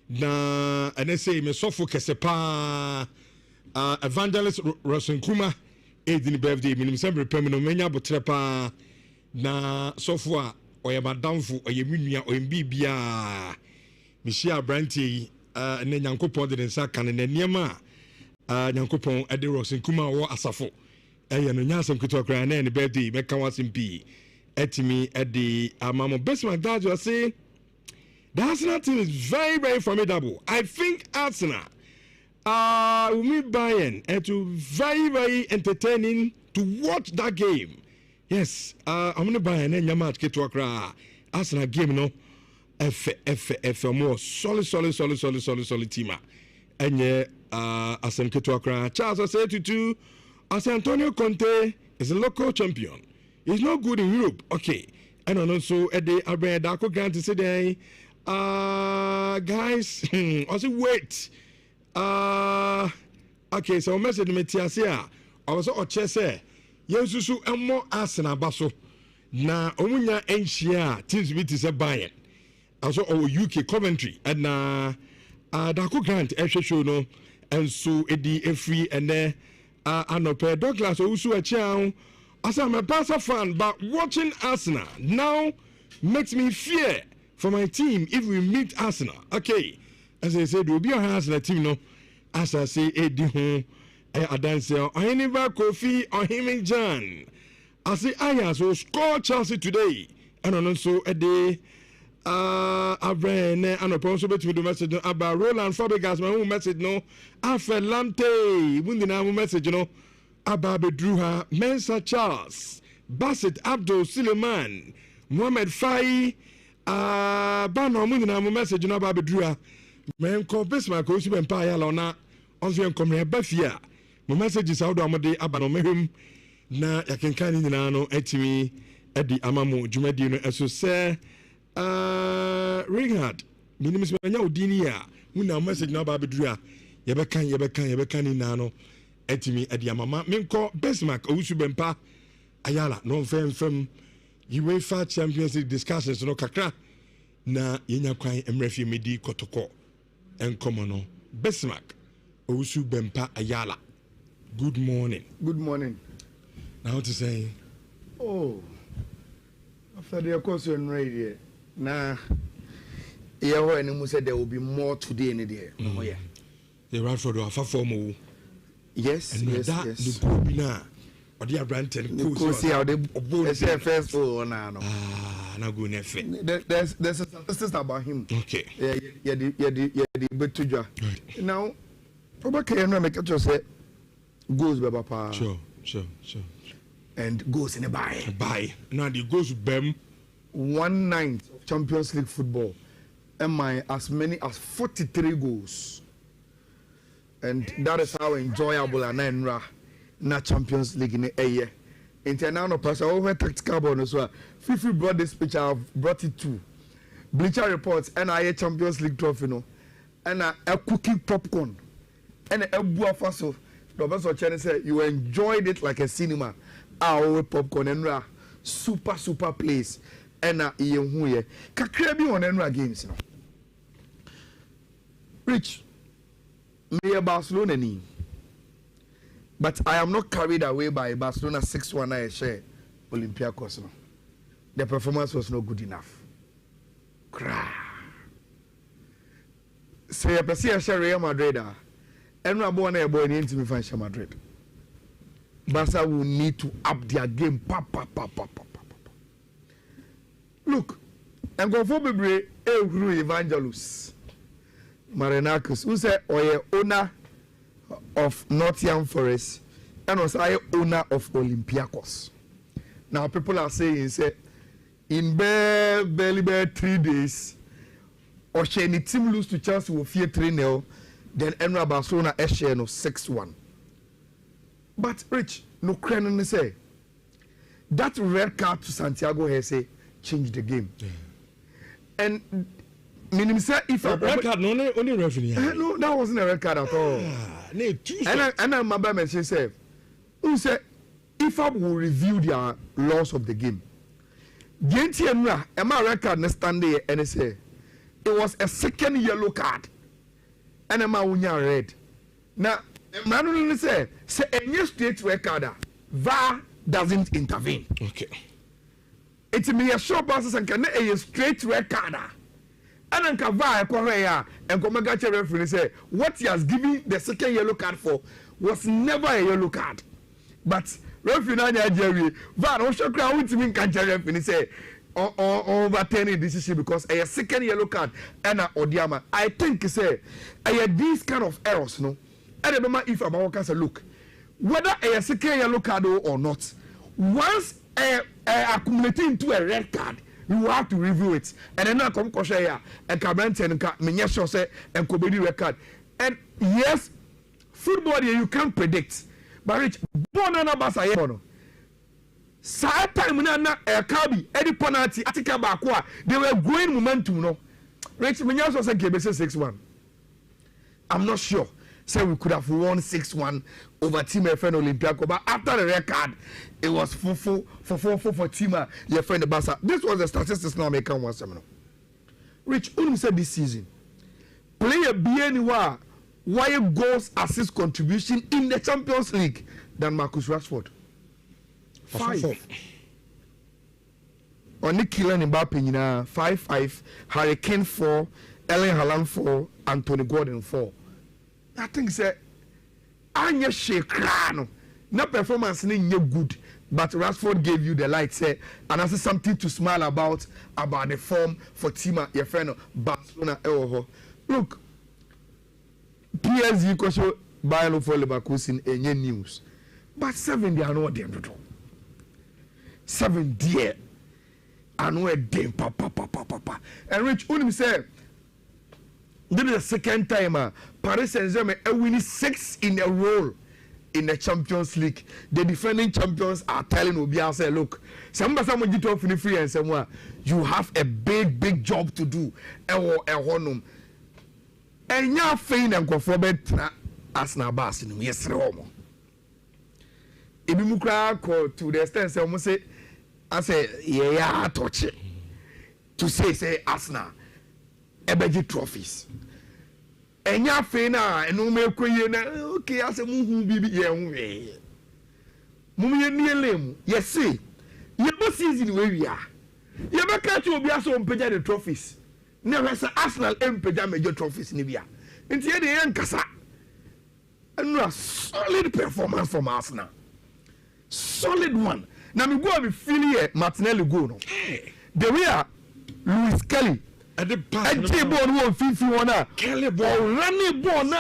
na NSA me sofo kese pa evangelist Rosenkuma edini birthday minim sembre pemino menya botre pa na sofo a oye madamfo oye minua oyembibia mishia branti ne nyankopon de nsa kan ne niema nyankopon ede Rosenkuma wo asafo eye no nyasem kito kra na ne birthday me kan wasimpi etimi ede amamo besma dajo say the Arsenal team is very, very formidable. I think Arsenal will meet Bayern and to very, very entertaining to watch that game. Yes, I'm going to Bayern and Yamat Ketwakra. Arsenal game, no. F more solid team. And yeah, Arsenal Ketwakra. Charles, I say to I say Antonio Conte is a local champion. He's not good in Europe. Okay. And also at the Abraham Darko Grant today. Guys, also wait. Okay, so message me tiasia. I was on chese. Yesusu emo Arsenal baso. Na omunya enhia teams be to say Bayern. Also our UK Coventry and Darko Grant show no and so edi free and there anope Douglas also a chow. As I'm a Barca fan, but watching Arsenal now makes me fear for my team if we meet Arsenal. Okay, as I said, we'll be on Arsenal team, no. As I say, Eddie home, I dance or anybody Kofi or him John. I say, I so score Chelsea today, and also a day, Abrene and upon so between the message about Roland Fabregas, my own message no. Afelante, Wundina message no. About Bedruha, Mensa Charles, Bassett Abdul Suleiman, Mohamed Fai, Bano Wundina message no about Bedruha. Men call Bismarck, Osu Empire Lona, Onzian come here, Bafia. My message is out of Amade Abano Mehum. Na yakenkani nyina no etimi edi amamu dwumadi no eso se Richard minimis manya odini ya muna message na ba bedura yebekan ni na no etimi edi amama menko Bismarck owusu bempa ayala no fem UEFA Champions League discussions no kakra na yenya kwan emrefi medi kotoko enkomo no Bismarck owusu bempa ayala. Good morning. Now to say, oh, after the course on radio, now, you said there will be more today in the day. Oh, yeah. The Radford are far more. Yes, and yes. The Bobina, or the Branton, could see how they say first. Oh, no. Now go next. There's a statistics about him. Okay. Yeah, the but to you. Now, probably can make it just say, goes, Baba. Sure. And goes in a buy. Now the goes bem 1/9 of Champions League football. As many as 43 goals. And that is how enjoyable an Nhyira na Champions League in a year. International person over tactical bonus. Fifi brought this picture, I've brought it to Bleacher Reports and I Champions League trophy no. And a cooking popcorn. And a buafaso. Professor Chen said you enjoyed it like a cinema. Our popcorn and super place. And huye. Kakrebi on Nhyira games. Rich, me Barcelona ni. But I am not carried away by Barcelona 6-1 I share Olympiacos. No. The performance was not good enough. Say I share Real Madrid. And we're born a boy in Inter Madrid. Barca will need to up their game. Look, I'm going for Bebre Evangelus Marinakis, who said, or owner of Nottingham Forest, and also owner of Olympiacos. Now, people are saying, say, in barely 3 days, or she any team lose to Chelsea will fear 3-0. Then Nhyira Barcelona share no 6-1. But Rich, no credit say that red card to Santiago has say change the game. Yeah. And meaning say if a red card only referee. No, that wasn't a red card at all. And I'm my mention say who said if I will review their laws of the game. The Nhyira a red card next Sunday and say it was a second yellow card. And I'm red. Now, Manuel say any straight record, VAR doesn't intervene. Okay. It's me a short passes and can a straight record. And then VAR Korea and Komagacha referee say what he has given the second yellow card for was never a yellow card. But referee Jerry VAR also crowd with me can referee say overturning decision because a second yellow card and Odiama. I think say these kind of errors, no. And remember if I'm can say look, whether a second yellow card or not, once accumulating into a red card, you have to review it. And then I come here and Cabrante and Minyasho say and Kobedi record. And yes, football you can't predict. But Rich, Bonana Basa Sa time na Kabi any penalty atika baako they were growing momentum no. Rich Minyasho say Kebe 6-1. I'm not sure. Say we could have won 6-1 over Team FN Olympiacos, but after the record, it was 4-4 for Team FN the Barca. This was the statistics now making one seminar. Rich Unum said this season, player BNY why goals assist contribution in the Champions League than Marcus Rashford. 5. Only Kylian Mbappe 5. Harry Kane 4, Erling Haaland 4, Anthony Gordon 4. I think say anya shekra no na performance ni nye good but Rashford gave you the light, say, and that's something to smile about the form for team your friend Barcelona. Look, PSG because Bayern for Leverkusen any news, but 7 they are not them to do. 7 dear, I know a damn papa. And Rich only say, this is the second time Paris Saint-Germain winning 6 in a row in the Champions League. The defending champions are telling Obia, say, look, someone you talk for free and somewhere you have a big job to do. And you're failing and conforming as na bass in yes, Romo. If you call to the extent, someone say, I say, yeah, touch it. To say, Asna, Ebegi trophies. And you're failing and no make okay, I say, Bibi, yeah, Mummy and yes, see, you must see the way we are. You ever catch you be also on the trophies. Never say Arsenal and major trophies in Libya. Into the end, Kasa. And a solid performance from Arsenal. Solid one. Now we go and feel here Martinelli go no. The way are Louis Kelly. And the ball won 51. Kelly ball running ball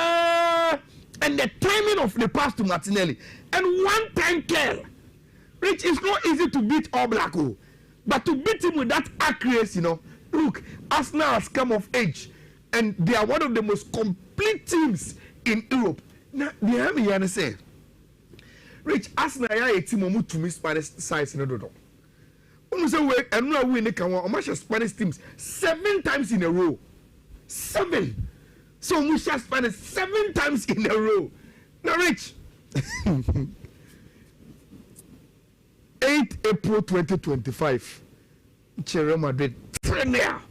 and the timing of the pass to Martinelli. And one time Kelly. Which is not easy to beat All Black, but to beat him with that accuracy, look, Arsenal has come of age, and they are one of the most complete teams in Europe. Now, they have me to say, Rich, Arsenal are a team who to miss Spanish size in the door. And now we can watch Spanish teams 7 times in a row. 7. So we shall Spanish 7 times in a row. Now, Rich. 8 April 2025, Real Madrid 3-0.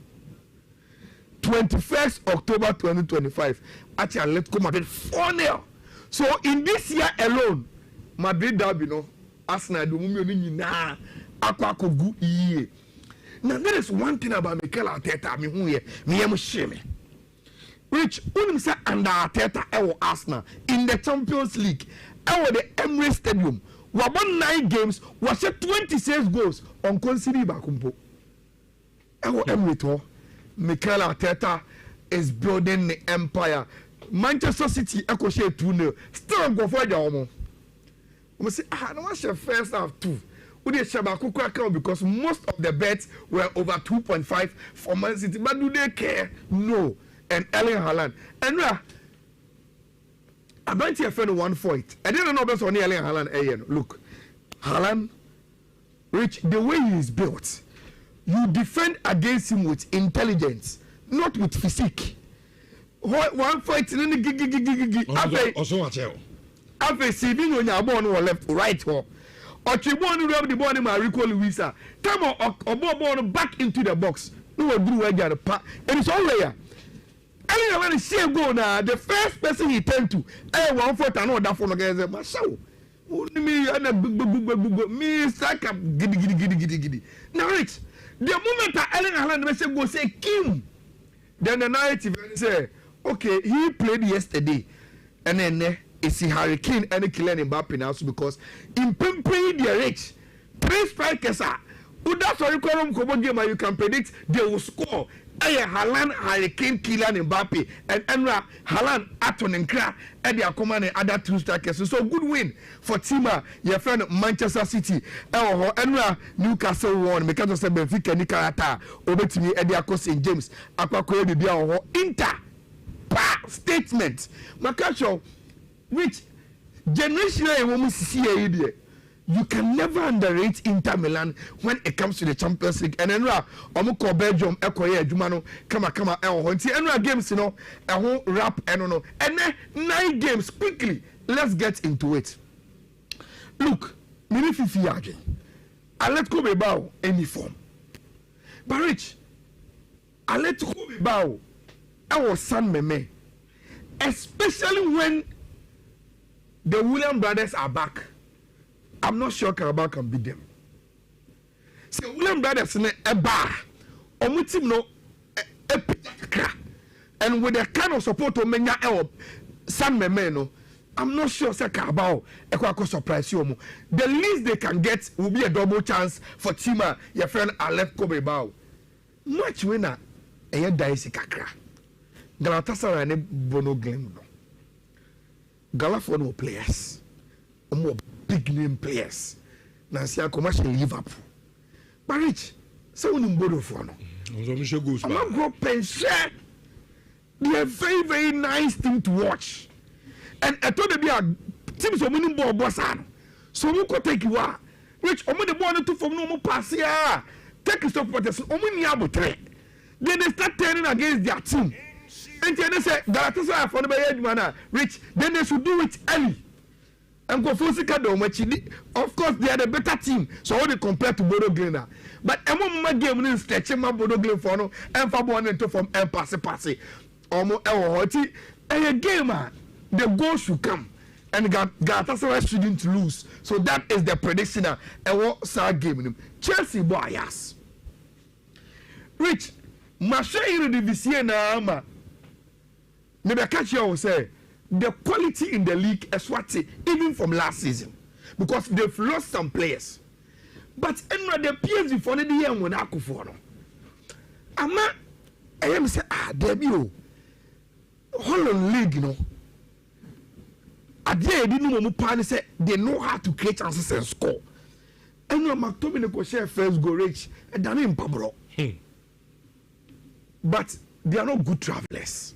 21st October 2025, Atletico Madrid 4-0. So in this year alone, Madrid derby Arsenal do mummy na akwa kogu iye. Now there is one thing about Mikel Arteta me am shame. Rich unim say under Arteta Arsenal in the Champions League, the Emirates Stadium. We won 9 games, we had 26 goals on conceded bakumpo. Emirates, Mikel Arteta is building the empire. Manchester City, Echo share 2-0. Still go for the Omo. We say, no one share first half 2. We did Shabakuku account because most of the bets were over 2.5 for Man City. But do they care? No. And Erling Haaland. And I'm going to offend 1 for it. I didn't know about Erling Haaland. Look, Haaland, Rich, the way he is built, you defend against him with intelligence, not with physique. 1 fight in the gig. After saving when you're born or left or right or you born to rub the ball in my recall Louisa. Come on, or born back into the box. No one do again. And it's all there. I when see him go now, the first person he turned to, 1 foot and all that for against my show. Me and a me strike up giddy. Now, Rich, the moment that Erling Haaland go say Kim, then the narrative say, okay, he played yesterday, and then it's a Hurricane and Kylian Mbappe now because in pimping the Rich, 3 strikers are. That's why you call them common game and you can predict they will score. Haaland, Hurricane, Kylian Mbappe, and Enra, Haaland, Aton and Kra, and they are commanding other 2 strikers. So good win for Tima, your friend Manchester City. Enra, Newcastle won, because of Benfica, Nicarata, over to me, and they are St. James, Aquaco, the Inter, statement. Makacho, which generational woman see a you can never underrate Inter Milan when it comes to the Champions League. And then Omuko Belgium, Ekoye, Jumano, Kama, Enra games, a whole wrap, and then 9 games quickly. Let's get into it. Look, Mini Fifi again. Atletico Bilbao any form. But Rich, Atletico Bilbao, our San Meme, especially when the Williams brothers are back. I'm not sure Carabao can beat them. So William Brothers in a bar, or with him and with the kind of support of Menya San Memeno, I'm not sure say Carabao Equaco surprise you. The least they can get will be a double chance for Tima, your friend Alef Kobe Bao. Much winner, a year dice kakra. Galatasaray and Bono Glen. Galafon players, more big name players. Nancy commercial Liverpool. But rich, so we borrow for no. I'm not go pension. They are very, very nice thing to watch. And I told them they are teams of winning ball bossan. So we could take you out. Which only the ball to from no more pass here. Take stop protection. Only Niabo three. Then they start turning against their team. And then they say Galatasaray for the edge manner. Rich. Then they should do it early. And go for Sikado. Of course, they are the better team. So how they compare to Bodo Glena. But my game is stretching my Bodo Glen for no and for one and two from and pass. Almost a gamer. The goal should come, and Galatasaray shouldn't lose. So that is the prediction. And what side game? Chelsea boys. Rich, Mashairi division na maybe catch you say the quality in the league is what even from last season because they've lost some players. But anyway, the PSG for the year when I could for no. I am say debut Holland League, you know. They didn't know say they know how to create chances and score. And no McTominay share first goal reach and done in Pablo. But they are not good travelers.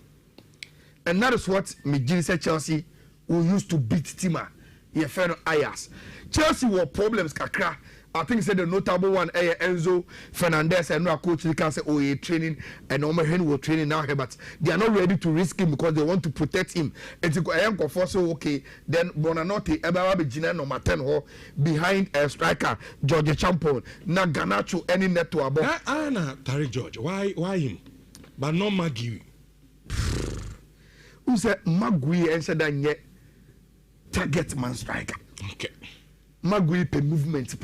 And that is what McGinn said Chelsea will use to beat Tima. He fell Ayas. Chelsea were problems kakra. I think said the notable one Enzo Fernandez and no coach they can say oh he training and Omer Hen will training now here but they are not ready to risk him because they want to protect him. And to go for so okay then Bonanote Ebawa Gina number 10 ho behind a striker George Champon na Ganacho any net to above. Anna Tari George why him but not Magui. Who said Magui and said that target man striker. Okay. Magui per movement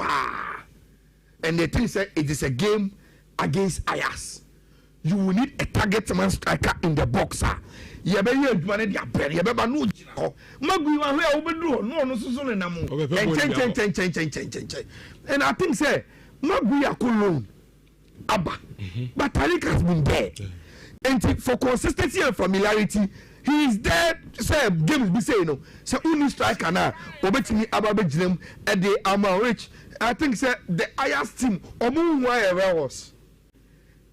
and the thing said it is a game against Ayas. You will need a target man striker in the boxer. You better manage your pen. You better know. Magui wa where obedo no so na mo. And I think say Magui akulon Abba. But Tariq has been there. And for consistency and familiarity he is there. Say games be say no. Say only striker na obetimi ababe ginem and they are rich. I think say the Ayas team omu where was.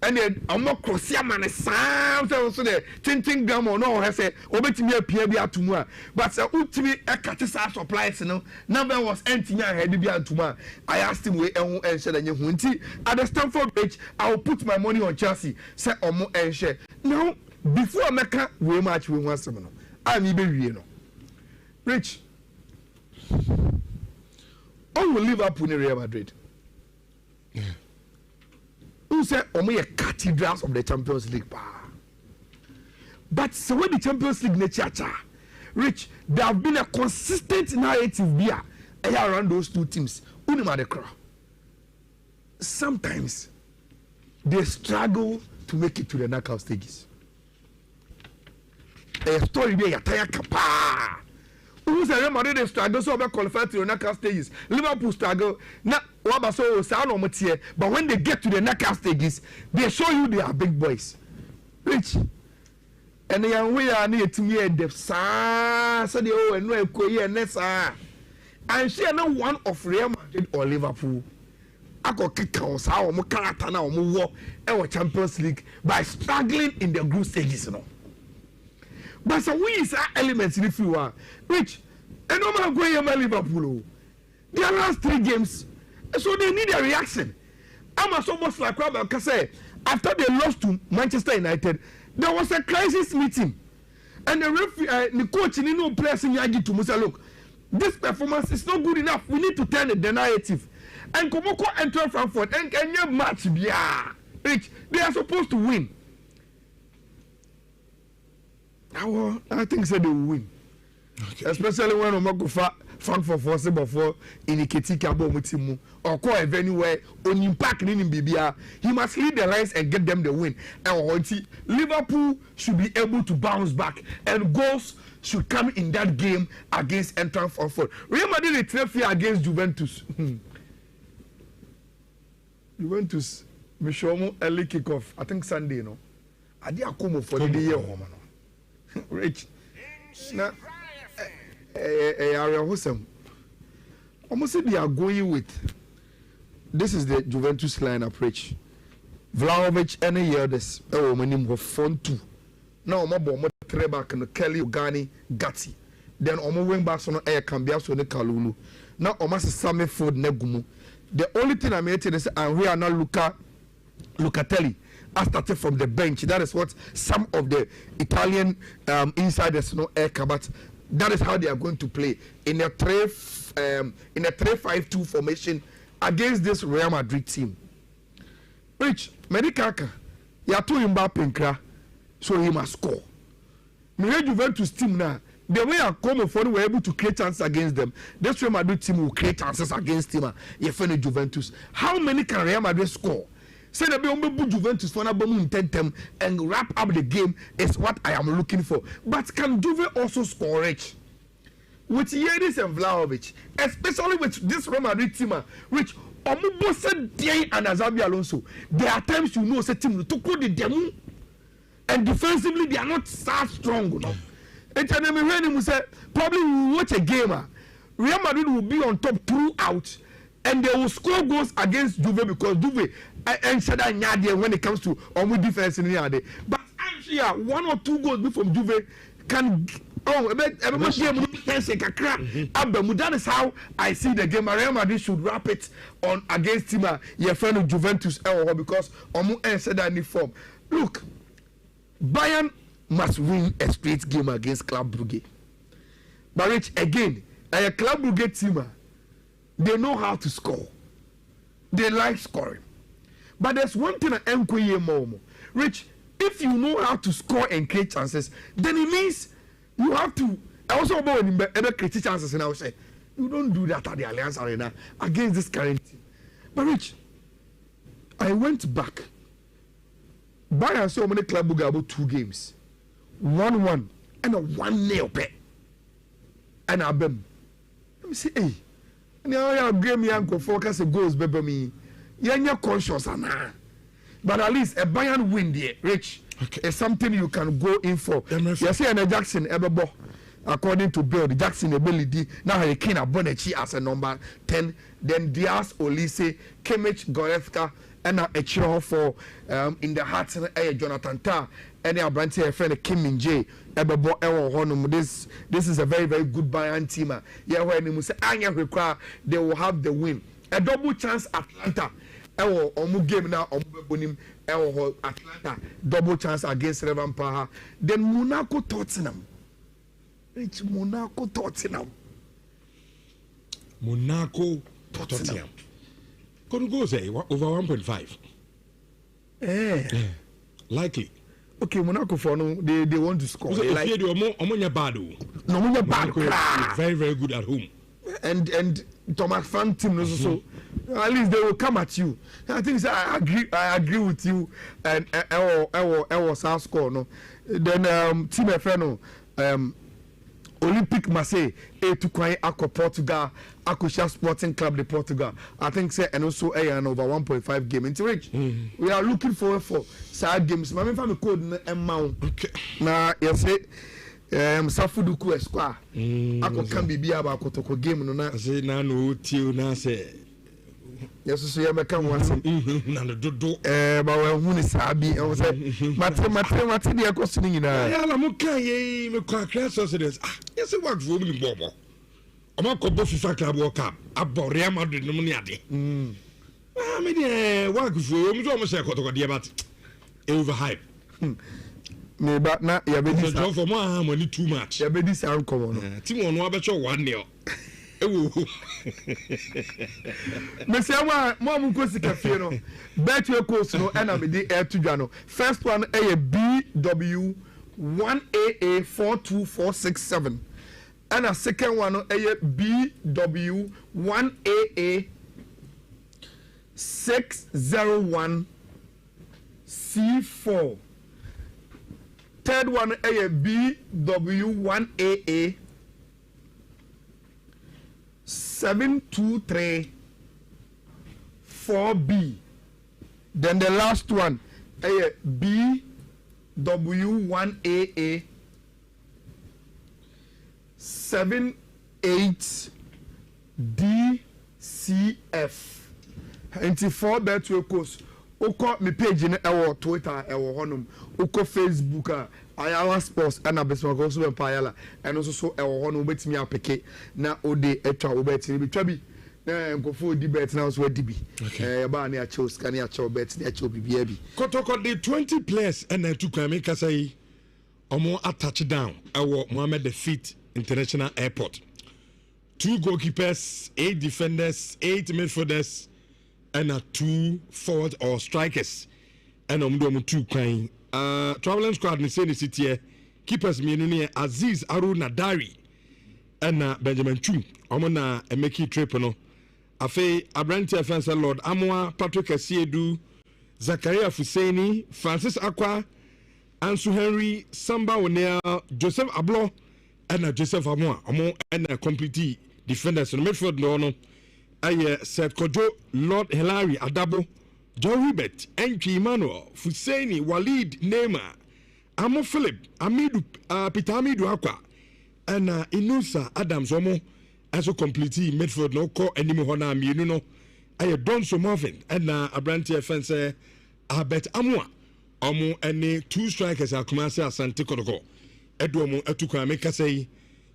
And then omo crossia man sam so the tinting gram or no he say obetimi apia bi atuma. But say utimi e catch supplies no. Number was entinya head bi atuma. Ayas team we ehun enhye danye hu nti at the Stamford Bridge I will put my money on Chelsea. Say omo enhye. Now before America we match we want some no. I'm even no. Rich. On will Liverpool in Real Madrid. Yeah. Who said Omo cathedrals of the Champions League but so when the Champions League nature Rich, there have been a consistent narrative here around those two teams. Sometimes they struggle to make it to the knockout stages. A story there, Yataya Kapa. Who's a Real Madrid struggle so qualified to the knockout stages? Liverpool struggle. Not what so sound on but when they get to the knockout stages, they show you they are big boys. Rich. And they are we are near to me and the sa so they oh and no koye and nessa. And she are not one of Real Madrid or Liverpool. I got kick us how mo character now mo war our Champions League by struggling in the group stages, you know. But so we is elements in the field, which and no man go here Liverpool. Their last 3 games, so they need a reaction. I'm almost like Robert can say after they lost to Manchester United, there was a crisis meeting, and the referee, the coach, you know, players in Yaji to say, look, this performance is not good enough. We need to turn the narrative. And Komoko enter Frankfurt and Kenya match, yeah, which they are supposed to win. I think so they will win. Okay. Especially when Omako Frankfurt for Sebo in Iketika Bomutimu or call a venue where on impact in Bibia, he must lead the lines and get them the win. And Liverpool should be able to bounce back and goals should come in that game against Eintracht Frankfurt. Real Madrid is 12 against Juventus. Juventus, Mishomo early kickoff. I think Sunday, no. I did a come for the year, Rich. Now, almost they are going with. This is the Juventus line approach. Vlahovic any year this. Oh, my name was Fon 2. Now, my bomb back and Kelly Ugani Gatti. Then, my wing backs on air can be also the Kalulu. Now, almost Sammy Ford Negumu. The only thing I'm saying is, and we are now Lucatelli. I started from the bench. That is what some of the Italian insiders know. But that is how they are going to play in a 3-5-2 formation against this Real Madrid team. Rich, Medikaka, you are too Mbappé, so he must score. My Juventus team now. The way I come for were able to create chances against them. This Real Madrid team will create chances against him. Juventus. How many can Real Madrid score? Say the be Juventus for na bomu intentem and wrap up the game is what I am looking for. But can Juve also score Rich? With Yedis and Vlahovic, especially with this Real Madrid team, which Omubo said Dieng and Azabi Alonso, there are times you know say team to go the demo and defensively they are not so strong, you know. And then we say probably we will watch a game. Real Madrid will be on top throughout, and they will score goals against Juve because Juve and Shada Nyade when it comes to defense in Nyade. But actually, 1 or 2 goals from Juve can that is how I see the game. Real Madrid should wrap it on against team your friend Juventus because said that in form. Look, Bayern must win a straight game against Club Brugge. But Rich, again, a Club Brugge team, they know how to score. They like scoring. But there's one thing I am more. Rich, if you know how to score and create chances, then it means you have to. I also about ever create chances, and I will say, you don't do that at the Allianz Arena against this current team. But Rich, I went back. Bayern saw many Club Brugge about 2 games. 1-1 and a 1-0 bet. And I bem. Let me say, hey, now I have game yanko focus a goals baby me. You're conscious and but at least a Bayern win there, Rich. Okay. Is something you can go in for. You see, and Jackson Ebebo, according to Bill, the Jackson ability now he can Bonechi as a number 10. Then Diaz Olise, Kimmich, Goretzka, and a Chiro for in the hearts of Jonathan Tah. And our branch here, friend Kim Min Jae, Ebebo Ewo Honum. This is a very, very good Bayern team. Yeah, when you say Anya require, they will have the win. A double chance Atlanta. Ewo omu game now omu bonim ewo Atlanta double chance against Revan Paha. Then Monaco Tottenham. It's Monaco Tottenham. Monaco Tottenham. Could go say over 1.5. Yeah. Likely. Okay, Monaco for no, they want to score. They like very, very good at home. And Thomas Fan team also. At least they will come at you. I think I agree with you. And I was our score no. Then team FNO Olympic Marseille to Kwai Aqua Portugal, Aquasha Sporting Club de Portugal. I think say and also an over 1.5 game. Into which we are looking forward for side games. My family code amount. Okay. Now you say Safuduku Esquire. Ako can be about Kotoko game no na. Say na no tio na say. Yes, so you become one. But when Sabi, I was like, Matri, they are questioning in a. Yeah, I'm okay. Me class says, yes, it works for me, Bobo. I'm not going to FIFA Club World Cup. About Real Madrid, no money at it. I mean, work for me, almost a quarter of the about overhype. Me, but now you're ready for more money too much. You're ready to come on. Timon, no, bet you 1-0. Mesiawa mo mu kosi cafe no bet your course no and am the air to jano first one a BW 1AA 42467 and a second one BW1AA 601 C4. Third one BW1AA 723 4B. Then the last one BW1AA 78DCF. And 4 bet to course. Oko me page in our Twitter, our honum, Oko Facebook, Ayala Sports, and a best also Payala, and also so our honum bet me up peke. Now, Ode etra obet be trabi. Go for debate now, so DB. Bania chose, can you show bets near Chobi? Kotoko the 20 players and then 2 Kamika say, or more a touchdown. Our Mohammed Defeat International Airport. 2 goalkeepers, 8 defenders, 8 midfielders, and 2 forward or strikers. And Omdom 2 crying. Traveling squad in the city keepers me Aziz Aruna Dari and Benjamin Chu. Omona a make trip no. Afe Abranti Offensive Lord Amwa Patrick Asiedu Zakaria Fuseni Francis Akwa Ansu Henry Samba Onea Joseph Ablo and Joseph Amwa Omo and complete defenders in midfield no aye Seth Kojo Lord Hilary Adabo Joe Hubert Enki Emmanuel Fuseni Walid Neema Amo Philip Amidu Peter Amidu Akwa and Inusa Adams Omo also complete midfield no call anymore hona mi no aye don so Marvin and Abranti offense Albert Amwa omo any 2 strikers akumase Asante Kotoko edo omo atukwa meka say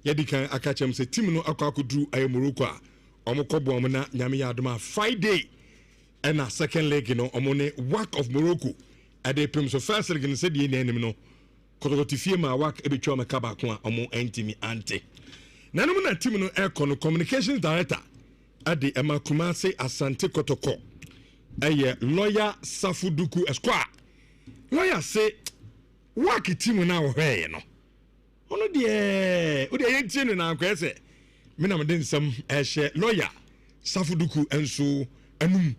yedikan akachem say team no akwakodru aye Morocco a omo kobo omo na nyame yadoma Friday and a second leg no omo ne WAC of Morocco ade pem so first leg no say die na enim no Kotoko tifie ma WAC ebetwa meka ba ko a omo entimi ante Nanum na team no aircon communications director at the Emma Kumase Asante Kotoko. A lawyer Safuduku Esquire. Lawyer say, Waki team now hey no. Ono de yen na kwese. Me na meden some lawyer Safuduku enso anum.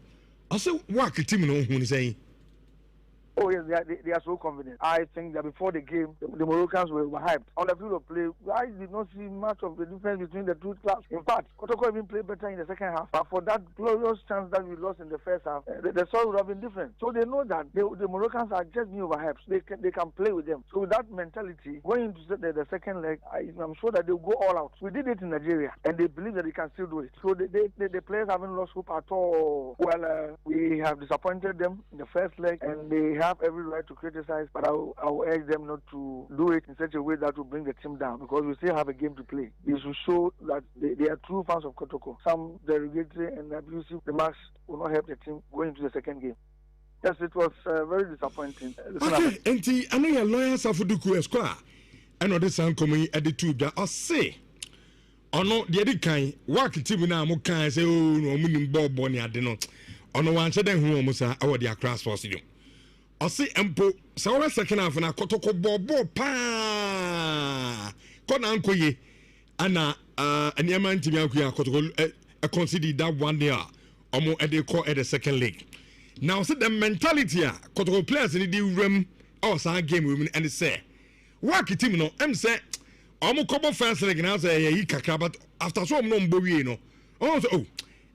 I say Waki team no hu ni say. Oh yes, they are so confident. I think that before the game, the Moroccans were hyped. On the field of play, I did not see much of the difference between the two clubs. In fact, Kotoko even played better in the second half. But for that glorious chance that we lost in the first half, the score would have been different. So they know that the Moroccans are just new overhyped. They can play with them. So with that mentality, going into the second leg, I'm sure that they'll go all out. We did it in Nigeria, and they believe that they can still do it. So the players haven't lost hope at all. Well, we have disappointed them in the first leg, and they have every right to criticize, but I will urge them not to do it in such a way that will bring the team down, because we still have a game to play. They should show that they are true fans of Kotoko. Some derogatory and abusive remarks will not help the team going into the second game. Yes, it was very disappointing. Okay, and I know your lawyer Safuduku Esquire, and on this uncommon attitude that I say, or no, the other kind, work team now, Mokan say, oh, no, Munim Bob Bonnie, I don't know. On the one side, who almost are the across for you. I say empo so we second half na Kotoko bobo pa kona ankoye ana anyama ntimi ankoye Kotoko consider that one there omo e dey call at the second leg. Now see the mentality a Kotoko players in the room or some game women and say work team no em say omo kobo first leg na say yi kakra, but after so no mbowie no oh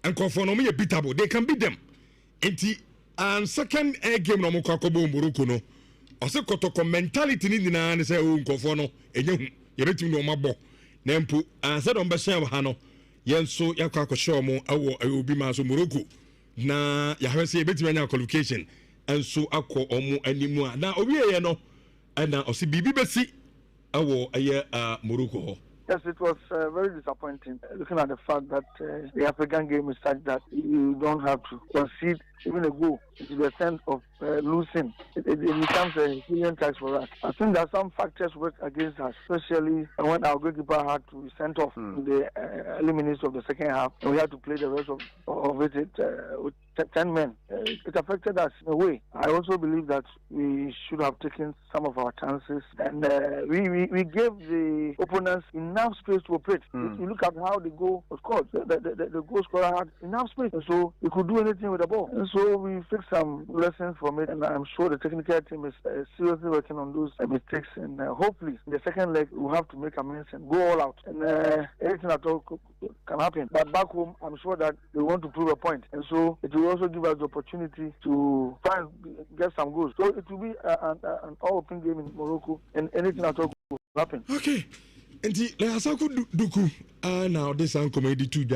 and confirm no me beatable, they can beat them. And second game no moko akobo Morocco no o se Kotoko mentality ni na say o nkofo no enye ye betim no mabo na mpo ansa do mbe hye ha no yenso yakwa akosho mo awo obi ma so Morocco na ya hwe se ye betim anya qualification enso akọ omo animu a na obi ye no na o se bibi besi awo eye Morocco. Yes, it was very disappointing looking at the fact that the African game is such that you don't have to concede even a goal to the sense of losing. It becomes a human tax for us. I think that some factors work against us, especially when our goalkeeper had to be sent off in the early minutes of the second half, and we had to play the rest of it 10 men. It affected us in a way. I also believe that we should have taken some of our chances, and we gave the opponents enough space to operate. You look at how the goal was scored. The goal scorer had enough space, and so he could do anything with the ball. And so we fixed some lessons from it, and I'm sure the technical team is seriously working on those mistakes, and hopefully in the second leg we'll have to make amends and go all out. And anything at all can happen. But back home, I'm sure that they want to prove a point, and so it will also give us the opportunity to try and get some goals. So it will be an all-open game in Morocco, and anything at all will happen. Okay. And the Duku now this comedy too.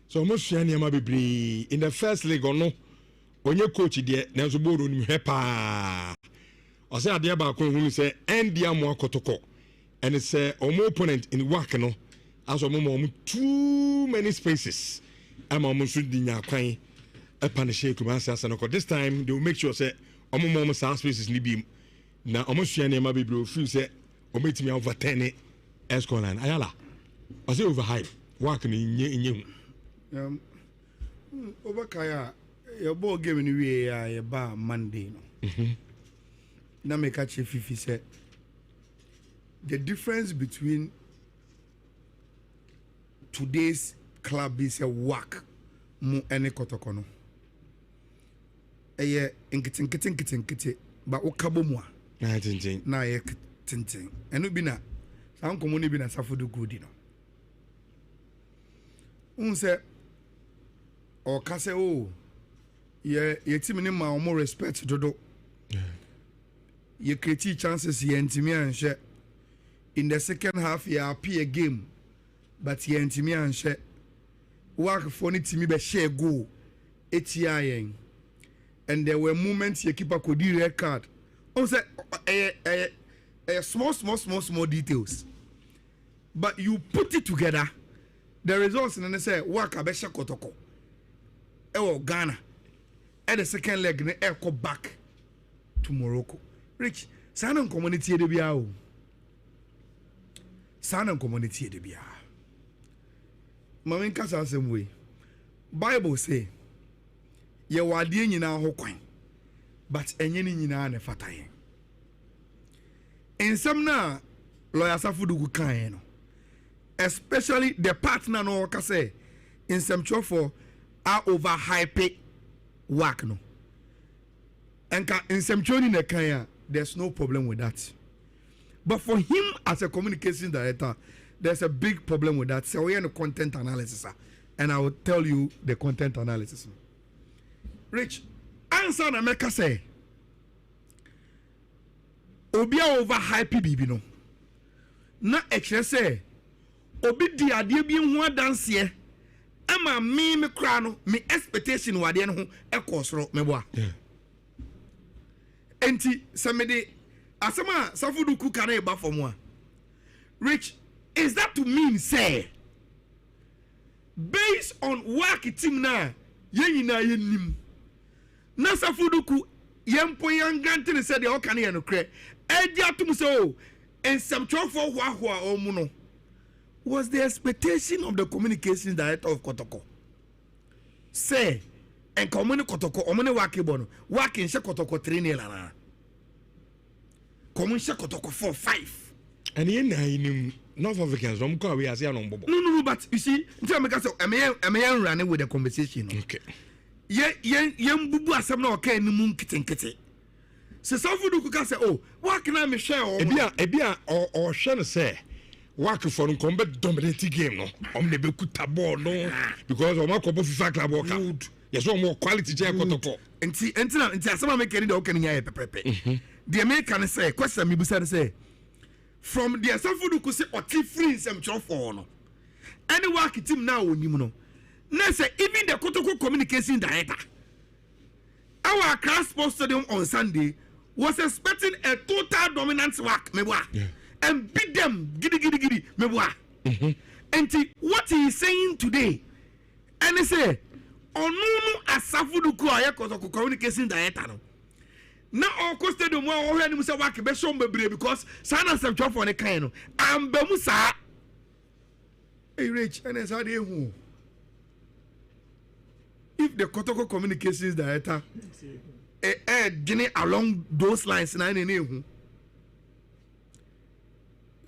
So almost in the first leg or no, when your coach there, there's a board on hepa. I say the about who say India more kotoko, and it's a opponent in Wakano. As a moment, too many spaces. I'm almost reading your kind. A punish this time they will make sure say almost spaces ni be na almost share near my baby feel say or meet me over 10 escolan ayala I say over high working in over kaya your ball game in we bar Monday no na make catch Fifi said the difference between today's club is a work mu any kotokono eye nkete ba okabo mu a na tintin na ye tintin enu bi na san komo ni bi na safodo gudi no unse o kase o ye team ni ma o respect dodo ye create chances ye ntimi anhye in the second half ye appear game but ye ntimi anhye work for ni team be share goal etiayen. And there were moments your keeper could do red card. Also, small details. But you put it together, the results and then say, work a besha kotoko. Ghana. At the second leg, ne echo back to Morocco. Rich, Sanan community de Biao. Sanan community de Bia. Mamin Casa same way. Bible say, ye wadie nyina ho kwan but enye ni nyina na fata yen ensam na lawyer Safudugu kan no especially the partner no ka say ensam for are over hype work no enka ensam choni na kan there's no problem with that, but for him as a communication director there's a big problem with that. So we are in content analysis and I will tell you the content analysis. Rich, answer na meka say obi over hype bibi no na ekire say obi di ade bi hu adanse ama me kra no me expectation wade no ho ekosoro meboa enti semede asema Safudugu kan e ba for mo. Rich, is that to mean say based on work team na yenyina yenim na Safudugu yempo yangrante said the okane ye no kre edi atum say o ensam twofo hoahoa omu no was the expectation of the communications director of Kotoko say en communi Kotoko omune wake bono wake nse Kotoko 3-0 na communi nse Kotoko 4-5 and yen na inim North Africans don't go away as ya no bobo no but you see until make say am running with the conversation okay yen bubu asem na oka enimu nkitenkete se Safudugu ka say oh what can I me share o ebia o hwe no say work for nkombe dominate game no omne be kuta ball no because o makobo FIFA club work yes o more quality je Kotoko enti asem make any the oka nya pepepe the American say question me busa say from the Safudugu say oti free nsem chofo no any work team now onim no na say even the Kotoko communication director our class sports stadium on Sunday was expecting a total dominance work meboa and beat them gidi meboa and what he is saying today and he say onunu Safudugu aye Kotoko communication director no na on stadium wa o hwani musa work be show bebre because sana sem twofo ne kan no ambamu sa hey Rich and as how dey hu if the Kotoko communications director getting along those lines then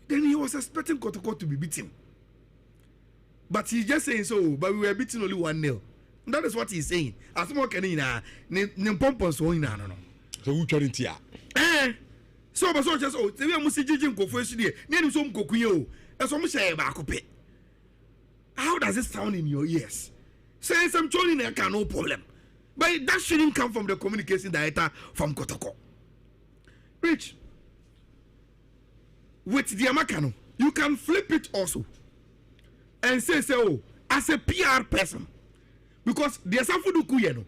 he was expecting Kotoko to be beaten. But he's just saying so, but we were beating only 1-0. That is what he's saying. As more can no. So who trying to So but so just we are musi jijin ko fo esudie na ni so mkokunye o eso mo share ba akope. How does it sound in your ears? Saying some choni na can no problem. But that shouldn't come from the communication director from Kotoko. Rich, with the Amakano, you can flip it also and say oh, as a PR person, because there's a fudu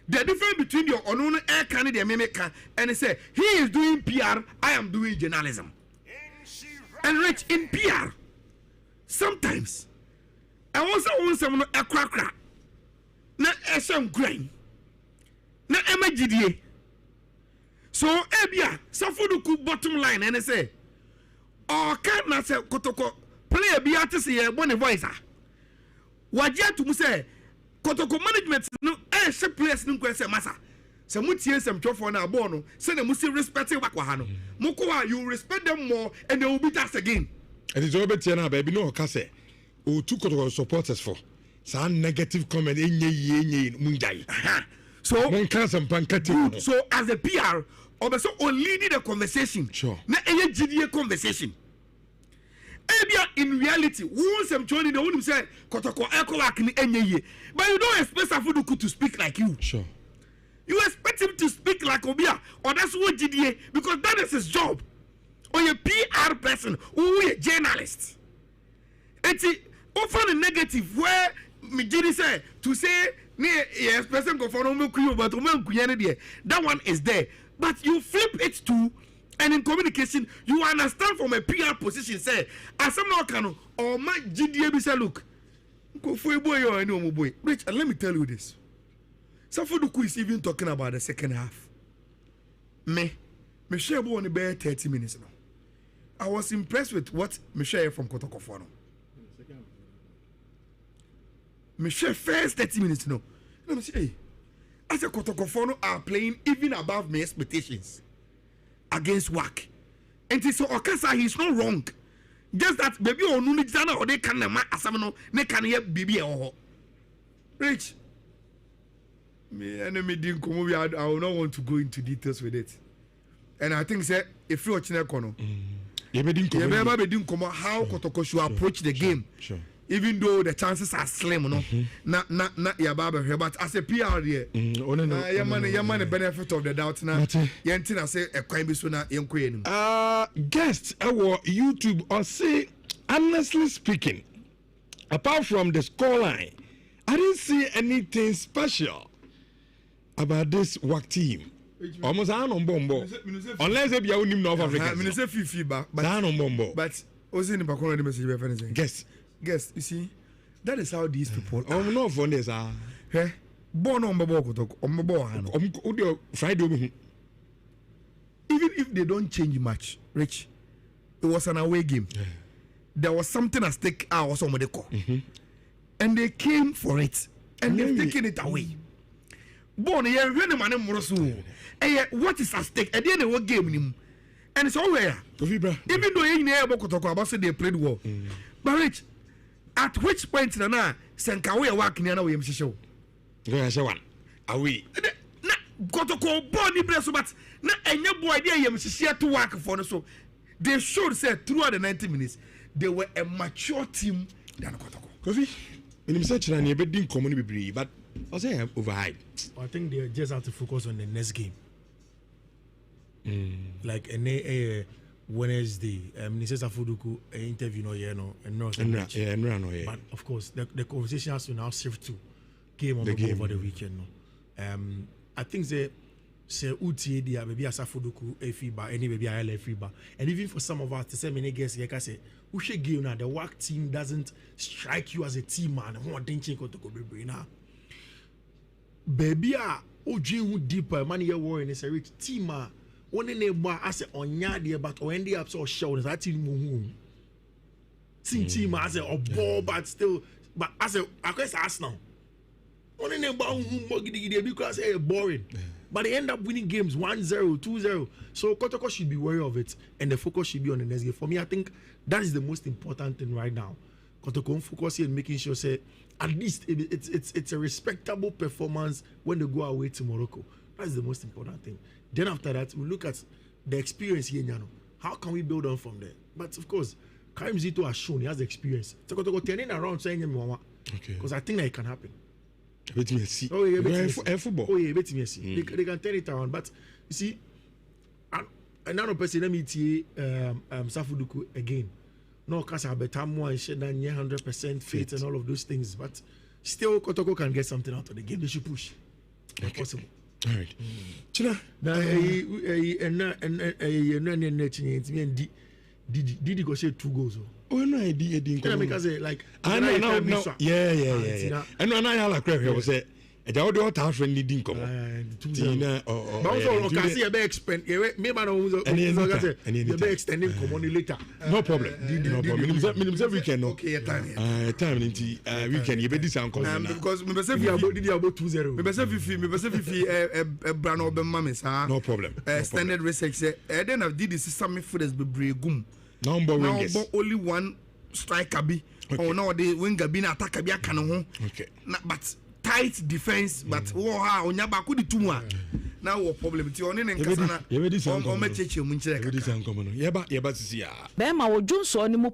the difference between your own air candidate and they say he is doing PR, I am doing journalism. And Rich, in PR, sometimes I also want someone a cracker, not a some grain, not a GDA. So Ebia, Safuduku bottom line, and they say, oh, can't not say Kotoko play a beatus here, one advisor. What yet to say? Kotoko management no she place no kwese masa se mutie sem twofo na abo no se na musi respect wakwa no moko you respect them more and they will beat us again. It is over tie na baby no ka say o two Kotoko supporters for some negative comment enye munjai so mon kan sem pankati. So as a PR obeso o leading the conversation sure na enye GDA conversation. In reality, once I'm joining the one say Kotoko echo work ni enye, but you don't expect Safuduku to speak like you. Sure. You expect him to speak like Obia, or that's what GDA, because that is his job. Or a PR person, or a journalist. It's often a negative where Mijini say to say yes, person go for but that one is there. But you flip it to. And in communication, you understand from a PR position, say, as some now can or my GDA say, look, go for a boy or any boy. Rich, and let me tell you this. Safuduku is even talking about the second half. Michelle Bo only bear 30 minutes now. I was impressed with what Michelle from Kotoko for. Michelle first 30 minutes now. Let me say, hey, as a Kotoko for are playing even above my expectations. Against work. And so Okasa, he's not wrong. Just that baby or Nunijana or they can asamano, they can hear baby or Rich. Me enemy didn't come over. I will not want to go into details with it. And I think say if you're watching that corner, you didn't come how Kotoko should approach the game. Sure. Even though the chances are slim, no, not your barber here, but as a PR here, your money benefit of the doubt now. Yentina say a crime is sooner young queen. Guests our YouTube or say honestly speaking, apart from the scoreline, I didn't see anything special about this work team. Almost on bombo. Unless they be a woman of Africa. Minister feedback, but on bombo. But was in the back of the message. Guess, you see, that is how these people are. No for this, born on Friday. Even if they don't change much, Rich, it was an away game. Yeah. There was something at stake. And they came for it, and they've taken it away. Born here, what is at stake? At the end of what game, and it's all there. Even though they played well, but Rich. At which point na Senkawe work ni na we mshisho. Go say one. Awi. Na Kotoko body bless but na enye boy dey yem shishia to work for no so. They showed say throughout the 90 minutes they were a mature team than Kotoko. Kofi. In research na e be din common be but I say overhyped. I think they just have to focus on the next game. Like Wednesday, Minister Safuduku interview no and no. But of course, the conversation has to now shift to game on the game over the weekend. No, I think they say UTA dia maybe Safuduku FIBA, any maybe IL FIBA, and even for some of us to say many guests, like I say, who should game now the work team doesn't strike you as a team man. Who didn't change to go be now. Baby, who deeper money you're worrying is a rich team man. One in a bar as a onyadi but or end up so show that team team as a ball but still but as a Arsenal Only because it's boring. But they end up winning games 1-0, 2-0. So Kotoko should be wary of it, and the focus should be on the next game. For me, I think that is the most important thing right now. Kotoko focus here and making sure say at least it's a respectable performance when they go away to Morocco. That's the most important thing. Then after that, we look at the experience here in Yano. How can we build on from there? But of course, Karim Zito has shown he has the experience. So Kotoko turning around saying because I think that it can happen. Oh yeah, football. Oh yeah, they can turn it around. But you see, another person let me tell Safuduku again. No, because I better more and share than 100% faith and all of those things. But still, Kotoko can get something out of the game. They should push. If possible. All right. China. Did go say 2 goals? Oh no, I didn't. Like I know. Yeah. And when I had a crack, I was say, "I would not have friendly didn't come." Tina, also, can see a big expense. Maybe I don't be extending common later. No problem. No problem. Minimum weekend. Okay, time. Time into weekend. You better sound because me say did about 2-0. Me say fifi brand obe mama sa. No problem. Standard research say then I did this some footers be bregum. Number only one striker be. Oh no, the winger be na attacker be aka no ho. Okay. But tight defense, but onya ba ko di tumu a. Now what problem ti oni nkasa na. O me cheche mu nchire kaka. Yeba sisi ya. Be ma wo junso ni mu.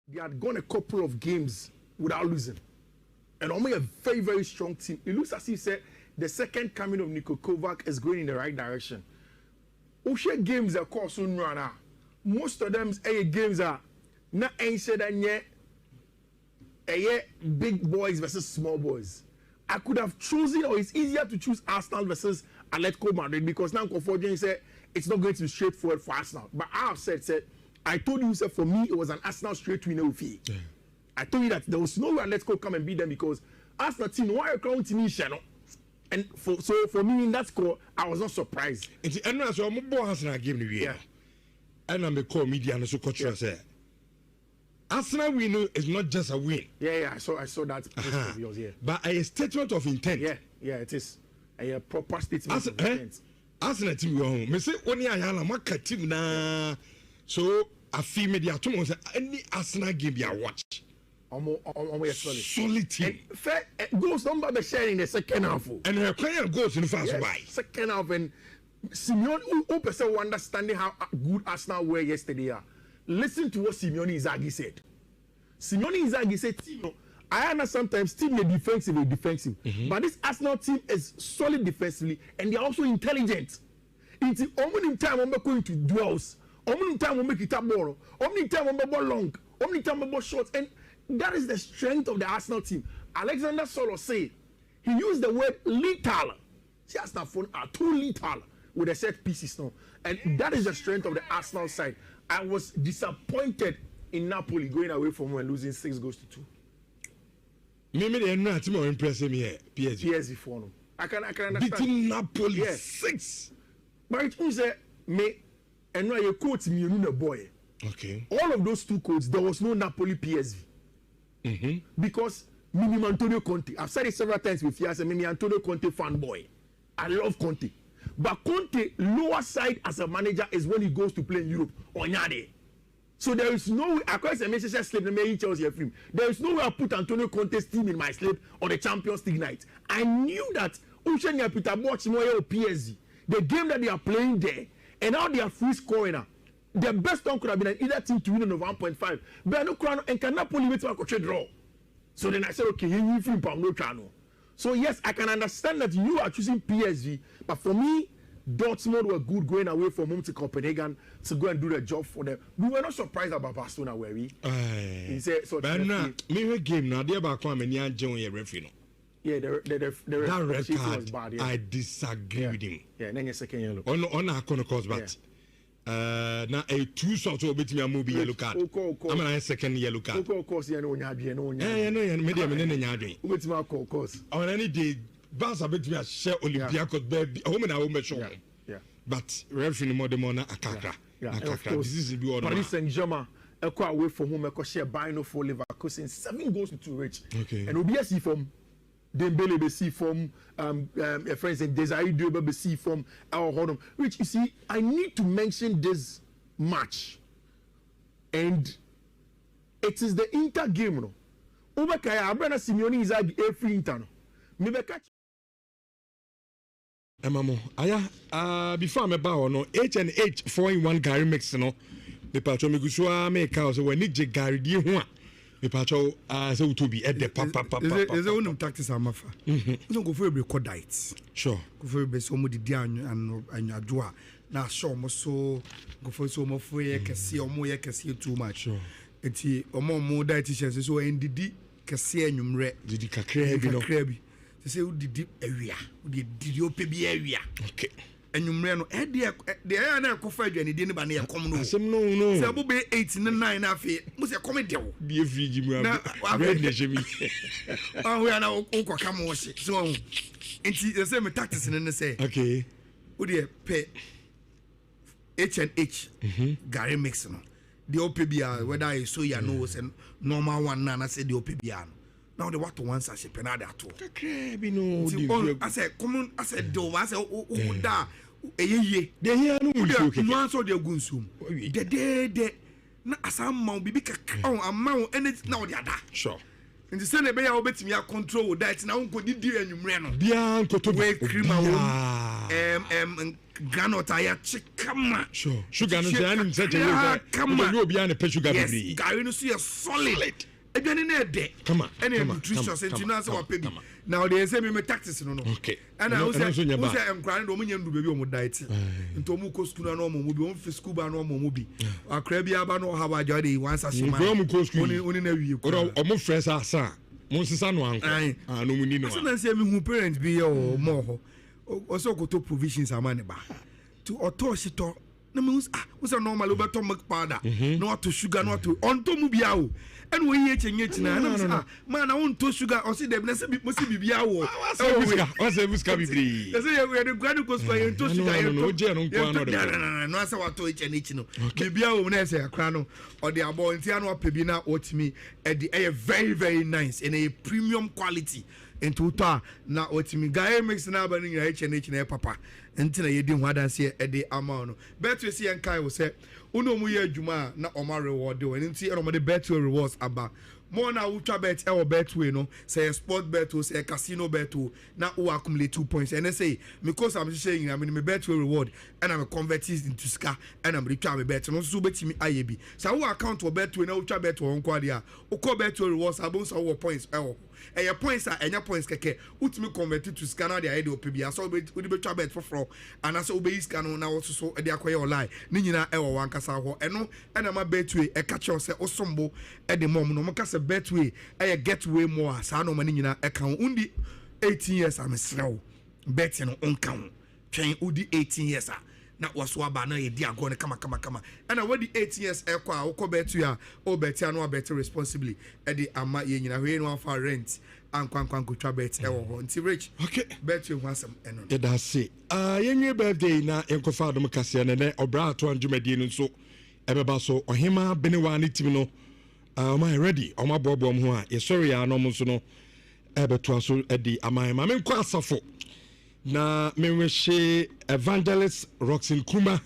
They had gone a couple of games without losing. And only a very, very strong team. It looks as if said the second coming of Niko Kovac is going in the right direction. Oshe games are called soon run. Most of them games are not answered and yet big boys versus small boys. I could have chosen, or it's easier to choose Arsenal versus Atletico Madrid because now Conforging said it's not going to be straightforward for Arsenal. But I have said I told you, sir, for me, it was an Arsenal straight winner of fee. Yeah. I told you that there was no way Let's Go come and beat them because Arsenal team, why are you counting channel? And for me, in that score, I was not surprised. And so I'm more Arsenal game the year. And I'm a core media and so coach say Arsenal win is not just a win. Yeah, I saw that of yours, but a statement of intent. Yeah, it is a proper statement of intent. Arsenal team go home. Me say only ayala maka team na. So I feel media tomorrow say any Arsenal game you watch. Solid team. Fair goals number be sharing in the second half. And her client goes in the first by. Second half and Simeone who person understanding how good Arsenal were yesterday. Listen to what Simeone Inzaghi said. Simeone Inzaghi said, I understand sometimes team is defensive, but this Arsenal team is solid defensively and they are also intelligent. It's only time we're going to duels. Only time we make it up ball. Only time we ball long. Only time we ball short. And that is the strength of the Arsenal team. Alexander Solo said he used the word lethal. See, Arsenal phone are too lethal with the set pieces now. And that is the strength of the Arsenal side. I was disappointed in Napoli going away from home and losing 6-2. Maybe they are not more impressive me PSG for no. I can understand. Beating Napoli 6. But it was me and now you quote me you boy. Okay. All of those two codes, there was no Napoli PSV. Because Mimi Antonio Conte, I've said it several times with you as a Mimi Antonio Conte fanboy. I love Conte. But Conte, lower side as a manager is when he goes to play in Europe. Onyade. So there is no way, across the message slip, there is no way I put Antonio Conte's team in my slip on the Champions League night. I knew that Ushenya Peter Bochimoye or PSG, the game that they are playing there, and now they are free scoring now. The best one could have been either team to win on 1.5. But no crown and can Napoli wait for a draw. So then I said, okay, you film no channel. So yes, I can understand that you are choosing PSG, but for me, Dortmund were good going away from home to Copenhagen to go and do the job for them. We were not surprised about Barcelona, were we? He said, so but now, me game now, they about come and young John referee. Yeah, the red card was bad. Yeah. I disagree with him. Yeah, then your second yellow. On our corner course, but now a 2 shots will be a movie yellow card. I'm a second yellow card. Of course, you know, with my course. On any day. Bas a bit me a share Olympiacos baby home and home show. Yeah. But referee more than akaka. This is the order. Paris Saint-Germain echo away from home echo share buying for Leverkusen 7 goals to 2 rich. Okay. And OBS from Dembele be see from friends and Desiree Doué be see from our Honor. Which you see, I need to mention this match. And it is the Inter game no. Ubekaya Abrana Simeone is a free Inter no. Me be catch Emamo, aya, before me bow no H&H 4-in-1 Gary mix no. Me pacho me gusua make house when nije Gary di ho a. Me pacho so to be at the papa. There's a one tactics amafa. So go for a record diet. Sure. Go for be so mo di and adwoa. Na show mo so go for so mo for ye kese omo ye kese too much. Sure. Enti omo mo dietitians so ndidi kese anwumre. Didi kakra bi no. They say who did area, who did you pay area? Okay. And you ran the air and coffee and didn't buy a common no. No. So be 8 and 9 after was a comedy. Be a free Jimmy. Oh, we are now Uncle come so it's the same tactics and then say, okay, would you pay H&H Gary Mixon? The OPBR, whether I saw your nose and normal one, Nana said the OPBR. Now the water once I ship another two. I said, come I said, do I said, oh, da, ye, they hear no answer their goonsum. The day, not as a mount, be a mount, and it's now the other. Sure. And the same way I bet me a control that now could you and you ran. Bianco to way cream, granotaya chickama. Sure. Sugar and such a way. Come on, you'll be on a pet sugar. Yes, I see a solid. Again in a day. Come on. And nutritious and to answer our baby. Now they say me tactics no. Okay. And I was I'm crying Dominion baby on diet. And Tomuko school no more movie on school no more movie. Our crabby abano how I joy once as you only na we. Or more friends are son. Moses no uncle. Ah no we no. So say me who parents be or more. Also go to provisions amane ba. To authority no means what's a normal over to milk powder. Not to sugar not to on to mubiao. And we eat na man I want to sugar or see them must be biao. What's a whisker be? They say we are the grand goes for you to sugar. No answer what to each and each no. Biao when I say a crown or the abo intiano pebina oat me at the air very very nice in a premium quality. And to na otimi guy mix na ba ni H&H na papa entina ye di hwadan se e de ama no bet we see en kai wo se uno mu ye adwuma na o ma reward we nti e no mo de bet rewards aba more na ultra bet e wo bet we no say sport bet o say casino bet o na o accumulate 2 points and say because I'm saying I mean me bet reward and I'm convert it into ska and I'm return me bet no so betimi ayebi so wo account wo bet we na ultra bet wo nko ade a o ko bet rewards abon so wo points e wo your points are any points keke ultimate converted to scanner the idea opb so we be try bet for and as obey scan na also so e dey akoye online ni nyina e wo wankasa ho eno e na ma betway e catch us say osombo e de mom no maka say betway e get way more sa no ma ni nyina e kan undi 18 years am srew bet no onkan twen udi 18 years na waso aba na ye di ago ne kama and na wadi 8 years e kwa wo betu ya o betia no better responsibly e di ama ye nyina hwe no afa rent ankwan ko twa bet e wo ho nti rich okay betu ho asem eno e da se yenwe birthday na enkofa adom kase ne obra ato anjumadi no so e beba so ohima benewa ne tim no my ready o ma bobo ho a ye sorry ya no mo so no e betu aso e di ama ma menko asafo na Evangelist Roxin Kuma.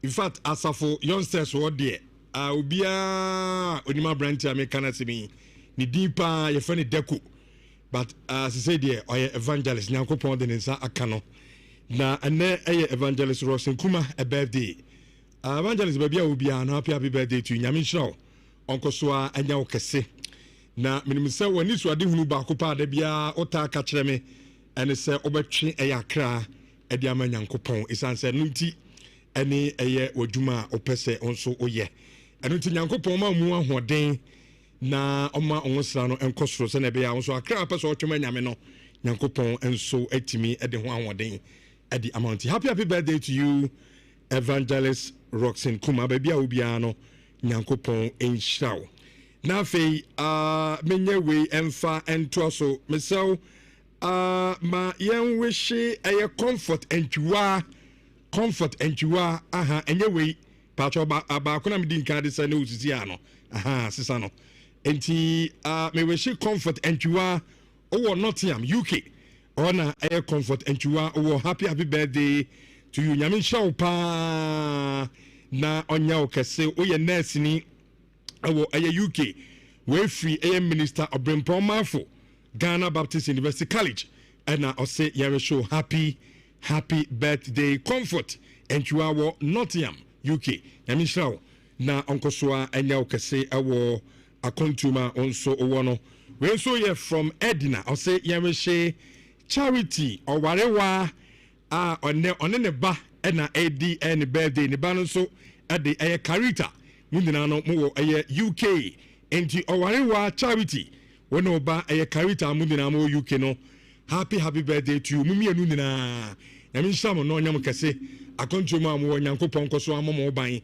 In fact, asafo youngsters were there. obia onima branch American semi ni deepa ye fene deku but as I said there oye evangelist nyankopon de nsa aka no na ene eye evangelist Rosin Kuma a birthday evangelist babia obia na happy birthday to nyame show onko so anya okese na minimse woni so ade hunu ba ko pa da bia ota ka kire me ene se obetwe eye akra e de ama nyankopon isanse no nti ene eye wadwuma opese onso oye eno nti nyankopon ma mu ahoden na oma onwosra no enkosoro se na be ya onso akra pese otwema nyame no nyankopon enso atimi e de ho ahoden e di amount. Happy birthday to you Evangelist Roxin Kuma babia obia no nyankopon enhyiraw na fei menye we emfa entoso mesel ma yen wishi eye comfort entwa aha enye we pacho ba kuna mdi nka de sane osisi ano aha sisa no enti me wishi comfort entwa owo Nottingham UK ona eye comfort entwa owo happy birthday to you nyame show pa na onya okese oye nurse ni awo eye UK we free eye minister Obrempon Mafo Ghana Baptist University College and na ose yare show happy birthday comfort and you are Nottingham UK nyame show na onkosoa enya okese awo akontuma onso owono we so ye from Edina ose yare she charity owarewa one ne ba na edi any birthday ne ba no so ade eye karita mundina no mo eye UK enti owarewa charity when oba eye karita mundina mo UK no happy birthday to you mumi enu nina nyame shamo no nyam kese akontuma mo nyankopon koso amomo ban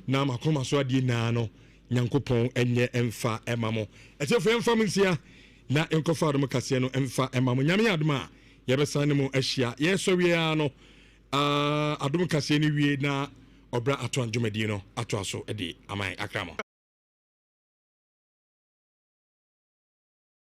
na makoma so ade na no nyankopon enye emfa emamo etefo emfa munsia na enkofa adom kase no emfa emamo nyame adoma yebesane mo ahia yeso wie ano adom kase ni wie na obra ato anjumadi no ato aso edi amai akramo